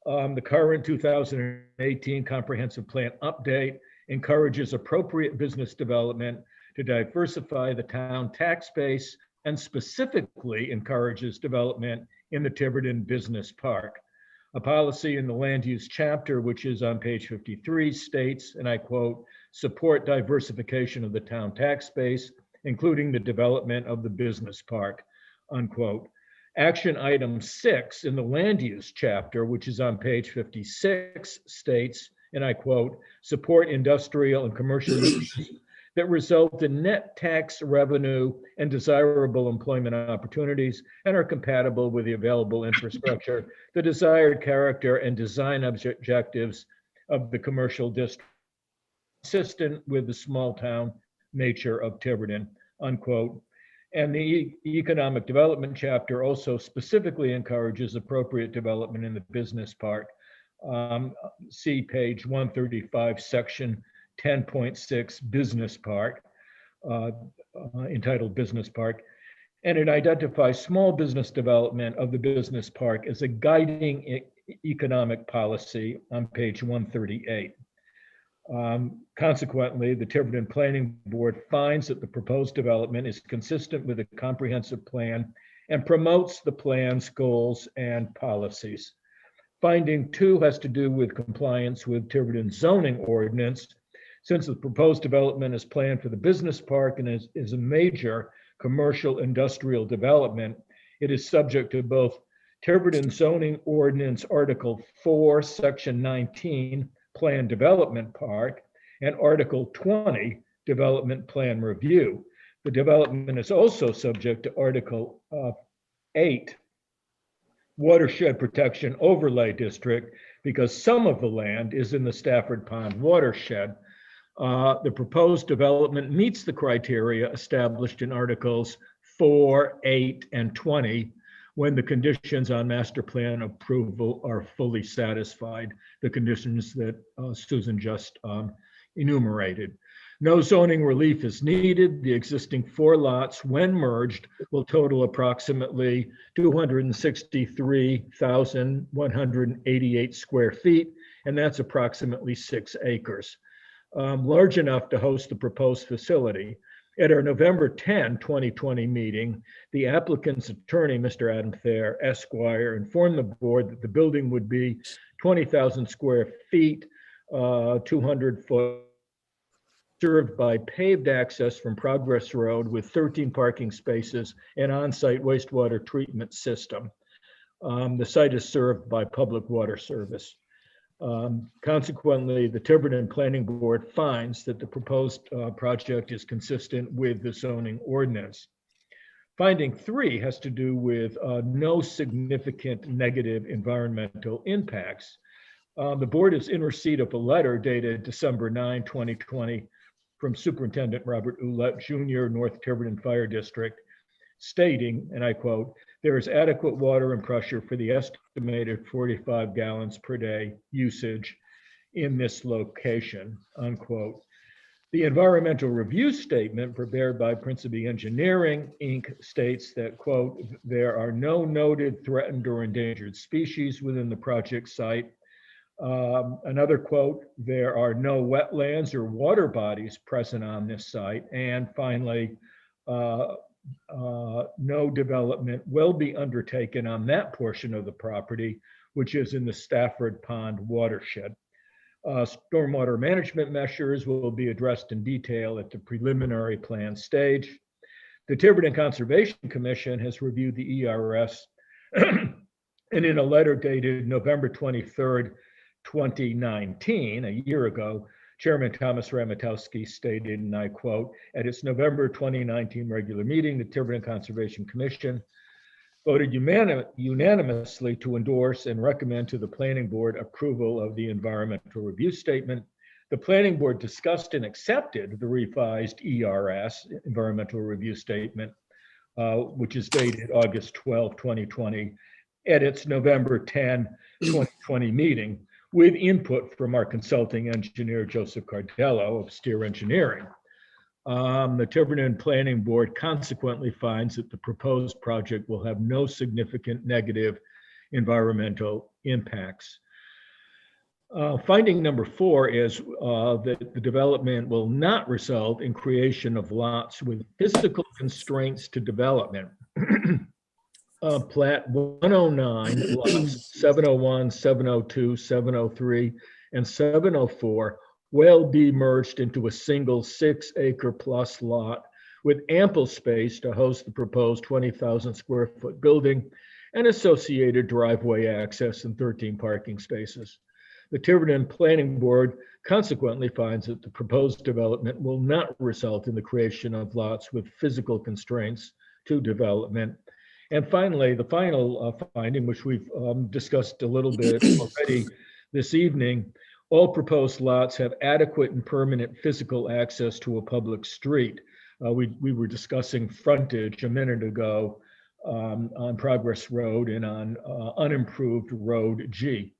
The current 2018 Comprehensive Plan update encourages appropriate business development to diversify the town tax base and specifically encourages development in the Tiverton Business Park. A policy in the land use chapter, which is on page 53, states, and I quote, support diversification of the town tax base, including the development of the business park, unquote. Action item 6 in the land use chapter, which is on page 56, states, and I quote, support industrial and commercial uses that result in net tax revenue and desirable employment opportunities and are compatible with the available infrastructure, the desired character and design objectives of the commercial district, consistent with the small town nature of Tiverton, unquote. And the economic development chapter also specifically encourages appropriate development in the business park. See page 135, section 10.6, business park, entitled business park. And it identifies small business development of the business park as a guiding economic policy on page 138. Consequently, the Tiverton Planning Board finds that the proposed development is consistent with a comprehensive plan and promotes the plan's goals and policies. Finding 2 has to do with compliance with Tiverton zoning ordinance. Since the proposed development is planned for the business park and is a major commercial industrial development, it is subject to both Tiverton zoning ordinance Article 4, Section 19, Plan Development Park, and Article 20, Development Plan Review. The development is also subject to Article 8, Watershed Protection Overlay District, because some of the land is in the Stafford Pond watershed. The proposed development meets the criteria established in Articles 4, 8, and 20 when the conditions on master plan approval are fully satisfied, the conditions that Susan just enumerated. No zoning relief is needed. The existing 4 lots, when merged, will total approximately 263,188 square feet, and that's approximately 6 acres, large enough to host the proposed facility. At our November 10, 2020 meeting, the applicant's attorney, Mr. Adam Thayer, Esquire, informed the board that the building would be 20,000 square feet, 200 foot, served by paved access from Progress Road with 13 parking spaces and on-site wastewater treatment system. The site is served by public water service. Consequently, the Tiverton Planning Board finds that the proposed project is consistent with the zoning ordinance. Finding 3 has to do with no significant negative environmental impacts. The board is in receipt of a letter dated December 9, 2020 from Superintendent Robert Ouellette Jr., North Tiverton Fire District, stating, and I quote, "There is adequate water and pressure for the estimated 45 gallons per day usage in this location," unquote. The environmental review statement prepared by Principi Engineering, Inc. states that, quote, "There are no noted threatened or endangered species within the project site." Another quote, "There are no wetlands or water bodies present on this site." And finally, no development will be undertaken on that portion of the property, which is in the Stafford Pond watershed. Stormwater management measures will be addressed in detail at the preliminary plan stage. The Tiverton Conservation Commission has reviewed the ERS and in a letter dated November 23rd, 2019, a year ago, Chairman Thomas Ramatowski stated, and I quote, "At its November 2019 regular meeting, the Tiverton Conservation Commission voted unanimously to endorse and recommend to the Planning Board approval of the environmental review statement. The Planning Board discussed and accepted the revised ERS, environmental review statement, which is dated August 12, 2020, at its November 10, 2020 meeting, with input from our consulting engineer, Joseph Cardello of Steer Engineering. The Tiverton Planning Board consequently finds that the proposed project will have no significant negative environmental impacts. Finding number 4 is that the development will not result in creation of lots with physical constraints to development. Plat 109, lots 701, 702, 703, and 704 will be merged into a single 6-acre plus lot with ample space to host the proposed 20,000 square foot building and associated driveway access and 13 parking spaces. The Tiverton Planning Board consequently finds that the proposed development will not result in the creation of lots with physical constraints to development. And finally, the final finding, which we've discussed a little bit already this evening, all proposed lots have adequate and permanent physical access to a public street. We were discussing frontage a minute ago on Progress Road and on unimproved Road G.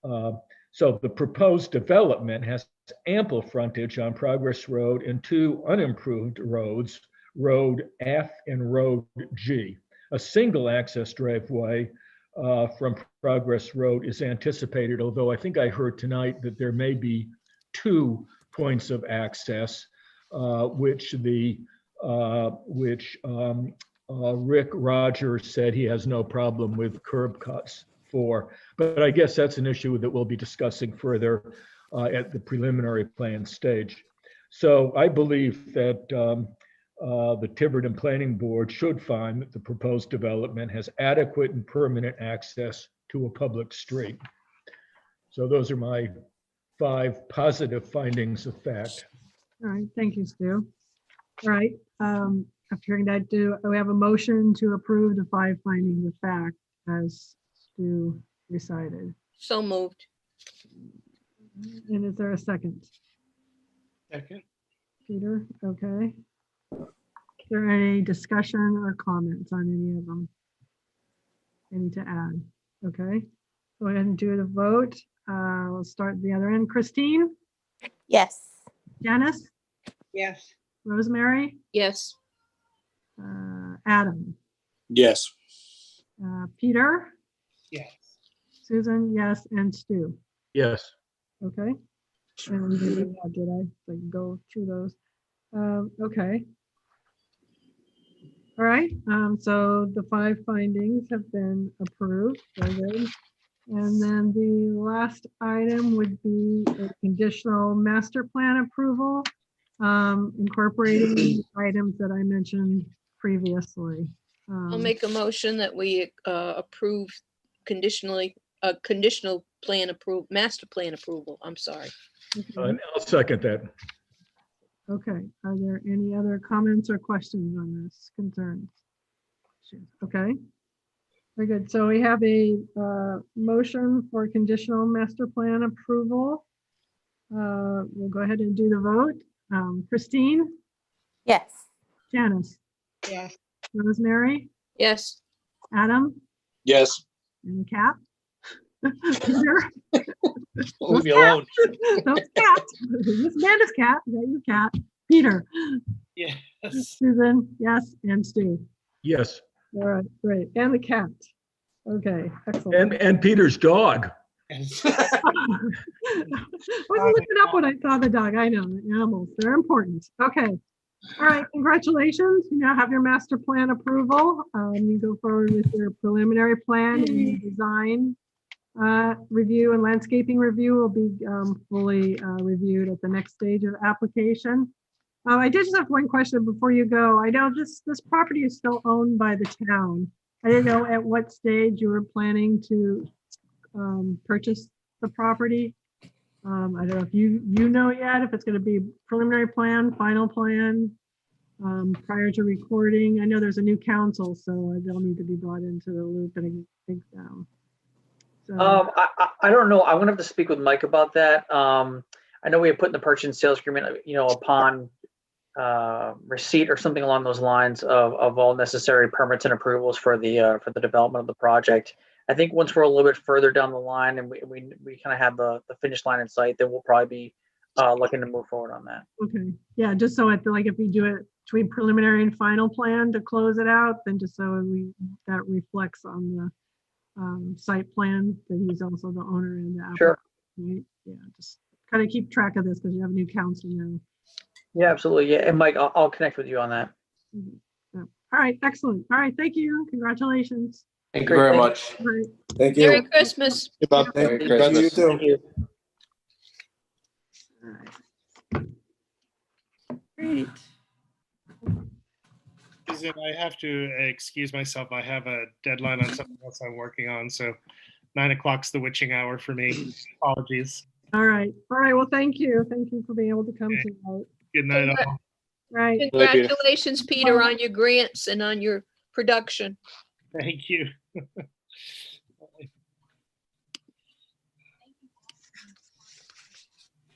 So the proposed development has ample frontage on Progress Road and 2 unimproved roads, Road F and Road G. A single access driveway from Progress Road is anticipated, although I think I heard tonight that there may be 2 points of access, which Rick Rogers said he has no problem with curb cuts for. But I guess that's an issue that we'll be discussing further at the preliminary plan stage. So I believe that the Tiverton Planning Board should find that the proposed development has adequate and permanent access to a public street. So those are my 5 positive findings of fact. All right, thank you, Stu. All right, after hearing that, do we have a motion to approve the 5 findings of fact as Stu recited? So moved. And is there a second? Second. Peter, okay. Is there any discussion or comments on any of them? Any to add? Okay, go ahead and do the vote. We'll start at the other end. Christine? Yes. Janice? Yes. Rosemary? Yes. Adam? Yes. Peter? Yes. Susan, yes, and Stu. Yes. Okay. And we did I like go through those? Okay. All right. So the 5 findings have been approved. Very good. And then the last item would be a conditional master plan approval, incorporating the items that I mentioned previously. I'll make a motion that we approve conditional plan approval, master plan approval. I'm sorry. Okay. I'll second that. Okay, are there any other comments or questions on this, concerns? Okay, very good. So we have a motion for conditional master plan approval. We'll go ahead and do the vote. Christine? Yes. Janice? Yes. Rosemary? Yes. Adam? Yes. And the cat? Peter? Leave me alone. Those cats. This Amanda's cat. Is that your cat? Peter? Yes. Susan? Yes. And Stu? Yes. All right, great. And the cat. Okay, excellent. And Peter's dog. I was looking up when I saw the dog. I know, animals, they're important. Okay. All right, congratulations. You now have your master plan approval. You go forward with your preliminary plan and your design review and landscaping review will be fully reviewed at the next stage of application. I did just have one question before you go. I know this property is still owned by the town. I didn't know at what stage you were planning to purchase the property. I don't know if you know yet, if it's going to be preliminary plan, final plan, prior to recording. I know there's a new council, so they'll need to be brought into the loop, and I think so. I don't know. I'm gonna have to speak with Mike about that. I know we had put in the purchase and sales agreement, upon receipt or something along those lines of all necessary permits and approvals for the development of the project. I think once we're a little bit further down the line and we kind of have the finish line in sight, then we'll probably be looking to move forward on that. Okay, yeah, just so if we do it between preliminary and final plan to close it out, then just so that reflects on the site plan that he's also the owner and the applicant. Sure. Right? Yeah, just kind of keep track of this because you have a new council now. Yeah, absolutely. Yeah, and Mike, I'll connect with you on that. Yeah. All right, excellent. All right, thank you. Congratulations. Thank you very much. All right. Thank you. Merry Christmas. Merry Christmas. You too. Thank you. Great. Susan, I have to excuse myself. I have a deadline on something else I'm working on, so 9 o'clock's the witching hour for me. Apologies. All right. All right. Well, thank you. Thank you for being able to come tonight. Good night, all. Right. Congratulations, Peter, on your grants and on your production. Thank you.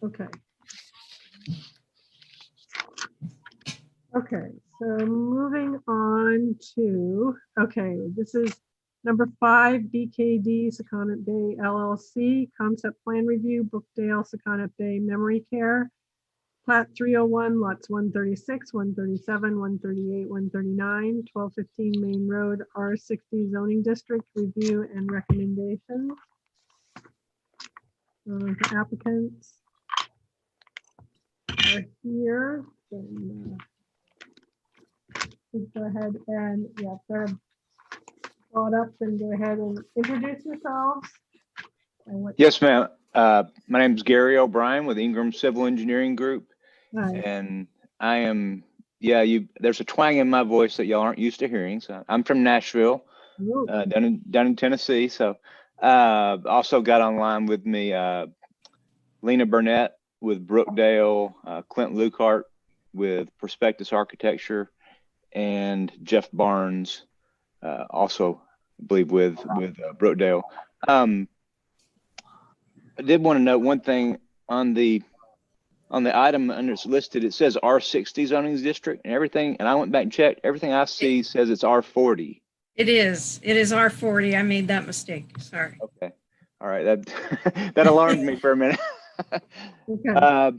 Okay. Okay, so moving on to, this is number 5, BKD Secundant Bay LLC, concept plan review, Brookdale Secundant Bay Memory Care, Plat 301, lots 136, 137, 138, 139, 1215 Main Road, R60 zoning district, review and recommendations. For applicants. are here, then please go ahead and, yeah, if they're brought up, then go ahead and introduce yourselves. And what- Yes, ma'am. My name is Gary O'Brien with Ingram Civil Engineering Group. Hi. And I am, there's a twang in my voice that y'all aren't used to hearing. So I'm from Nashville, down in Tennessee. So also got online with me, Lena Burnett with Brookdale, Clint Luckhart with Prospectus Architecture, and Jeff Barnes, also I believe with Brookdale. I did want to note one thing on the item under it's listed. It says R60 zoning district and everything, and I went back and checked. Everything I see says it's R40. It is R40. I made that mistake. Sorry. Okay. All right. That that alarmed me for a minute. Okay.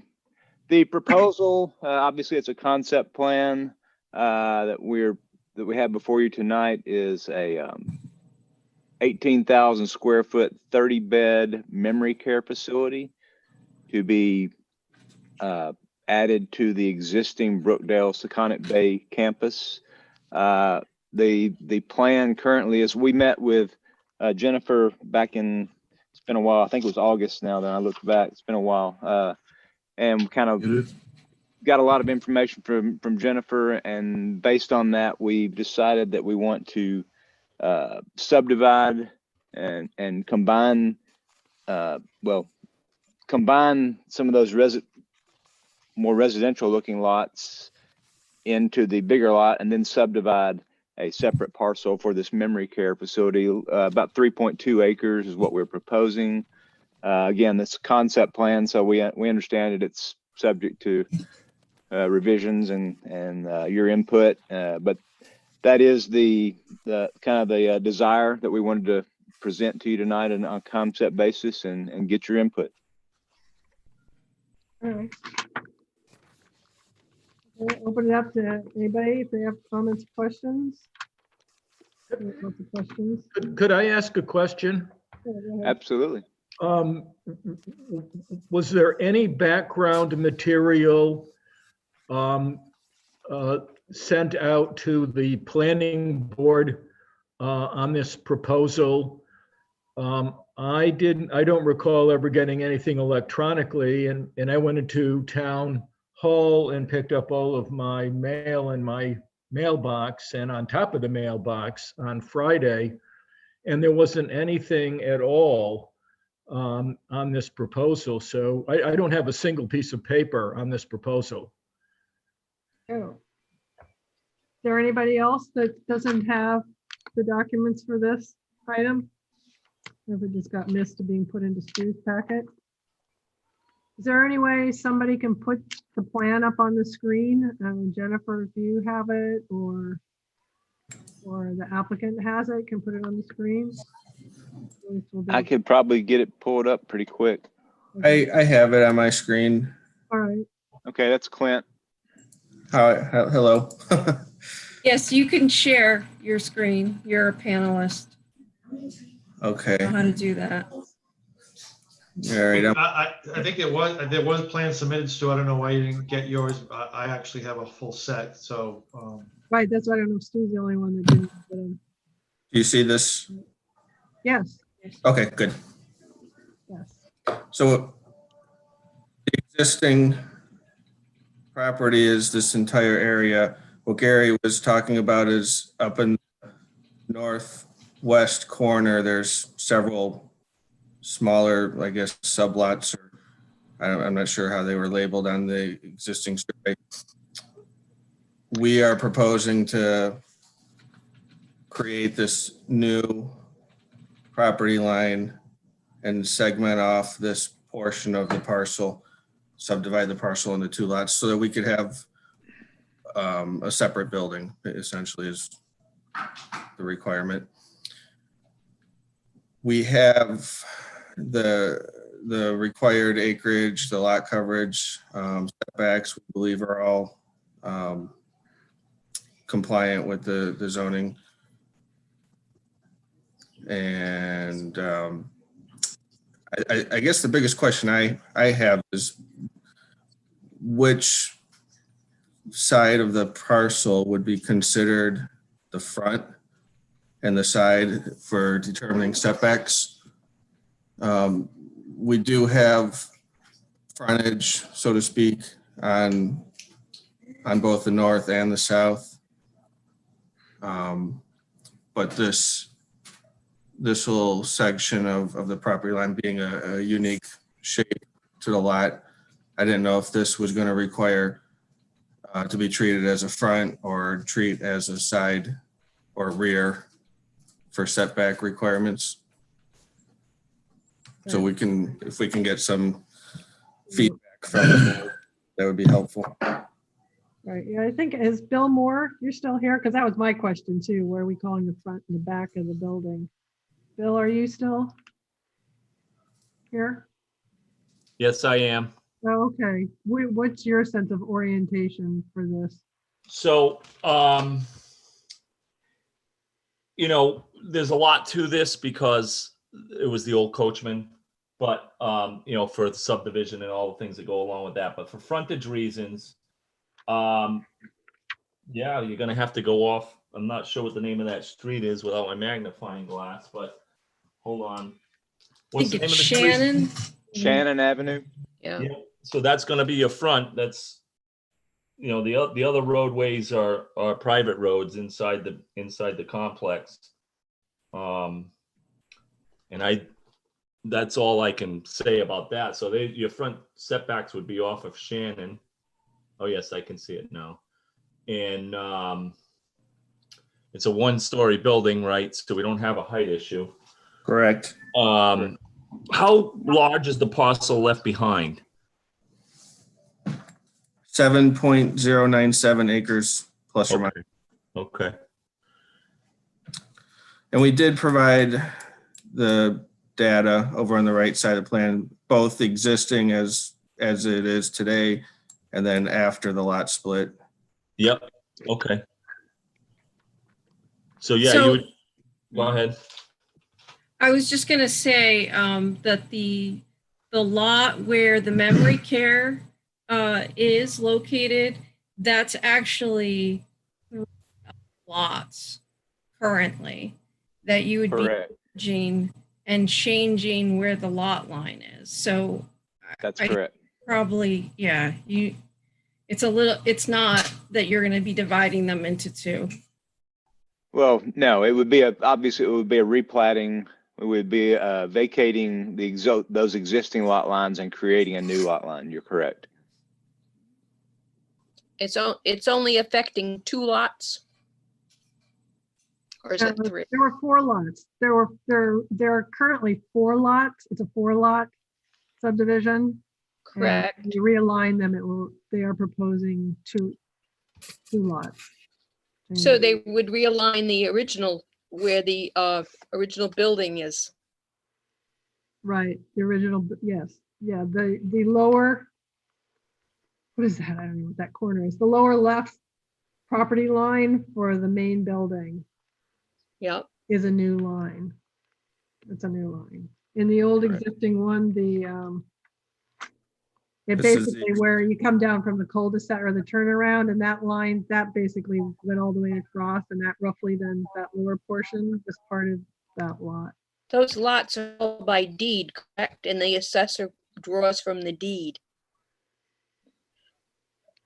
The proposal, obviously, it's a concept plan that we have before you tonight. Is a 18,000 square foot, 30 bed memory care facility to be added to the existing Brookdale Seconic Bay campus. The plan currently is we met with Jennifer back in, it's been a while, I think it was August now that I looked back, it's been a while. And we kind of got a lot of information from Jennifer, and based on that, we've decided that we want to subdivide and combine, combine some of those more residential looking lots into the bigger lot, and then subdivide a separate parcel for this memory care facility. About 3.2 acres is what we're proposing. Again, this concept plan, so we understand that it's subject to revisions and your input, but that is the kind of the desire that we wanted to present to you tonight on a concept basis and get your input. All right. We'll open it up to anybody if they have comments, questions. Lots of questions. Could I ask a question? Absolutely. Was there any background material sent out to the planning board on this proposal? I don't recall ever getting anything electronically, and I went into town hall and picked up all of my mail in my mailbox and on top of the mailbox on Friday, and there wasn't anything at all on this proposal. So I don't have a single piece of paper on this proposal. Oh. Is there anybody else that doesn't have the documents for this item? If it just got missed to being put into Stu's packet? Is there any way somebody can put the plan up on the screen? Jennifer, if you have it, or the applicant has it, can put it on the screen? I could probably get it pulled up pretty quick. I have it on my screen. All right. Okay, that's Clint. Hello. Yes, you can share your screen. You're a panelist. Okay. I know how to do that. All right. I think there was plans submitted, Stu. I don't know why you didn't get yours. I actually have a full set, so. Right, that's why I don't know if Stu's the only one that didn't get in. Do you see this? Yes. Okay, good. Yes. So the existing property is this entire area. What Gary was talking about is up in the northwest corner, there's several smaller, I guess, sublots, or I'm not sure how they were labeled on the existing survey. We are proposing to create this new property line and segment off this portion of the parcel, subdivide the parcel into two lots so that we could have a separate building, essentially, is the requirement. We have the required acreage, the lot coverage, setbacks, we believe are all compliant with the zoning. And I guess the biggest question I have is, which side of the parcel would be considered the front and the side for determining setbacks. We do have frontage, so to speak, on both the north and the south. But this little section of the property line being a unique shape to the lot, I didn't know if this was going to require to be treated as a front or treat as a side or rear for setback requirements. So we can, if we can get some feedback from the board, that would be helpful. Right, yeah, I think, is Bill Moore, you're still here? Because that was my question too. Where are we calling the front and the back of the building? Bill, are you still here? Yes, I am. Oh, okay. What's your sense of orientation for this? So, there's a lot to this because it was the old Coachman, but, for the subdivision and all the things that go along with that. But for frontage reasons, yeah, you're going to have to go off. I'm not sure what the name of that street is without my magnifying glass, but hold on. What's the name of the street? Shannon. Shannon Avenue. Yeah. So that's going to be your front. That's, the other roadways are private roads inside the complex. And that's all I can say about that. So your front setbacks would be off of Shannon. Oh yes, I can see it now. And it's a one-story building, right? So we don't have a height issue. Correct. How large is the parcel left behind? 7.097 acres plus or minus. Okay. And we did provide the data over on the right side of the plan, both existing as it is today, and then after the lot split. Yep. Okay. So yeah, So- you would go ahead. I was just gonna say that the lot where the memory care is located, that's actually lots currently that you would Correct. be changing and changing where the lot line is. So That's I correct. probably, yeah, it's not that you're gonna be dividing them into two. Well, no, it would be obviously it would be a replatting. It would be vacating those existing lot lines and creating a new lot line. You're correct. It's only affecting 2 lots? Or is it 3? There were 4 lots. There are currently 4 lots. It's a 4-lot subdivision. Correct. And you realign them, they are proposing two lots. So they would realign the original where the original building is. Right, the original, yes, yeah, the lower, what is that? I don't know what that corner is. The lower left property line for the main building Yep. is a new line. It's a new line. In the old existing one, it This is basically where you come down from the cul-de-sac or the turnaround, and that line, that basically went all the way across, and that roughly then that lower portion was part of that lot. Those lots are all by deed, correct? And the assessor draws from the deed.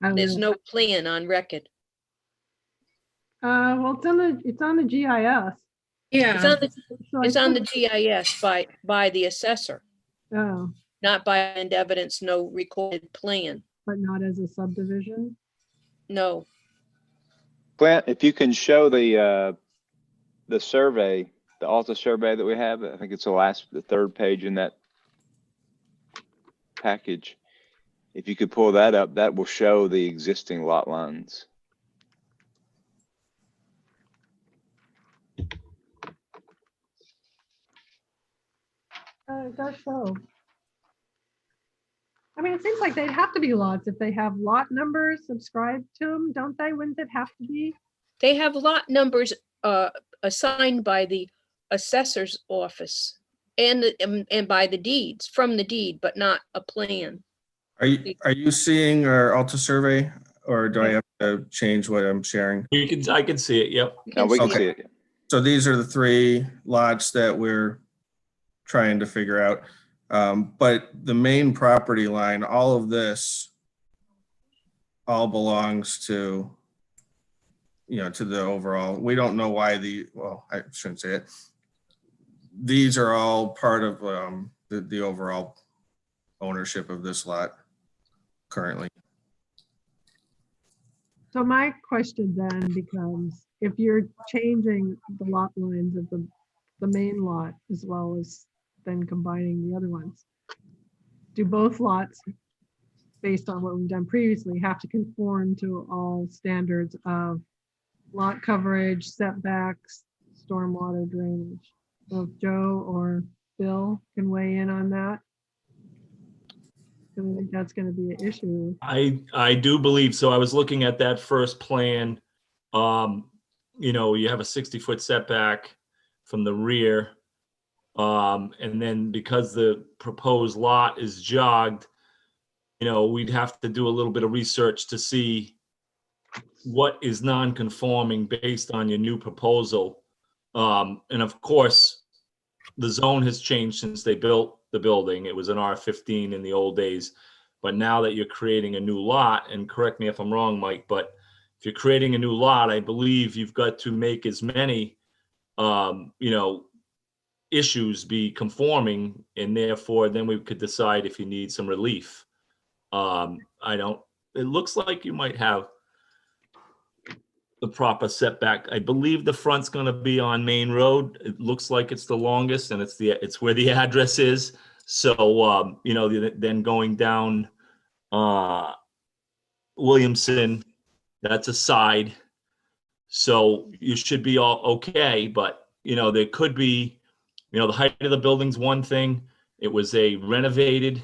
There's no plan on record. Well, it's on the GIS. Yeah. It's on the GIS by the assessor, Oh, not by end evidence, no recorded plan. but not as a subdivision. No. Clint, if you can show the survey, the Alta survey that we have, I think it's the 3rd page in that package. If you could pull that up, that will show the existing lot lines. It does show. I mean, it seems like they'd have to be lots if they have lot numbers subscribed to them, don't they? Wouldn't it have to be? They have lot numbers assigned by the assessor's office and by the deeds, from the deed, but not a plan. Are you seeing our Alta survey, or do I have to change what I'm sharing? I can see it, yep. No, we can Okay. see it. So these are the 3 lots that we're trying to figure out. But the main property line, all of this all belongs to, to the overall. We don't know why well, I shouldn't say it. These are all part of the overall ownership of this lot currently. So my question then becomes, if you're changing the lot lines of the main lot as well as then combining the other ones, do both lots, based on what we've done previously, have to conform to all standards of lot coverage, setbacks, stormwater drainage? So if Joe or Bill can weigh in on that, because I think that's going to be an issue. I do believe so. I was looking at that first plan. You have a 60-foot setback from the rear. And then because the proposed lot is jogged, we'd have to do a little bit of research to see what is non-conforming based on your new proposal. And of course, the zone has changed since they built the building. It was an R15 in the old days, but now that you're creating a new lot, and correct me if I'm wrong, Mike, but if you're creating a new lot, I believe you've got to make as many, issues be conforming, and therefore then we could decide if you need some relief. It looks like you might have the proper setback. I believe the front's going to be on Main Road. It looks like it's the longest, and it's where the address is. So, then going down Williamson, that's a side. So you should be all okay, but, there could be, the height of the building's one thing. It was a renovated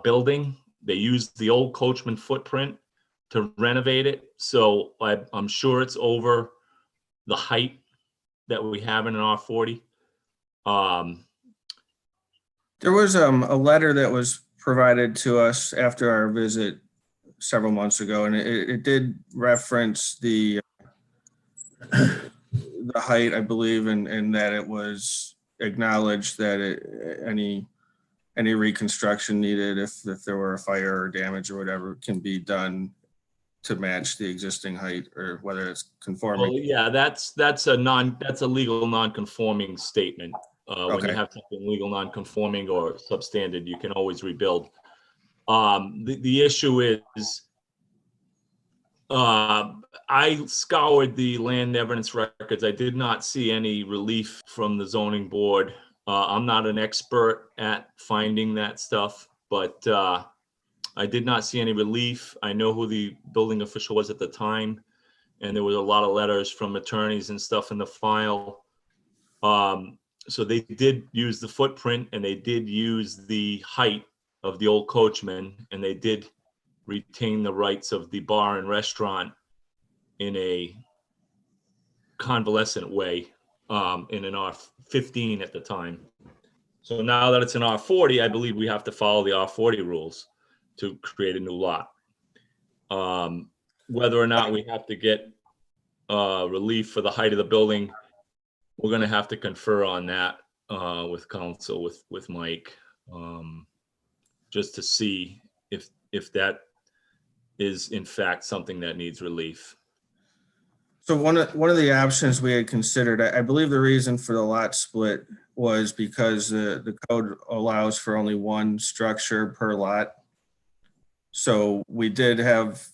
building. They used the old Coachman footprint to renovate it. So I'm sure it's over the height that we have in an R40. There was a letter that was provided to us after our visit several months ago, and it did reference the height, I believe, and that it was acknowledged that any reconstruction needed, if there were a fire or damage or whatever, can be done to match the existing height, or whether it's conforming. Well, yeah, that's a legal non-conforming statement. When you have something legal non-conforming or substandard, you can always rebuild. The issue is, I scoured the land evidence records. I did not see any relief from the zoning board. I'm not an expert at finding that stuff, but I did not see any relief. I know who the building official was at the time, and there was a lot of letters from attorneys and stuff in the file. So they did use the footprint, and they did use the height of the old Coachman, and they did retain the rights of the bar and restaurant in a convalescent way, in an R15 at the time. So now that it's an R40, I believe we have to follow the R40 rules to create a new lot. Whether or not we have to get relief for the height of the building, we're going to have to confer on that with council, with Mike, just to see if that is in fact something that needs relief. So one of the options we had considered, I believe the reason for the lot split was because the code allows for only one structure per lot. So we did have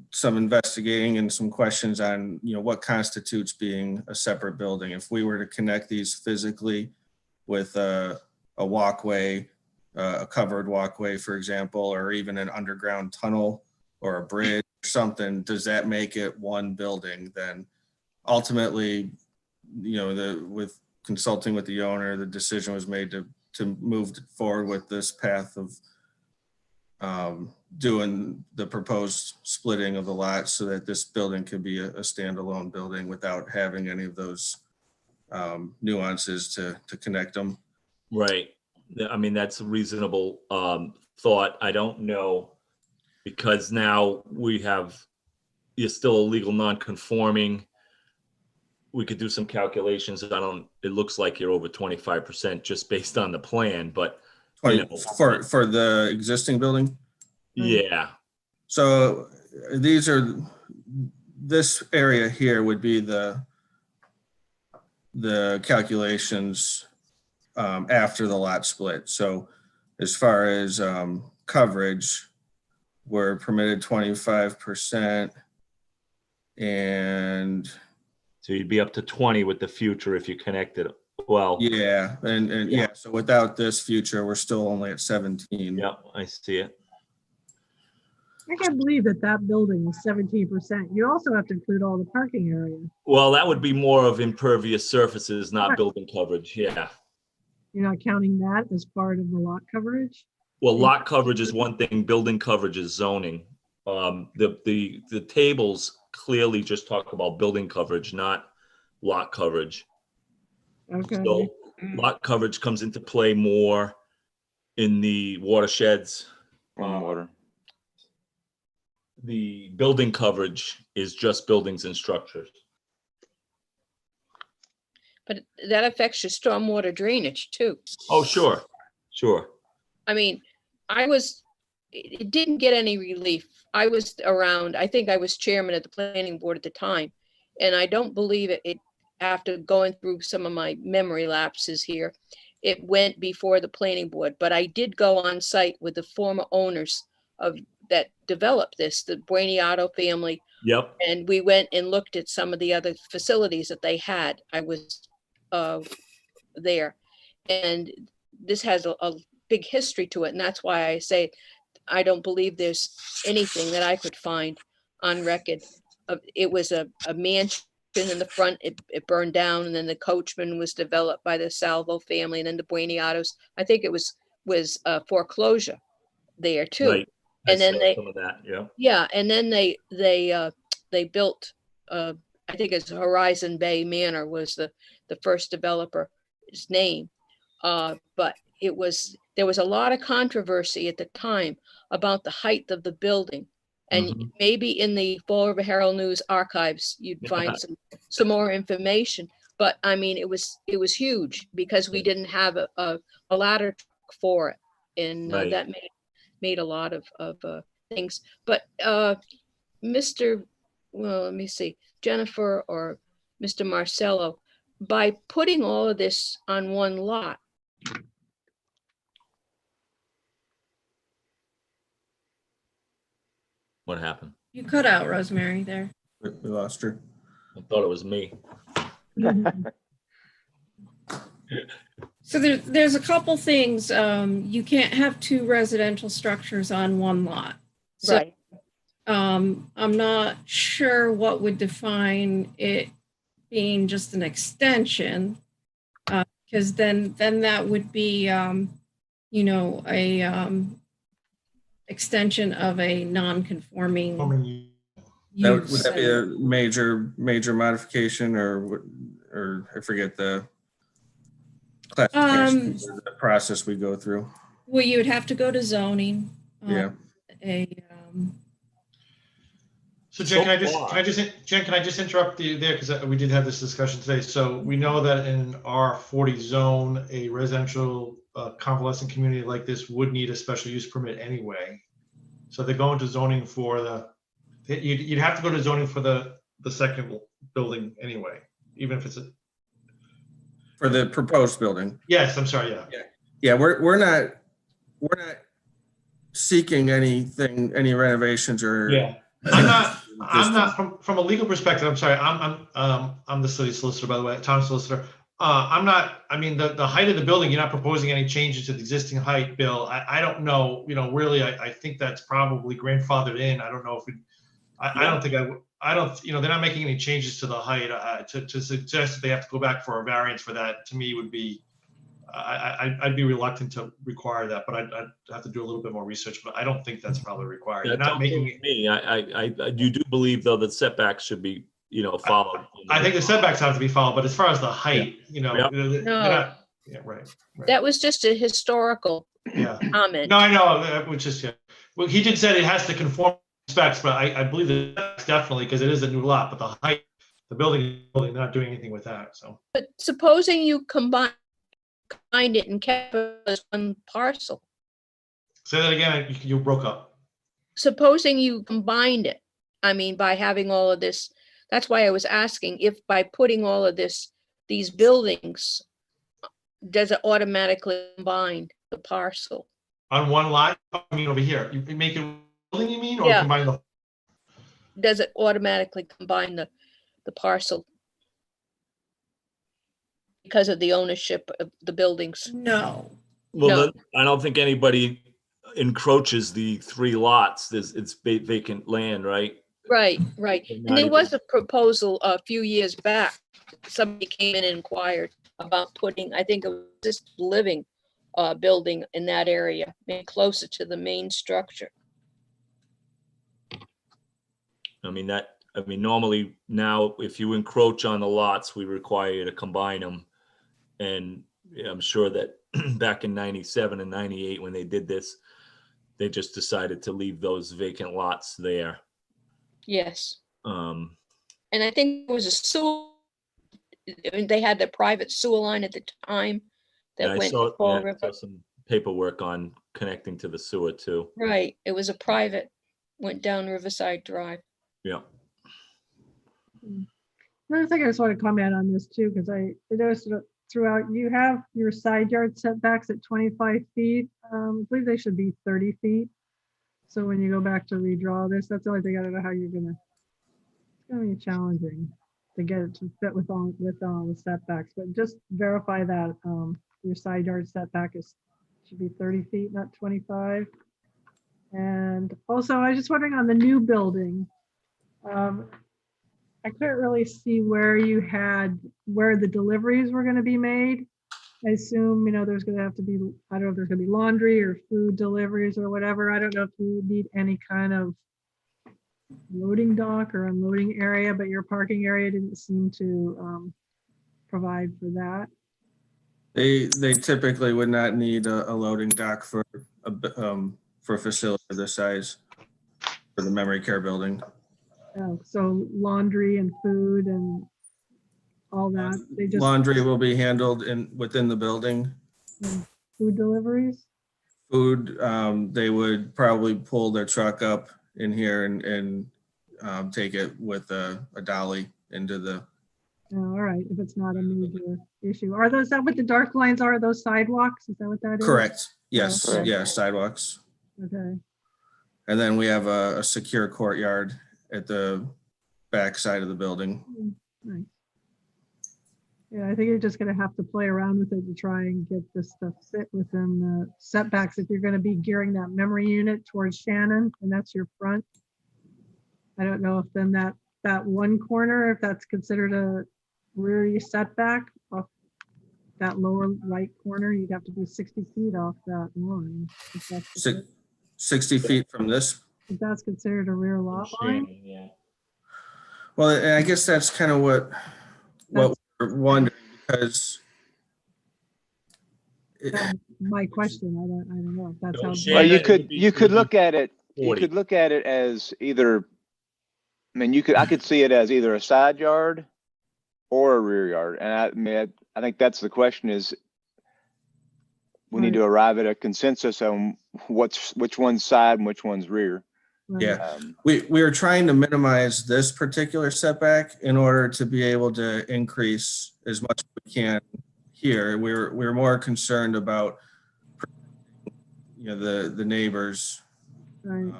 some investigating and some questions on, what constitutes being a separate building. If we were to connect these physically with a walkway, a covered walkway, for example, or even an underground tunnel or a bridge or something, does that make it one building? Then ultimately, with consulting with the owner, the decision was made to move forward with this path of doing the proposed splitting of the lot so that this building could be a standalone building without having any of those nuances to connect them. Right. I mean, that's a reasonable thought, I don't know, because now you're still a legal non-conforming. We could do some calculations. It looks like you're over 25% just based on the plan, but you know, For the existing building? yeah. So this area here would be the calculations after the lot split. So as far as coverage, we're permitted 25%, and so you'd be up to 20 with the future if you connected. Well, yeah, and yeah, so without this future, we're still only at 17. Yeah, I see it. I can't believe that building is 17%. You also have to include all the parking area. Well, that would be more of impervious surfaces, not building coverage. Yeah. You're not counting that as part of the lot coverage? Well, lot coverage is one thing, building coverage is zoning. The tables clearly just talk about building coverage, not lot coverage. Okay. So lot coverage comes into play more in the watersheds. Water. The building coverage is just buildings and structures. But that affects your stormwater drainage too. Oh, sure. I mean, it didn't get any relief. I was around, I think I was chairman of the planning board at the time. And I don't believe it after going through some of my memory lapses here, it went before the planning board, but I did go on site with the former owners that developed this, the Bueniato family. Yep. And we went and looked at some of the other facilities that they had. I was there, and this has a big history to it. And that's why I say, I don't believe there's anything that I could find on record. It was a mansion in the front, it burned down, and then the Coachman was developed by the Salvo family, and then the Bueniatos. I think it was a foreclosure there too. Right. And then some of that, yeah. Yeah, and then they built, I think it's Horizon Bay Manor was the first developer's name. But there was a lot of controversy at the time about the height of the building. And maybe in the Fall River Herald News archives, you'd find some more information. But I mean, it was huge because we didn't have a ladder truck for it. And that made a lot of things. But let me see, Jennifer or Mr. Marcello, by putting all of this on one lot, What happened? You cut out, Rosemary, there. We lost her. I thought it was me. So there's a couple things. You can't have two residential structures on one lot. So, right. I'm not sure what would define it being just an extension, because then that would be, a extension of a non-conforming Would that be a major modification, or I forget the classification, the process we go through? Well, you would have to go to zoning. Yeah. So Jen, can I just interrupt you there, because we did have this discussion today. So we know that in R40 zone, a residential convalescent community like this would need a special use permit anyway. So they're going to zoning for you'd have to go to zoning for the second building anyway, even if it's for the proposed building. Yes, I'm sorry. Yeah. We're not seeking any renovations or. Yeah. I'm not from a legal perspective. I'm sorry. I'm the city solicitor, by the way, town solicitor. I'm not. I mean, the height of the building, you're not proposing any changes to the existing height, Bill. I don't know. Really, I think that's probably grandfathered in. I don't know if I don't think I don't. They're not making any changes to the height. To suggest that they have to go back for a variance for that, to me, would be. I'd be reluctant to require that, but I'd have to do a little bit more research. But I don't think that's probably required. They're not making it. You do believe though that setbacks should be, followed. I think the setbacks have to be followed, but as far as the height, they're not, that was just a historical Yeah. comment. No, I know, which is, yeah. Well, he did say it has to conform to specs, but I believe that definitely, because it is a new lot, but the height, the building, not doing anything with that, so. But supposing you combined it and kept it as one parcel, Say that again, you broke up. supposing you combined it, I mean, by having all of this, that's why I was asking if by putting all of these buildings, does it automatically combine the parcel? On one lot, I mean, over here, you make it building, you mean, or Yeah. combine the? Does it automatically combine the parcel? Because of the ownership of the buildings? No. Well, No. then, I don't think anybody encroaches the 3 lots. It's vacant land, right? Right, right. They're And not there was even- a proposal a few years back. Somebody came in and inquired about putting, I think, a assisted living building in that area, maybe closer to the main structure. I mean, normally now, if you encroach on the lots, we require you to combine them. And yeah, I'm sure that back in 97 and 98, when they did this, they just decided to leave those vacant lots there. Yes. Um, And I think it was a sewer, I mean, they had the private sewer line at the time and that I went saw, to Fall yeah, I River. saw some paperwork on connecting to the sewer too. Right, it was a private, went down Riverside Drive. Yeah. Another thing I just want to comment on this too, because I noticed that throughout, you have your side yard setbacks at 25 feet. I believe they should be 30 feet. So when you go back to redraw this, that's the only thing I don't know how you're it's gonna be challenging to get it to fit with all the setbacks, but just verify that your side yard setback should be 30 feet, not 25. And also, I was just wondering on the new building, I couldn't really see where the deliveries were going to be made. I assume, there's going to have to be, I don't know if there's going to be laundry or food deliveries or whatever. I don't know if you need any kind of loading dock or unloading area, but your parking area didn't seem to provide for that. They typically would not need a loading dock for a facility of this size for the memory care building. So laundry and food and all that. They just Laundry will be handled within the building. Food deliveries. Food, they would probably pull their truck up in here and take it with a dolly into the. Oh, all right, if it's not a major issue. Are those, that what the dark lines are, those sidewalks? Is that what that is? Correct. Yes. okay. Yeah. Sidewalks. Okay. And then we have a secure courtyard at the back side of the building. Nice. Yeah, I think you're just gonna have to play around with it to try and get this stuff fit within the setbacks. If you're gonna be gearing that memory unit towards Shannon, and that's your front. I don't know if then that one corner, if that's considered a rear setback off that lower right corner, you'd have to be 60 feet off that line. If that's 60 feet from this. if that's considered a rear lot line. Yeah. Well, and I guess that's kind of what we're wondering, because That's my question. I don't know if that's how. Well, you could look at it. You could look at it as either. I mean, I could see it as either a side yard or a rear yard, and I think that's the question: is we need to arrive at a consensus on which one's side and which one's rear. Yeah, we are trying to minimize this particular setback in order to be able to increase as much as we can here. We're more concerned about the neighbors, Right.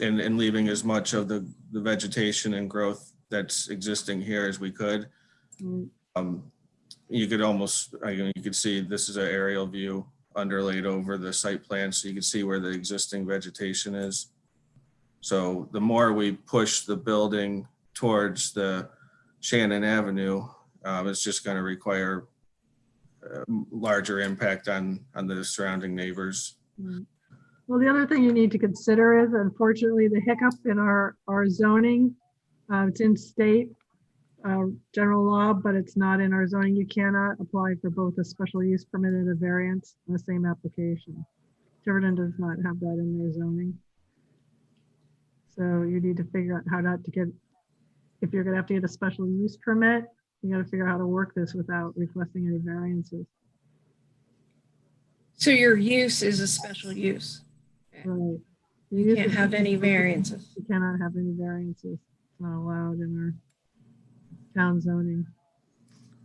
and leaving as much of the vegetation and growth that's existing here as we could. Mm. You could almost, you could see this is an aerial view underlaid over the site plan, so you can see where the existing vegetation is. So the more we push the building towards the Shannon Avenue, it's just going to require a larger impact on the surrounding neighbors. Mm. Well, the other thing you need to consider is, unfortunately, the hiccup in our zoning. It's in state general law, but it's not in our zoning. You cannot apply for both a special use permit and a variance in the same application. Tiverton does not have that in their zoning. So you need to figure out how not to get, if you're gonna have to get a special use permit, you gotta figure out how to work this without requesting any variances. So your use is a special use. Right. You can't have any variances. You cannot have any variances. It's not allowed in our town zoning.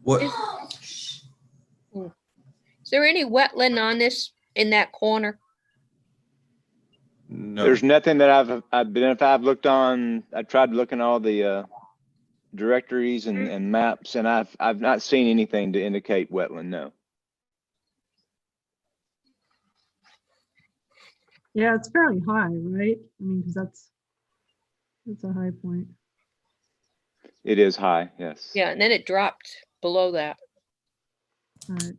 What, Is there any wetland on this, in that corner? no, There's nothing that I've looked on, I tried looking all the directories and maps, and I've not seen anything to indicate wetland, no. Yeah, it's fairly high, right? I mean, because that's a high point. It is high, yes. Yeah, and then it dropped below that. All right.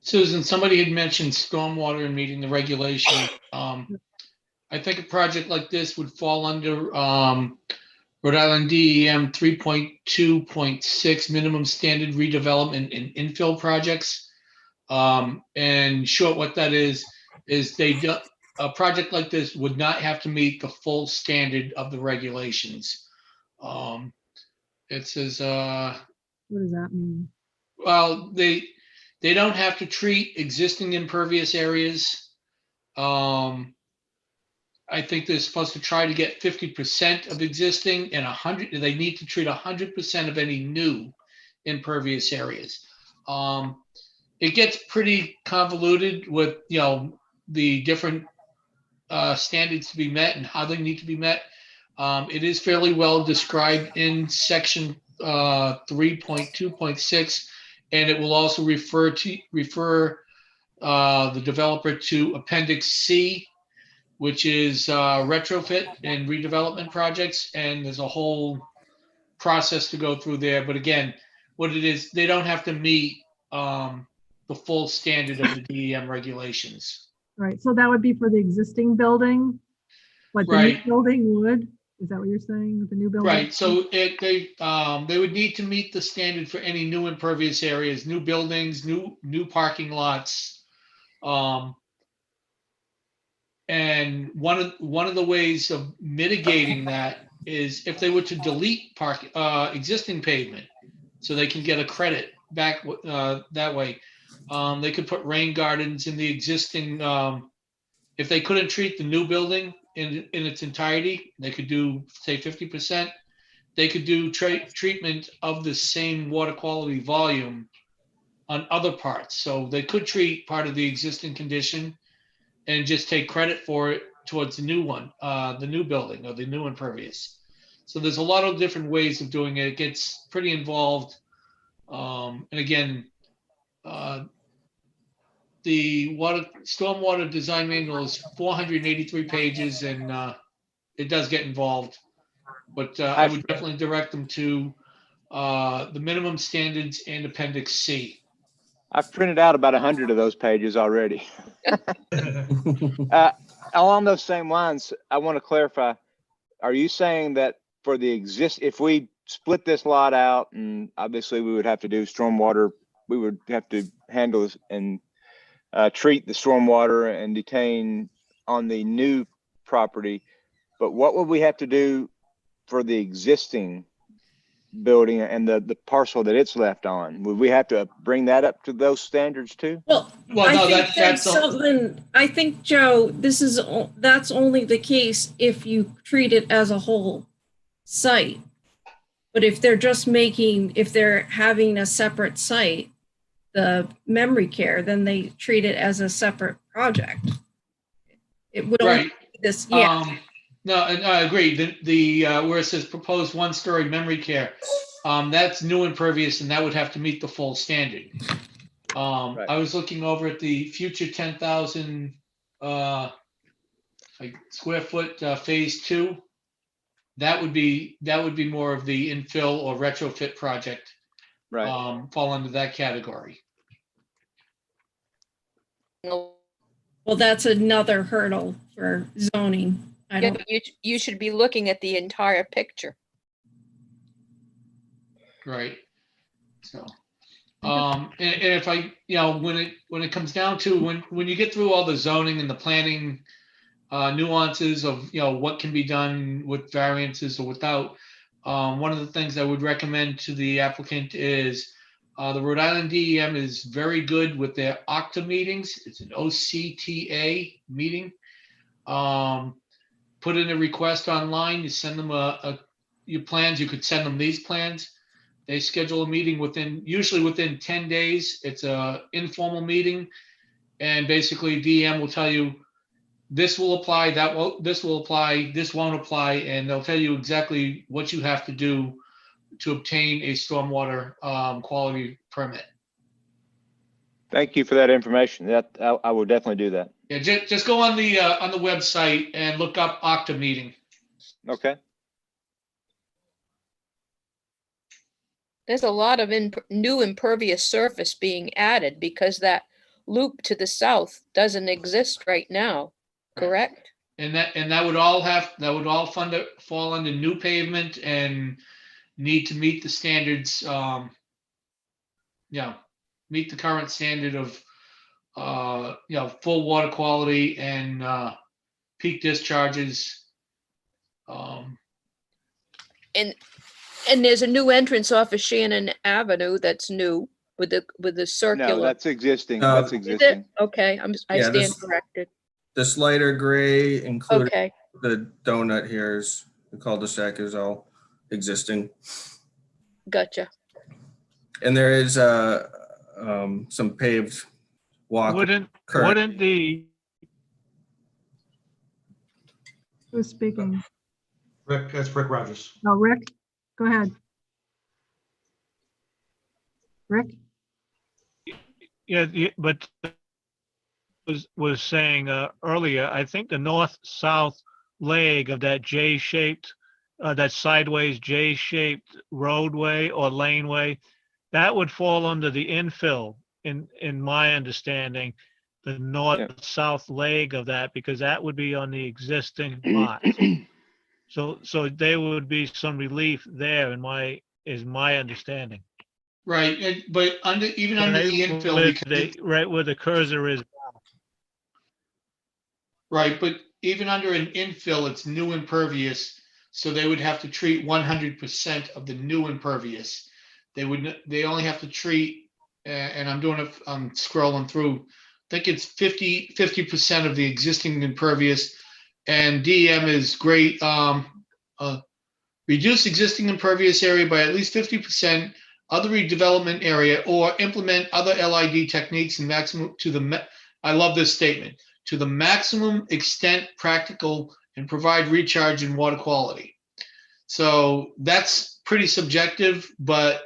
Susan, somebody had mentioned stormwater and meeting the regulation. I think a project like this would fall under Rhode Island DEM 3.2.6 minimum standard redevelopment and infill projects. And short, what that is a project like this would not have to meet the full standard of the regulations. It says, What does that mean? well, they don't have to treat existing impervious areas. I think they're supposed to try to get 50% of existing and 100, they need to treat 100% of any new impervious areas. It gets pretty convoluted with, the different standards to be met and how they need to be met. It is fairly well described in section 3.2.6, and it will also refer the developer to Appendix C, which is retrofit and redevelopment projects, and there's a whole process to go through there. But again, what it is, they don't have to meet the full standard of the DEM regulations. Right, so that would be for the existing building, but the new Right. building would? Is that what you're saying with the new building? Right, so they would need to meet the standard for any new impervious areas, new buildings, new parking lots. And one of the ways of mitigating that is if they were to delete existing pavement, so they can get a credit back that way. They could put rain gardens in the existing. If they couldn't treat the new building in its entirety, they could do, say, 50%. They could do treatment of the same water quality volume on other parts. So they could treat part of the existing condition and just take credit for it towards the new one, the new building or the new impervious. So there's a lot of different ways of doing it. It gets pretty involved. And again, the stormwater design manual is 483 pages, and it does get involved. But I would definitely direct them to the minimum standards and Appendix C. I've printed out about 100 of those pages already. Along those same lines, I want to clarify, are you saying that for the if we split this lot out, and obviously we would have to do stormwater, we would have to handle this and treat the stormwater and detain on the new property, but what would we have to do for the existing building and the parcel that it's left on? Would we have to bring that up to those standards too? Well, no, I think that's something, I think, Joe, that's only the case if you treat it as a whole site. But if they're just if they're having a separate site, the memory care, then they treat it as a separate project. It would only be this, yeah. No, and I agree. The where it says proposed one-story memory care, that's new impervious, and that would have to meet the full standard. I was looking over at the future 10,000 square foot phase 2. That would be more of the infill or retrofit project. Right. Fall under that category. Well, that's another hurdle for zoning. Yeah, but you should be looking at the entire picture. Right. So, And if I, when it comes down to when you get through all the zoning and the planning nuances of, what can be done with variances or without, one of the things I would recommend to the applicant is the Rhode Island DEM is very good with their OCTA meetings. It's an OCTA meeting. Put in a request online. You send them your plans. You could send them these plans. They schedule a meeting usually within 10 days. It's a informal meeting, and basically DEM will tell you this will apply, this will apply, this won't apply, and they'll tell you exactly what you have to do to obtain a stormwater quality permit. Thank you for that information. That I will definitely do that. Yeah, just go on the website and look up OCTA meeting. Okay. There's a lot of new impervious surface being added because that loop to the south doesn't exist right now, correct? And that would all fall under new pavement and need to meet the standards. Meet the current standard of full water quality and peak discharges. And there's a new entrance off of Shannon Avenue that's new with the circular. No, that's existing. No. That's existing. Okay, I stand corrected. This lighter gray included Okay. the donut here is the cul-de-sac is all existing. Gotcha. And there is some paved walk. Wouldn't the Who's speaking? Rick, that's Rick Rogers. Oh, Rick, go ahead. Rick? Yeah, but was saying earlier, I think the north-south leg of that J-shaped, that sideways J-shaped roadway or laneway, that would fall under the infill in my understanding, the north-south leg of that, because that would be on the existing lot. So there would be some relief there is my understanding. Right, but even under the infill, right where the cursor is. Right, but even under an infill, it's new impervious, so they would have to treat 100% of the new impervious. They only have to treat, and I'm scrolling through, I think it's 50% of the existing impervious, and DEM is great. Reduce existing impervious area by at least 50%, other redevelopment area, or implement other LID techniques and maximum I love this statement, to the maximum extent practical and provide recharge and water quality. So that's pretty subjective, but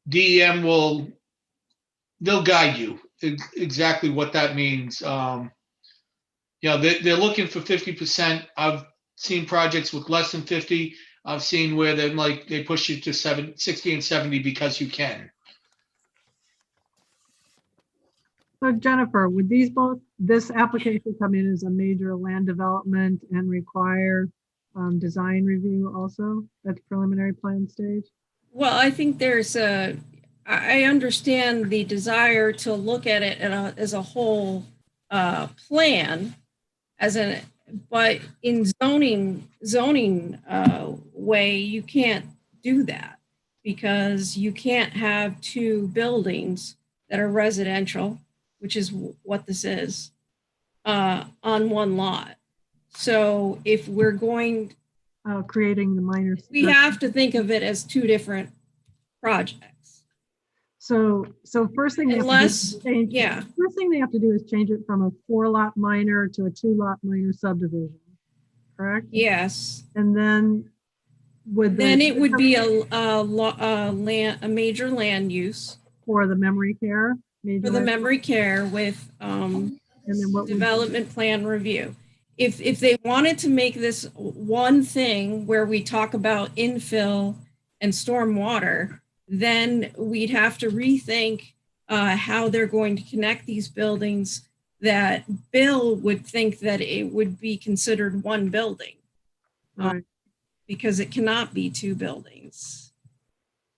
DEM they'll guide you exactly what that means. They're looking for 50%. I've seen projects with less than 50. I've seen where they push you to 60 and 70 because you can. So Jennifer, would this application come in as a major land development and require design review also at the preliminary plan stage? Well, I think I understand the desire to look at it as a whole plan, but in zoning way, you can't do that because you can't have two buildings that are residential, which is what this is, on one lot. So if we're going, creating the minor, we have to think of it as two different projects. So first thing, first thing they have to do is change it from a 4-lot minor to a 2-lot minor subdivision, correct? Yes. And then it would be a major land use for the memory care. Memory care with and then what development plan review. If they wanted to make this one thing where we talk about infill and stormwater, then we'd have to rethink how they're going to connect these buildings that Bill would think that it would be considered one building. Right. Because it cannot be two buildings.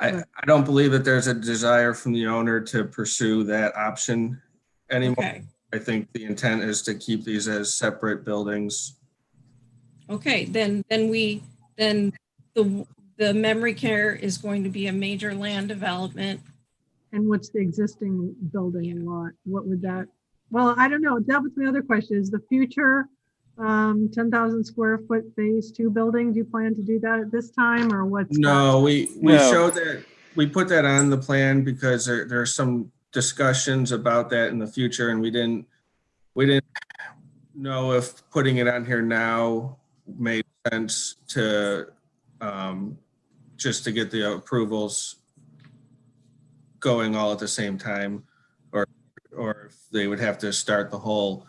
I don't believe that there's a desire from the owner to pursue that option anymore. Okay. I think the intent is to keep these as separate buildings. Okay, then the memory care is going to be a major land development. And what's the existing building lot? What would that, well, I don't know. That was my other question. Is the future 10,000 square foot phase 2 building, do you plan to do that at this time, or what's? No, we No. showed that, we put that on the plan because there are some discussions about that in the future, and we didn't know if putting it on here now made sense to just to get the approvals going all at the same time, or if they would have to start the whole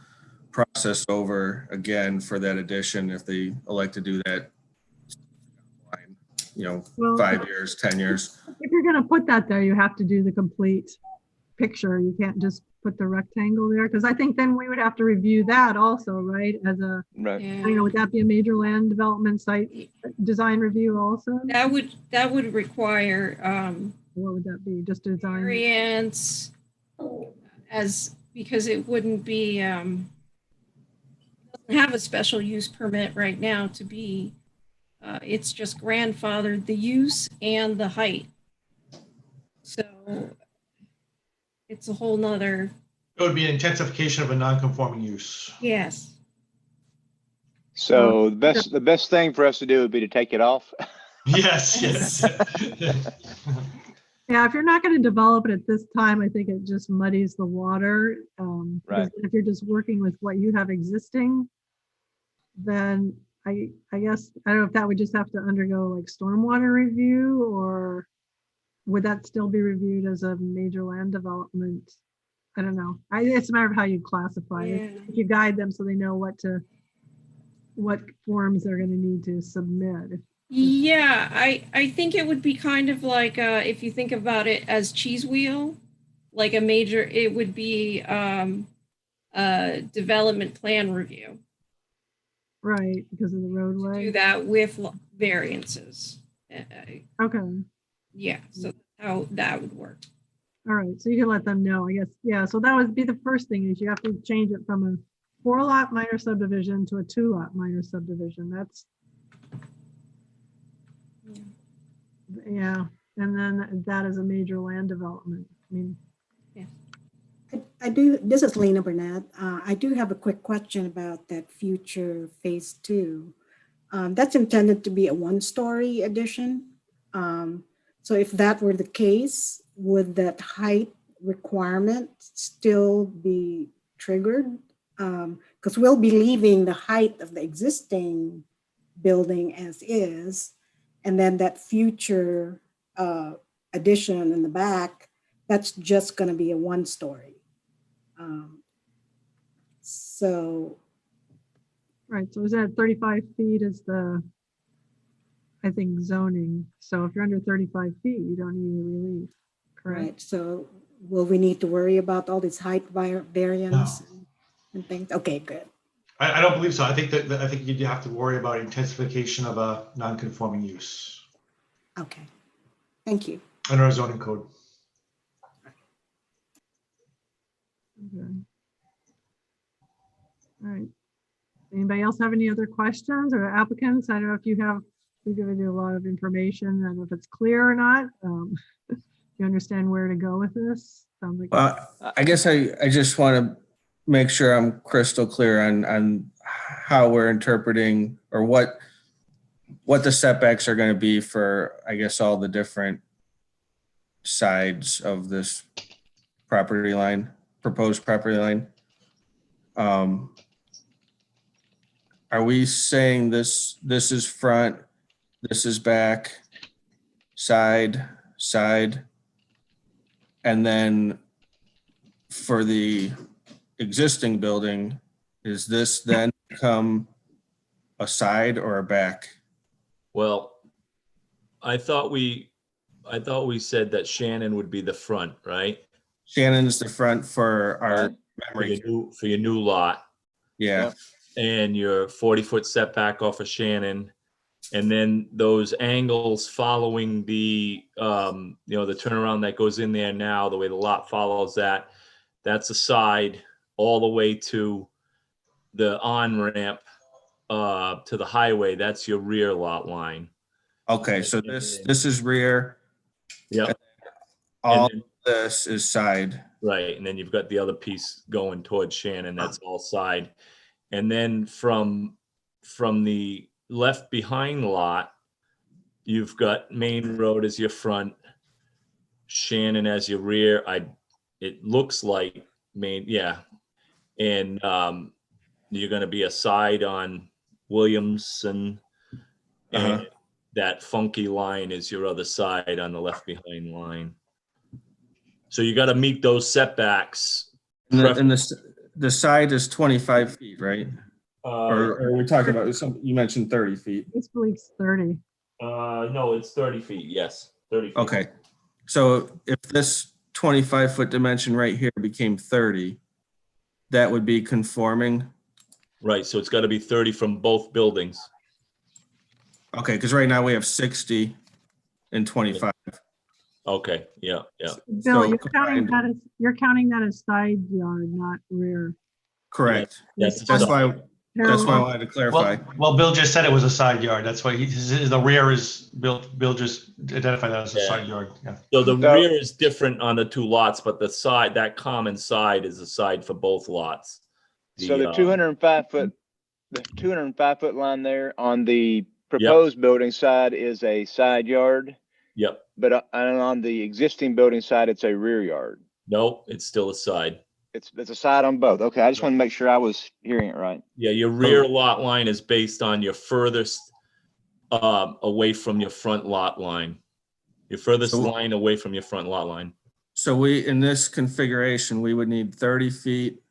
process over again for that addition if they elect to do that, Well, 5 years, 10 years. If you're going to put that there, you have to do the complete picture. You can't just put the rectangle there, because I think then we would have to review that also, right? As a, Right. Yeah. I don't know, would that be a major land development site design review also? That would require What would that be? Just design? variance because it wouldn't be doesn't have a special use permit right now to be. It's just grandfathered the use and the height. So it's a whole nother. It would be an intensification of a non-conforming use. Yes. So the best thing for us to do would be to take it off. Yes, yes. Yeah, if you're not going to develop it at this time, I think it just muddies the water. Because if you're just working with what you have existing, then I guess, I don't know if that would just have to undergo like stormwater review, or would that still be reviewed as a major land development? I don't know. It's a matter of how you classify it. If you guide them so they know what forms they're going to need to submit. Yeah, I think it would be kind of like if you think about it as cheese wheel, like a major, it would be a development plan review. Right, because of the roadway. Do that with variances. Okay. Yeah, so how that would work. All right, so you can let them know, I guess. Yeah, so that would be the first thing, is you have to change it from a 4-lot minor subdivision to a 2-lot minor subdivision. That's, yeah, and then that is a major land development. I mean, I do, this is Lena Burnett. I do have a quick question about that future phase 2. That's intended to be a 1-story addition. So if that were the case, would that height requirement still be triggered? Because we'll be leaving the height of the existing building as is, and then that future addition in the back, that's just going to be a 1-story. So. Right, so is that 35 feet is the, I think, zoning. So if you're under 35 feet, you don't need any relief, correct? Right, so will we need to worry about all this height variance and things? Okay, good. I don't believe so. I think you have to worry about intensification of a non-conforming use Okay, thank you. under our zoning code. Okay. All right. Anybody else have any other questions, or applicants? I don't know if you have, we've given you a lot of information. I don't know if it's clear or not. You understand where to go with this? Sounds like. Well, I guess I just want to make sure I'm crystal clear on how we're interpreting, or what the setbacks are going to be for, I guess, all the different sides of this property line, proposed property line. Are we saying this is front, this is back, side, and then for the existing building, is this then become a side or a back? Well, I thought we said that Shannon would be the front, right? Shannon's the front for our memory. For your new lot. Yeah. And your 40-foot setback off of Shannon And then those angles following the, the turnaround that goes in there now, the way the lot follows that, that's a side all the way to the on-ramp to the highway. That's your rear lot line. Okay, so this is rear. Yep. All then, this is side. Right, and then you've got the other piece going towards Shannon. That's all side. And then from the left behind lot, you've got Main Road as your front, Shannon as your rear. It looks like Main, yeah. And you're going to be a side on Williamson, and that funky line is your other side on the left behind line. So you got to meet those setbacks. And the side is 25 feet, right? Or are we talking about you mentioned 30 feet? This belief's 30. No, it's 30 feet. Yes, 30 feet. Okay. So if this 25-foot dimension right here became 30, that would be conforming? Right. So it's got to be 30 from both buildings. Okay, because right now we have 60 and 25. Okay. Yeah. Yeah. Bill, So you're counting that as side yard, not rear. Correct. That's why I wanted to clarify. Well, Bill just said it was a side yard. That's why the rear is Bill just identified that as a side yard. Yeah. So the rear is different on the two lots, but the side, that common side, is a side for both lots. So the 205-foot line there on the proposed building side is a side yard. Yep. But on the existing building side, it's a rear yard. No, it's still a side. It's a side on both. Okay, I just want to make sure I was hearing it right. Yeah, your rear lot line is based on your furthest away from your front lot line. Your furthest line away from your front lot line. So in this configuration, we would need 30 feet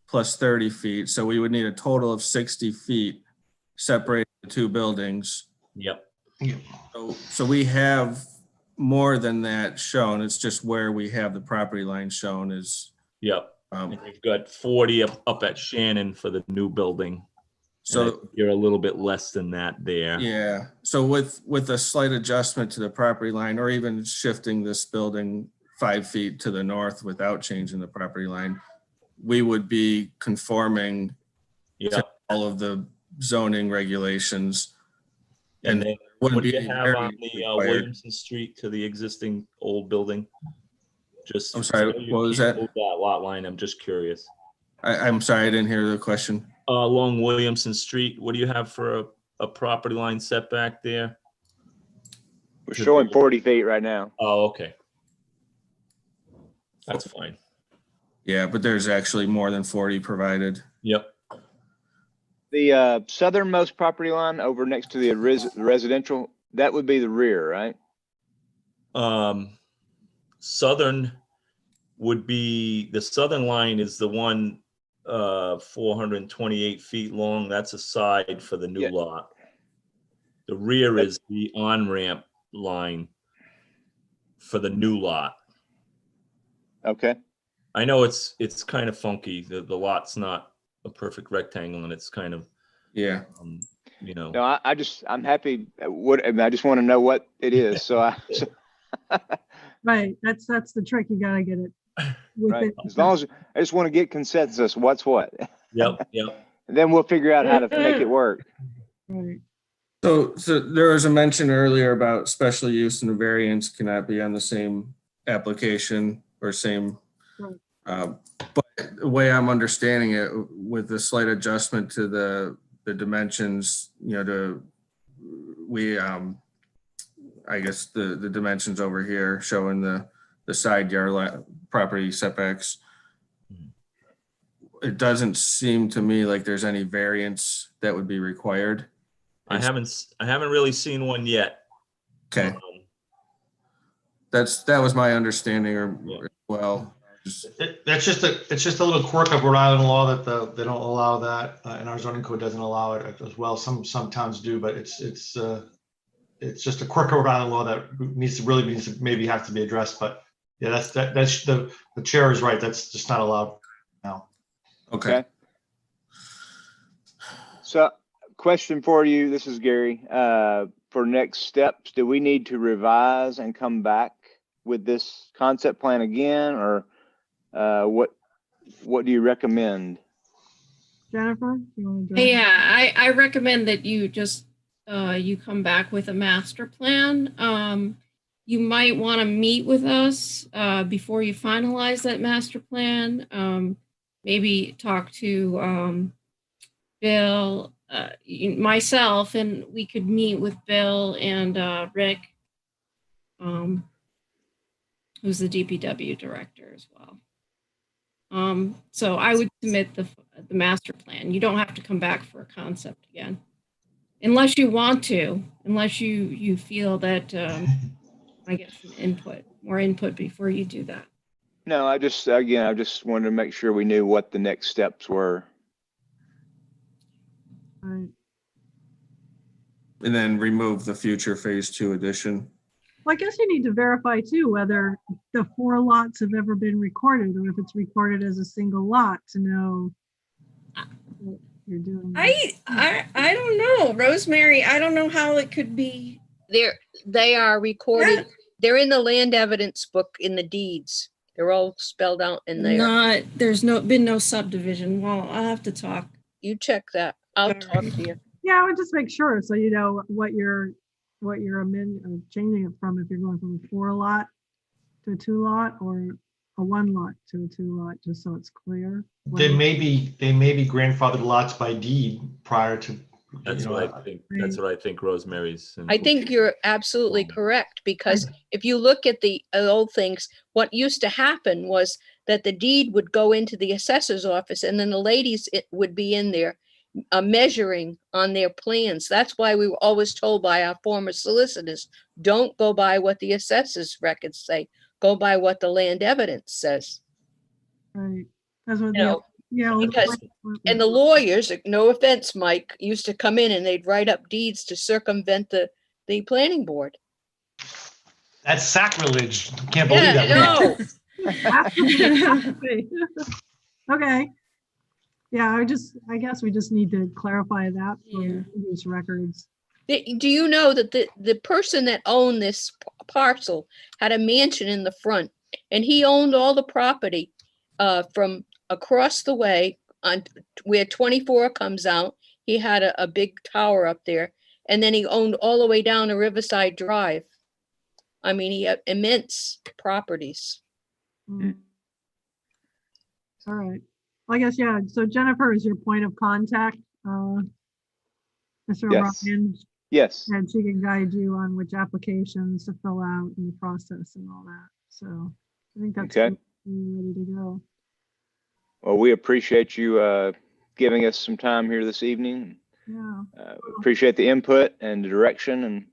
plus 30 feet. So we would need a total of 60 feet separating the two buildings. Yep. So we have more than that shown. It's just where we have the property line shown is. Yep. And you've got 40 up at Shannon for the new building. So you're a little bit less than that there. Yeah. So with a slight adjustment to the property line, or even shifting this building 5 feet to the north without changing the property line, we would be conforming to all of the zoning regulations. And then what do you have on the required. Williamson Street to the existing old building? Just I'm sorry, what was that? That lot line. I'm just curious. I'm sorry, I didn't hear the question. Along Williamson Street, what do you have for a property line setback there? We're showing 40 feet right now. Oh, okay. That's fine. Yeah, but there's actually more than 40 provided. Yep. The southernmost property line over next to the residential, that would be the rear, right? Southern would be, the southern line is the one 428 feet long. That's a side for the new lot. The rear is the on-ramp line for the new lot. Okay. I know it's kind of funky. The lot's not a perfect rectangle, and it's kind of, yeah. No, I'm happy. I just want to know what it is. So Right. That's the trick. You gotta get it. Right. As long as I just want to get consensus, what's what. Yep. Yep. And then we'll figure out how to make it work. Right. So there was a mention earlier about special use and the variance cannot be on the same application or same. But the way I'm understanding it, with the slight adjustment to the dimensions, I guess the dimensions over here showing the side yard property setbacks. It doesn't seem to me like there's any variance that would be required. I haven't really seen one yet. Okay. That was my understanding as well. It's just a little quirk of Rhode Island law that they don't allow that, and our zoning code doesn't allow it as well. Some towns do, but it's just a quirk of Rhode Island law that needs to maybe have to be addressed. But yeah, that's the chair is right. That's just not allowed now. Okay. So question for you. This is Gary. For next steps, do we need to revise and come back with this concept plan again, or what do you recommend? Jennifer, you want to address? Yeah, I recommend that you just, you come back with a master plan. You might want to meet with us before you finalize that master plan. Maybe talk to Bill, myself, and we could meet with Bill and Rick, who's the DPW director as well. So I would submit the master plan. You don't have to come back for a concept again, unless you want to, unless you feel that I get some more input before you do that. No, I just wanted to make sure we knew what the next steps were. Right. And then remove the future phase 2 addition. Well, I guess you need to verify too whether the 4 lots have ever been recorded, or if it's recorded as a single lot to know what you're doing. I don't know, Rosemary. I don't know how it could be. They are recorded. They're in the land evidence book in the deeds. They're all spelled out in there. There's been no subdivision. Well, I'll have to talk. You check that. I'll talk to you. Yeah, I would just make sure so you know what you're changing it from, if you're going from a 4 lot to a 2 lot, or a 1 lot to a 2 lot, just so it's clear. They may be grandfathered lots by deed prior to. That's what I think. That's what I think Rosemary's. I think you're absolutely correct, because if you look at the old things, what used to happen was that the deed would go into the assessor's office, and then the ladies would be in there measuring on their plans. That's why we were always told by our former solicitors, don't go by what the assessor's records say, go by what the land evidence says. Right. That's what Because, and the lawyers, no offense, Mike, used to come in and they'd write up deeds to circumvent the planning board. That's sacrilege. Can't believe that. No. Okay. Yeah, I guess we just need to clarify that for these records. Do you know that the person that owned this parcel had a mansion in the front, and he owned all the property from across the way on where 24 comes out. He had a big tower up there, and then he owned all the way down to Riverside Drive. I mean, he had immense properties. Mm. All right. Well, I guess, yeah. So Jennifer is your point of contact, Mr. O'Brien. Yes. And she can guide you on which applications to fill out in the process and all that. So I think that's okay. Ready to go. Well, we appreciate you giving us some time here this evening. Yeah. Appreciate the input and the direction, and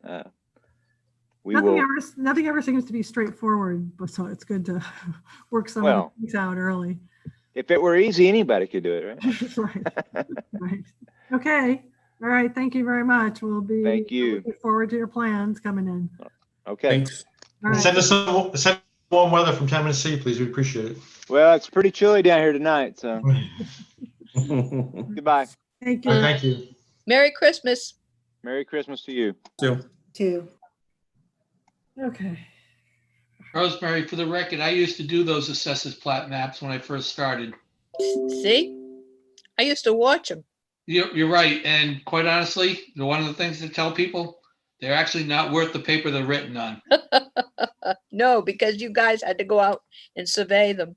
nothing ever seems to be straightforward, but so it's good to work some of things out early. If it were easy, anybody could do it, right? Right. Right. Okay. All right. Thank you very much. We'll be looking forward to your plans coming in. Okay. Thanks. All right. Send us some warm weather from Tennessee, please. We appreciate it. Well, it's pretty chilly down here tonight, so goodbye. Thank you. Thank you. Merry Christmas. Merry Christmas to you. Too. Okay. Rosemary, for the record, I used to do those assessors plat maps when I first started. See, I used to watch them. You're right. And quite honestly, one of the things to tell people, they're actually not worth the paper they're written on. No, because you guys had to go out and survey them.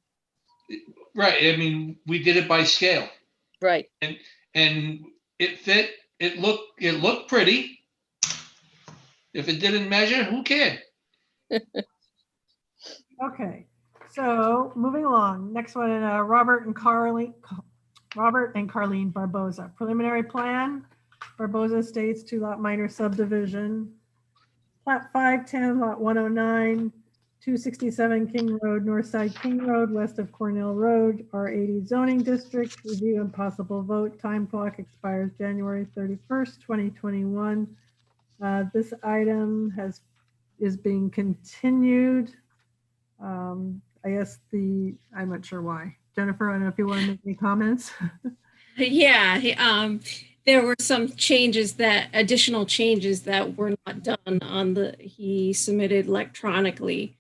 Right. I mean, we did it by scale. Right. And it fit. It looked pretty. If it didn't measure, who cared? Okay. So moving along. Next one, Robert and Carleen Barboza. Preliminary plan. Barboza Estates 2-lot minor subdivision. Plat 510, lot 109, 267 King Road, north side King Road, west of Cornell Road, R80 zoning district. Review and possible vote. Time clock expires January 31st, 2021. This item is being continued. I guess I'm not sure why. Jennifer, I don't know if you want to make any comments. Yeah, there were some additional changes that were not done he submitted electronically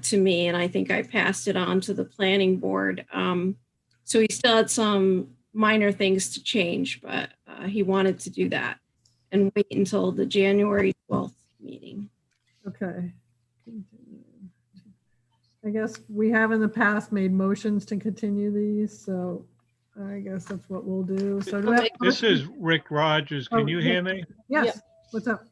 to me, and I think I passed it on to the planning board. So he still had some minor things to change, but he wanted to do that and wait until the January 12th meeting. Okay. I guess we have in the past made motions to continue these, so I guess that's what we'll do. So do we have This is Rick Rogers. Can you hear me? Yes. Yeah. What's up?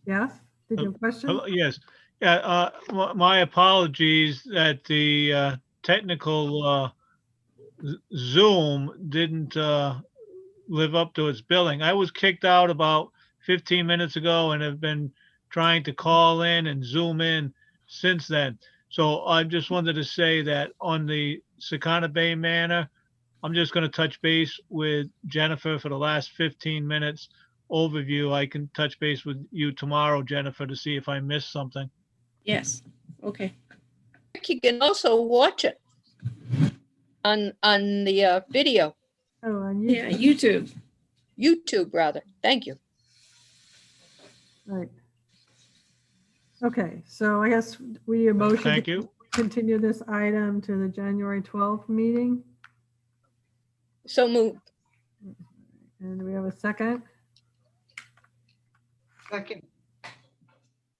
Yes? Did you have a question? Hello, yes. Yeah, my apologies that the technical Zoom didn't live up to its billing. I was kicked out about 15 minutes ago and have been trying to call in and Zoom in since then. So I just wanted to say that on the Sakana Bay Manor, I'm just going to touch base with Jennifer for the last 15 minutes overview. I can touch base with you tomorrow, Jennifer, to see if I missed something. Yes. Okay. You can also watch it on the video. Oh, on YouTube. Yeah, YouTube. YouTube, rather. Thank you. Right. Okay, so I guess we motion Thank to you. continue this item to the January 12th meeting. So moved. And we have a second. Second.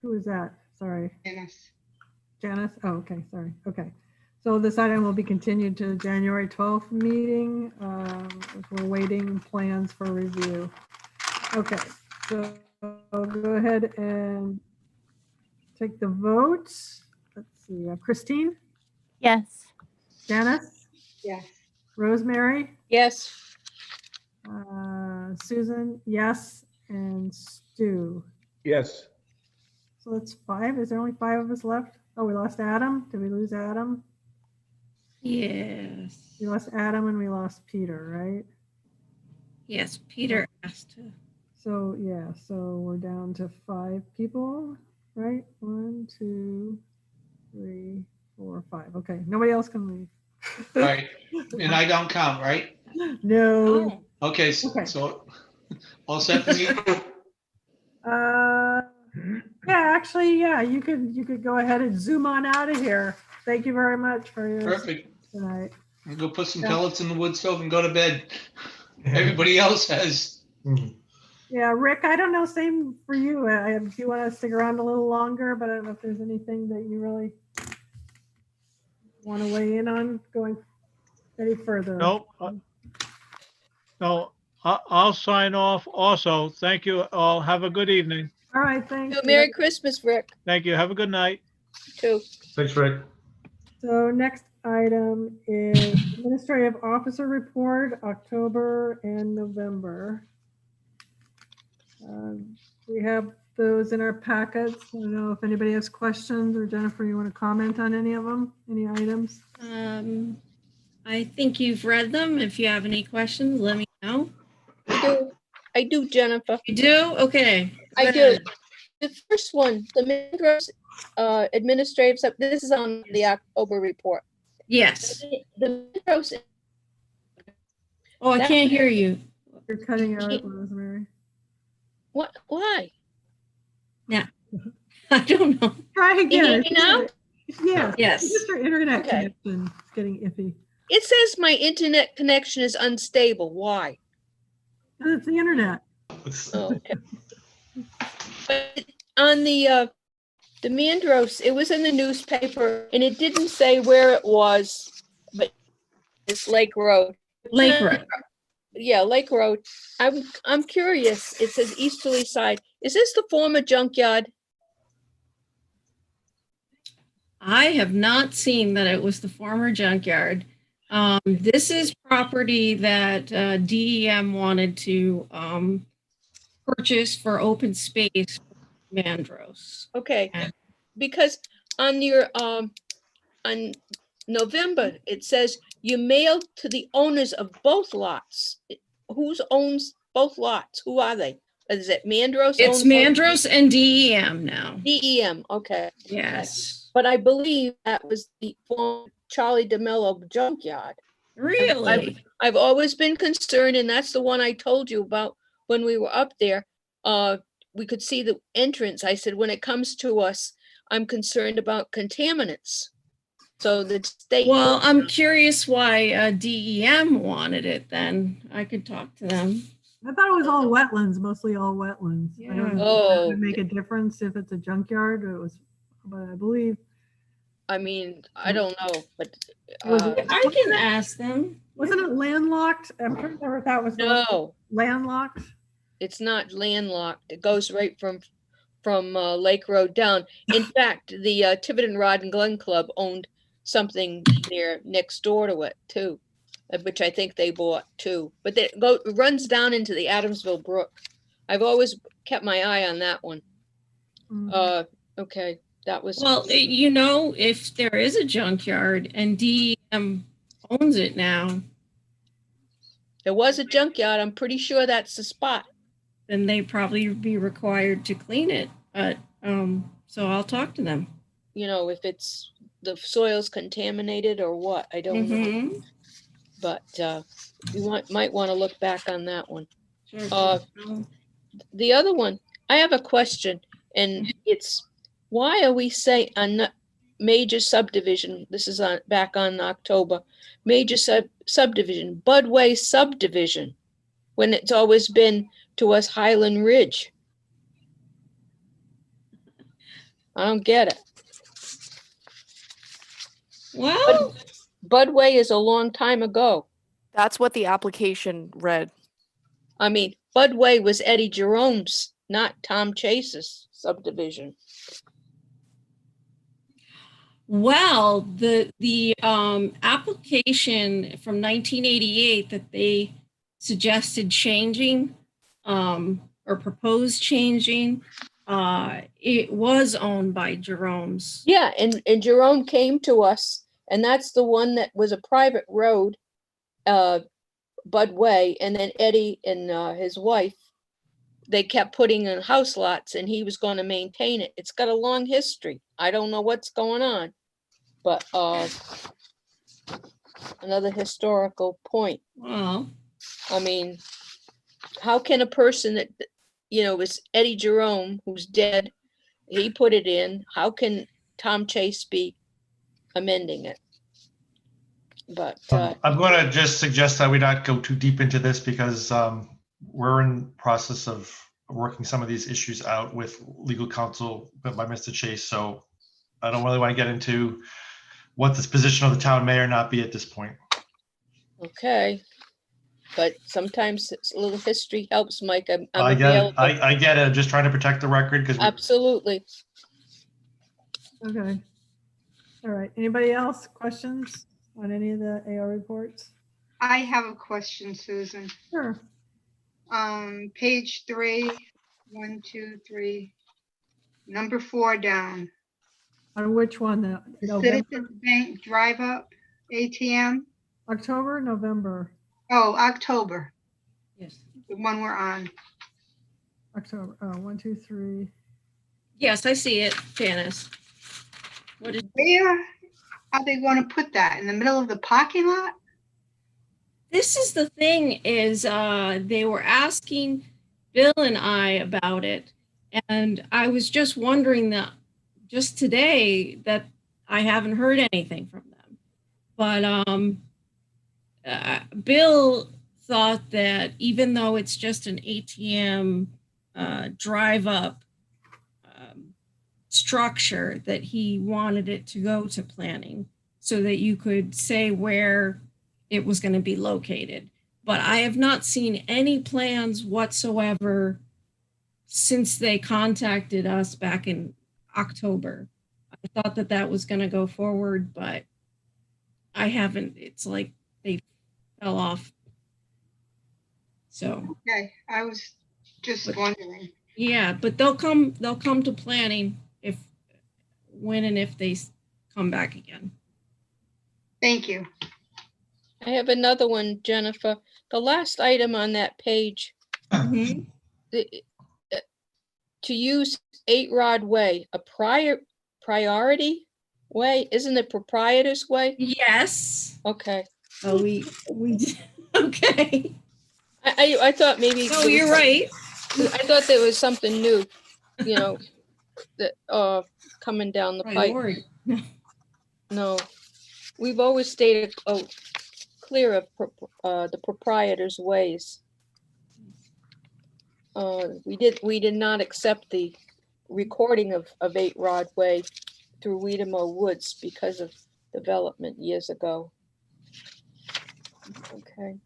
Who is that? Sorry. Janice. Janice? Oh, okay, sorry. Okay. So this item will be continued to the January 12th meeting. As we're waiting plans for review. Okay, so I'll go ahead and take the vote. Let's see, Christine? Yes. Janice? Yes. Rosemary? Yes. Susan? Yes. And Stu? Yes. So that's 5. Is there only 5 of us left? Oh, we lost Adam. Did we lose Adam? Yes. We lost Adam and we lost Peter, right? Yes, Peter asked to. So yeah, so we're down to 5 people, right? 1, 2, 3, 4, 5. Okay, nobody else can leave. Right. And I don't count, right? No. Okay, Okay. so all set for me? Yeah, actually, yeah, you could go ahead and zoom on out of here. Thank you very much for your Perfect. tonight. I'll go put some Yeah. pellets in the wood stove and go to bed. Everybody else has. Yeah, Rick, I don't know, same for you. If you want to stick around a little longer, but I don't know if there's anything that you really want to weigh in on going any further. Nope. No, I'll sign off also. Thank you all. Have a good evening. All right, thanks. Merry Christmas, Rick. Thank you. Have a good night. Too. Thanks, Rick. So next item is Administrative Officer Report, October and November. We have those in our packets. I don't know if anybody has questions, or Jennifer, you want to comment on any of them, any items? I think you've read them. If you have any questions, let me know. I do, Jennifer. You do? Okay. I do. The first one, the Mandros administrative stuff, this is on the October report. Yes. The Mandros. Oh, I can't hear you. You're cutting out, Rosemary. What? Why? Yeah. I don't know. Try Can you hear again. me now? Yeah. Yes. It's just our internet Okay. connection is getting iffy. It says my internet connection is unstable. Why? It's the internet. Oh, okay. But on the Mandros, it was in the newspaper and it didn't say where it was, but it's Lake Road. Lake Road. Yeah, Lake Road. I'm curious. It says easterly side. Is this the former junkyard? I have not seen that it was the former junkyard. This is property that DEM wanted to purchase for open space for Mandros. Okay, because on your on November it says you mailed to the owners of both lots. Who owns both lots? Who are they? Is it Mandros? It's Mandros and DEM now. DEM. Okay. Yes. But I believe that was the former Charlie DeMello junkyard. Really? I've always been concerned, and that's the one I told you about when we were up there. We could see the entrance. I said, when it comes to us, I'm concerned about contaminants. So the state. Well, I'm curious why DEM wanted it then. I could talk to them. I thought it was all wetlands, mostly all wetlands. I don't know if that would make a difference if it's a junkyard. It was, but I believe. I mean, I don't know, but I can ask them. Wasn't it landlocked? I'm trying to remember if that was no landlocked. It's not landlocked. It goes right from Lake Road down. In fact, the Tiverton Rod and Gun Club owned something there next door to it too, which I think they bought too. But it runs down into the Adamsville Brook. I've always kept my eye on that one. Okay, that was. Well, you know, if there is a junkyard and DEM owns it now. There was a junkyard. I'm pretty sure that's the spot. Then they probably be required to clean it. So I'll talk to them. You know, if it's the soil's contaminated or what, I don't know. But you might want to look back on that one. Sure. The other one, I have a question, and it's why are we saying a major subdivision? This is back on October. Major subdivision, Budway subdivision, when it's always been to us Highland Ridge. I don't get it. Well, Budway is a long time ago. That's what the application read. I mean, Budway was Eddie Jerome's, not Tom Chase's subdivision. Well, the application from 1988 that they suggested changing or proposed changing, it was owned by Jerome's. Yeah, and Jerome came to us, and that's the one that was a private road, Budway, and then Eddie and his wife, they kept putting in house lots, and he was going to maintain it. It's got a long history. I don't know what's going on, but another historical point. Well, I mean, how can a person that, you know, was Eddie Jerome, who's dead, he put it in, how can Tom Chase be amending it? But I'm going to just suggest that we not go too deep into this because we're in process of working some of these issues out with legal counsel by Mr. Chase. So I don't really want to get into what this position of the town may or not be at this point. okay. But sometimes a little history helps, Mike. I'm I get it. available. I get it. I'm just trying to protect the record because Absolutely. Okay. All right. Anybody else? Questions on any of the AR reports? I have a question, Susan. Sure. Page 3, 1, 2, 3, number 4 down. On which one? The November? Citizens Bank Drive Up ATM. October, November? Oh, October. Yes. The one we're on. October. 1, 2, 3. yes, I see it, Janice. What is? Where are they going to put that? In the middle of the parking lot? This is the thing is they were asking Bill and I about it. And I was just wondering that just today that I haven't heard anything from them. But Bill thought that even though it's just an ATM drive up structure, that he wanted it to go to planning so that you could say where it was going to be located. But I have not seen any plans whatsoever since they contacted us back in October. I thought that that was going to go forward, but I haven't. It's like they fell off. So. Okay, I was just wondering. Yeah, but they'll come to planning when and if they come back again. Thank you. I have another one, Jennifer. The last item on that page, to use 8 Rod Way, a priority way, isn't it proprietor's way? Yes. Okay. Oh, okay. I thought maybe. No, you're right. I thought there was something new, you know, that, coming down the pipe. Priority. No, we've always stayed clear of the proprietor's ways. We did not accept the recording of 8 Rod Way through Weedamo Woods because of development years ago. Okay,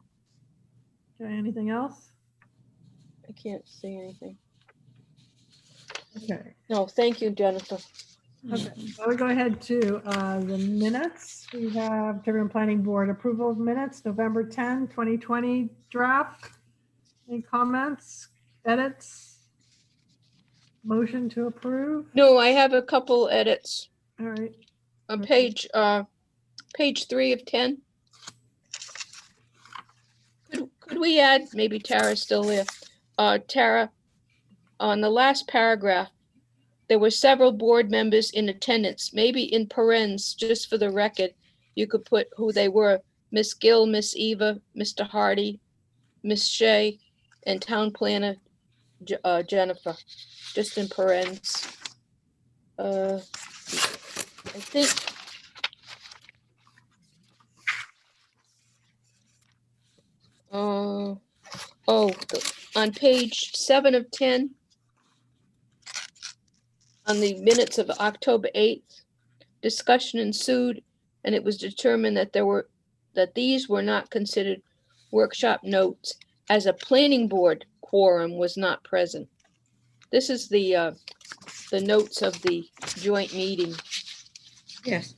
Okay, anything else? I can't see anything. Okay. No, thank you, Jennifer. Okay, so we go ahead to the minutes. We have Tiverton Planning Board approval of minutes, November 10, 2020 draft. Any comments, edits? Motion to approve? No, I have a couple edits. All right. On page 3 of 10. Could we add, maybe Tara's still there. Tara, on the last paragraph, there were several board members in attendance, maybe in parens, just for the record, you could put who they were: Miss Gill, Miss Eva, Mr. Hardy, Miss Shea, and Town Planner Jennifer, just in parens. I think on page 7 of 10, on the minutes of October 8th, discussion ensued, and it was determined that these were not considered workshop notes, as a planning board quorum was not present. This is the notes of the joint meeting. Yes.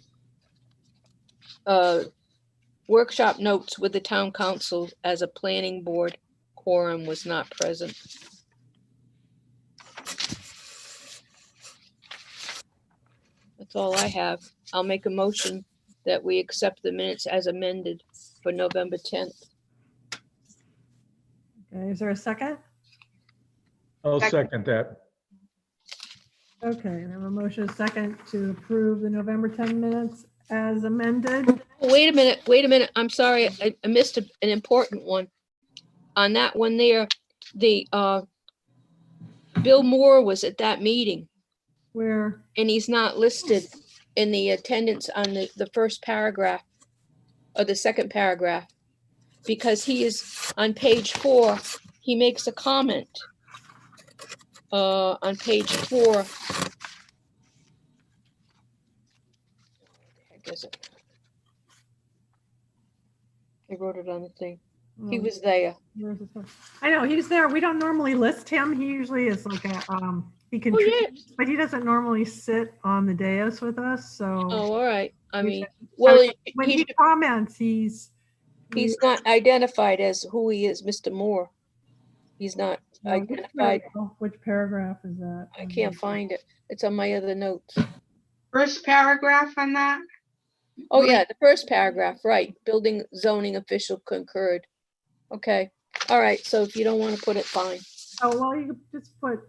Workshop notes with the town council, as a planning board quorum was not present. That's all I have. I'll make a motion that we accept the minutes as amended for November 10th. Okay, is there a second? I'll second that. Okay, I have a motion, second, to approve the November 10 minutes as amended. Wait a minute. I'm sorry, I missed an important one. On that one there, the Bill Moore was at that meeting. Where? And he's not listed in the attendance on the first paragraph or the second paragraph, because he is on page 4. He makes a comment on page 4. I guess I wrote it on the thing. He was there. I know he's there. We don't normally list him. He usually is like a he can, but he doesn't normally sit on the dais with us. So. Oh, all right. I mean, well, when he comments, he's not identified as who he is, Mr. Moore. He's not identified. Which paragraph is that? I can't find it. It's on my other notes. First paragraph on that? Oh, yeah, the first paragraph, right. Building zoning official concurred. Okay. All right. So if you don't want to put it, fine. Oh, well, you could just put,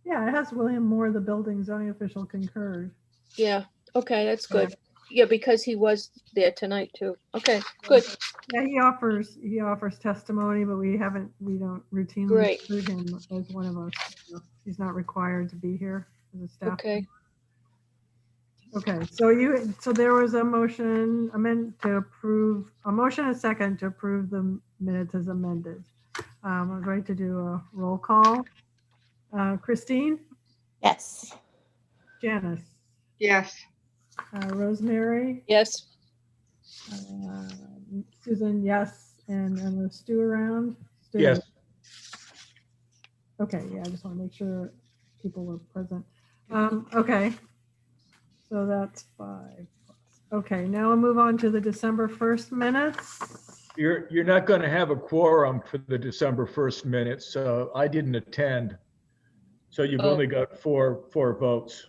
yeah, it has William Moore, the building zoning official, concurred. Yeah. Okay. That's good. Yeah, because he was there tonight too. Okay, good. Yeah, he offers testimony, but we don't routinely include him as one of us. He's not required to be here as a staff. Okay. Okay, so there was a motion to approve, a motion and second to approve the minutes as amended. I was ready to do a roll call. Christine? Yes. Janice? Yes. Rosemary? Yes. Susan, yes. And Stu around? Stu? Yes. Okay, yeah, I just want to make sure people were present. Okay. So that's 5. Okay, now we'll move on to the December 1st minutes. You're not going to have a quorum for the December 1st minutes, so I didn't attend. So you've only got four votes.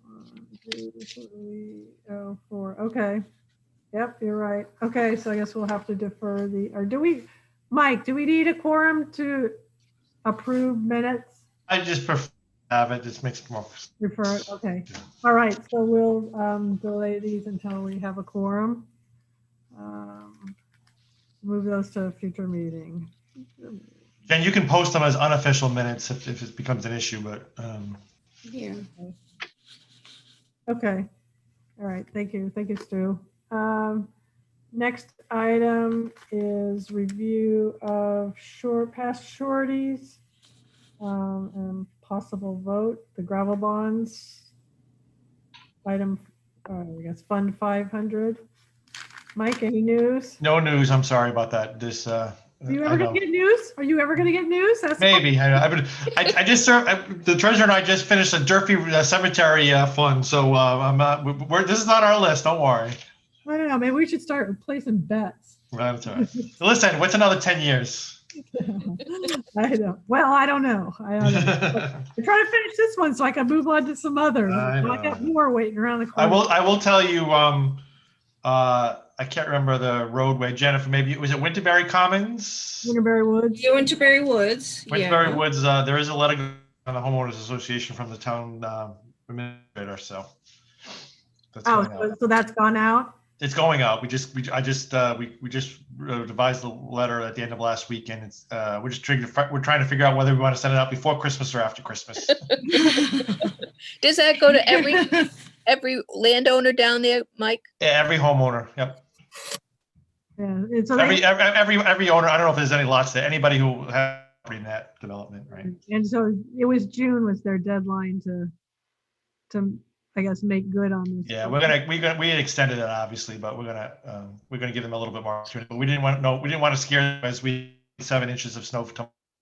1, 2, 3, 4. Okay. Yep, you're right. Okay, so I guess we'll have to defer Mike, do we need a quorum to approve minutes? I just prefer to have it. Just makes it more. Refer it. Okay. All right. So we'll delay these until we have a quorum. Move those to a future meeting. Jen, you can post them as unofficial minutes if it becomes an issue, but Yeah. Okay. All right. Thank you. Thank you, Stu. Next item is review of past sureties and possible vote, the gravel bonds. Item, I guess, Fund 500. Mike, any news? no news. I'm sorry about that. This Are you I ever know. going to get news? Are you ever going to get news? That's Maybe. I just served, the treasurer and I just finished a Durfee cemetery fund, so I'm not. This is not our list. Don't worry. I don't know. Maybe we should start placing bets. That's all right. Listen, what's another 10 years? I don't. Well, I don't know. I don't know. I'm trying to finish this one so I can move on to some others. I I got more waiting around the corner. I will tell you. I can't remember the roadway. Jennifer, maybe was it Winterberry Commons? Winterberry Woods. Winterberry Woods. Winterberry Yeah. Woods. There is a letter on the homeowners association from the town administrator. So. That's going out. So that's gone out. It's going out. We just devised the letter at the end of last week, and it's we're trying to figure out whether we want to send it out before Christmas or after Christmas. Does that go to every landowner down there, Mike? Yeah, every homeowner. Yep. Yeah. It's Every owner. I don't know if there's any lots there. Anybody who has property in that development, right? And so it was June was their deadline to I guess make good on this. Yeah, we extended it obviously, but we're gonna give them a little bit more opportunity. But we didn't want to scare them as we 7 inches of snow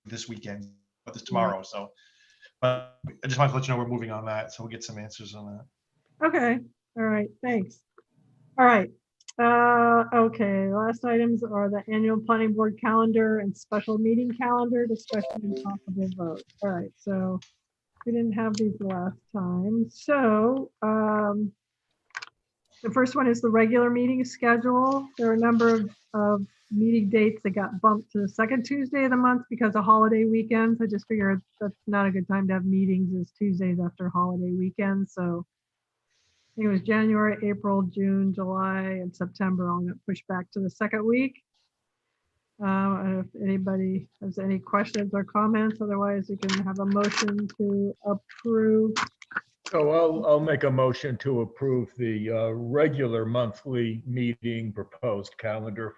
this weekend, but this tomorrow. So, but I just wanted to let you know we're moving on that, so we'll get some answers on that. Okay. All right. Thanks. All right. Okay. Last items are the annual planning board calendar and special meeting calendar, discussion and possible vote. All right. So we didn't have these last time. So the first one is the regular meeting schedule. There are a number of meeting dates that got bumped to the second Tuesday of the month because of holiday weekends. I just figured that's not a good time to have meetings is Tuesdays after holiday weekends. So I think it was January, April, June, July, and September all got pushed back to the second week. If anybody has any questions or comments, otherwise we can have a motion to approve. So I'll make a motion to approve the regular monthly meeting proposed calendar.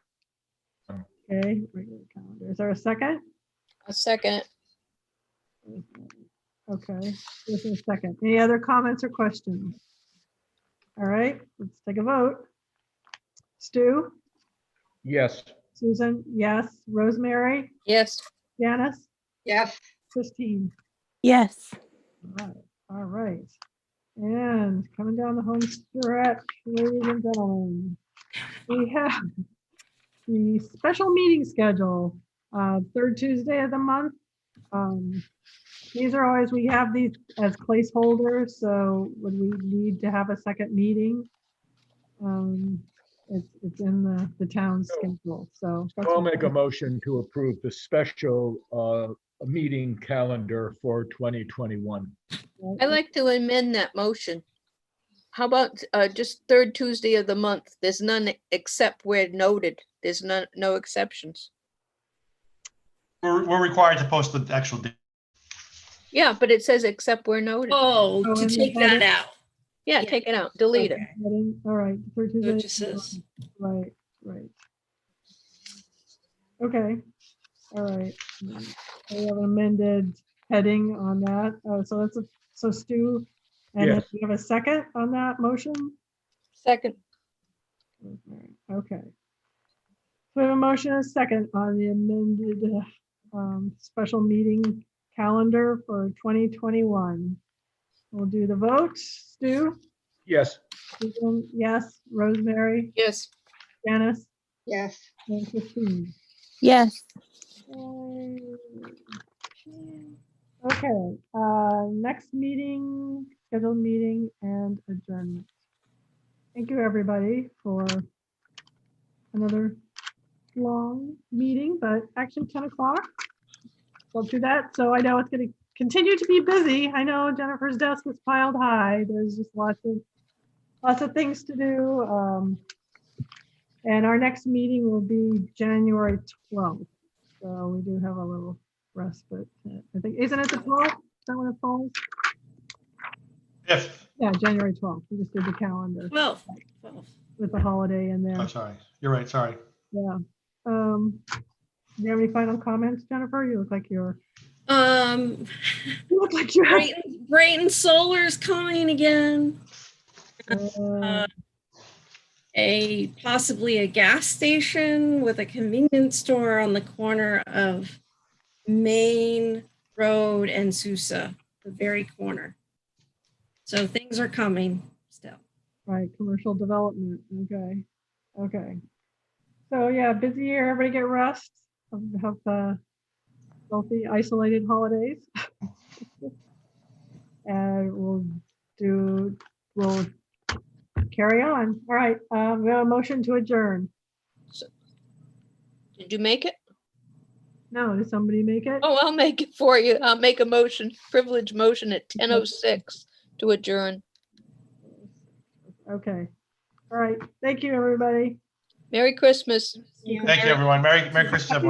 Okay, regular calendar. Is there a second? A second. Okay, this is a second. Any other comments or questions? All right, let's take a vote. Stu? Yes. Susan? Yes. Rosemary? Yes. Janice? Yes. Christine? Yes. All right. And coming down the home stretch, ladies and gentlemen, we have the special meeting schedule, third Tuesday of the month. These are always, we have these as placeholders, so when we need to have a second meeting, it's in the town schedule, so. that's I'll what- make a motion to approve the special meeting calendar for 2021. I'd like to amend that motion. How about just third Tuesday of the month? There's none except where noted. There's no exceptions. We're required to post the actual date. Yeah, but it says except where noted. Oh, Oh, to and take you that had it? out. Yeah, take it out, delete it. All right. third So it Tuesday. just says, Right. Okay. All right. We have an amended heading on that. So so Stu, and Yes. you have a second on that motion? Second. Okay. So we have a motion and a second on the amended special meeting calendar for 2021. We'll do the vote. Stu? Yes. Susan, yes. Rosemary? Yes. Janice? Yes. And Christine? Yes. Okay, next meeting, scheduled meeting and adjournment. Thank you, everybody, for another long meeting, but actually 10 o'clock. We'll do that. So I know it's going to continue to be busy. I know Jennifer's desk is piled high. There's just lots of things to do. And our next meeting will be January 12th. So we do have a little respite. I think, isn't it the 12th? Is that when it falls? If, Yeah, January 12th. We just did the calendar 12. with the holiday in there. oh, sorry, you're right, sorry. Yeah. Do you have any final comments, Jennifer? You look like you're. You look like you're. Brayton Solar's coming again. Possibly a gas station with a convenience store on the corner of Main Road and Sousa, the very corner. So things are coming still. Right, commercial development. Okay. Okay. So yeah, busy year. Everybody get rest. Have healthy, isolated holidays. And we'll carry on. All right. We have a motion to adjourn. Did you make it? No, did somebody make it? Oh, I'll make it for you. I'll make a motion, privilege motion at 10:06 to adjourn. Okay. All right. Thank you, everybody. Merry Christmas. Thank you, everyone. Merry Christmas, everyone.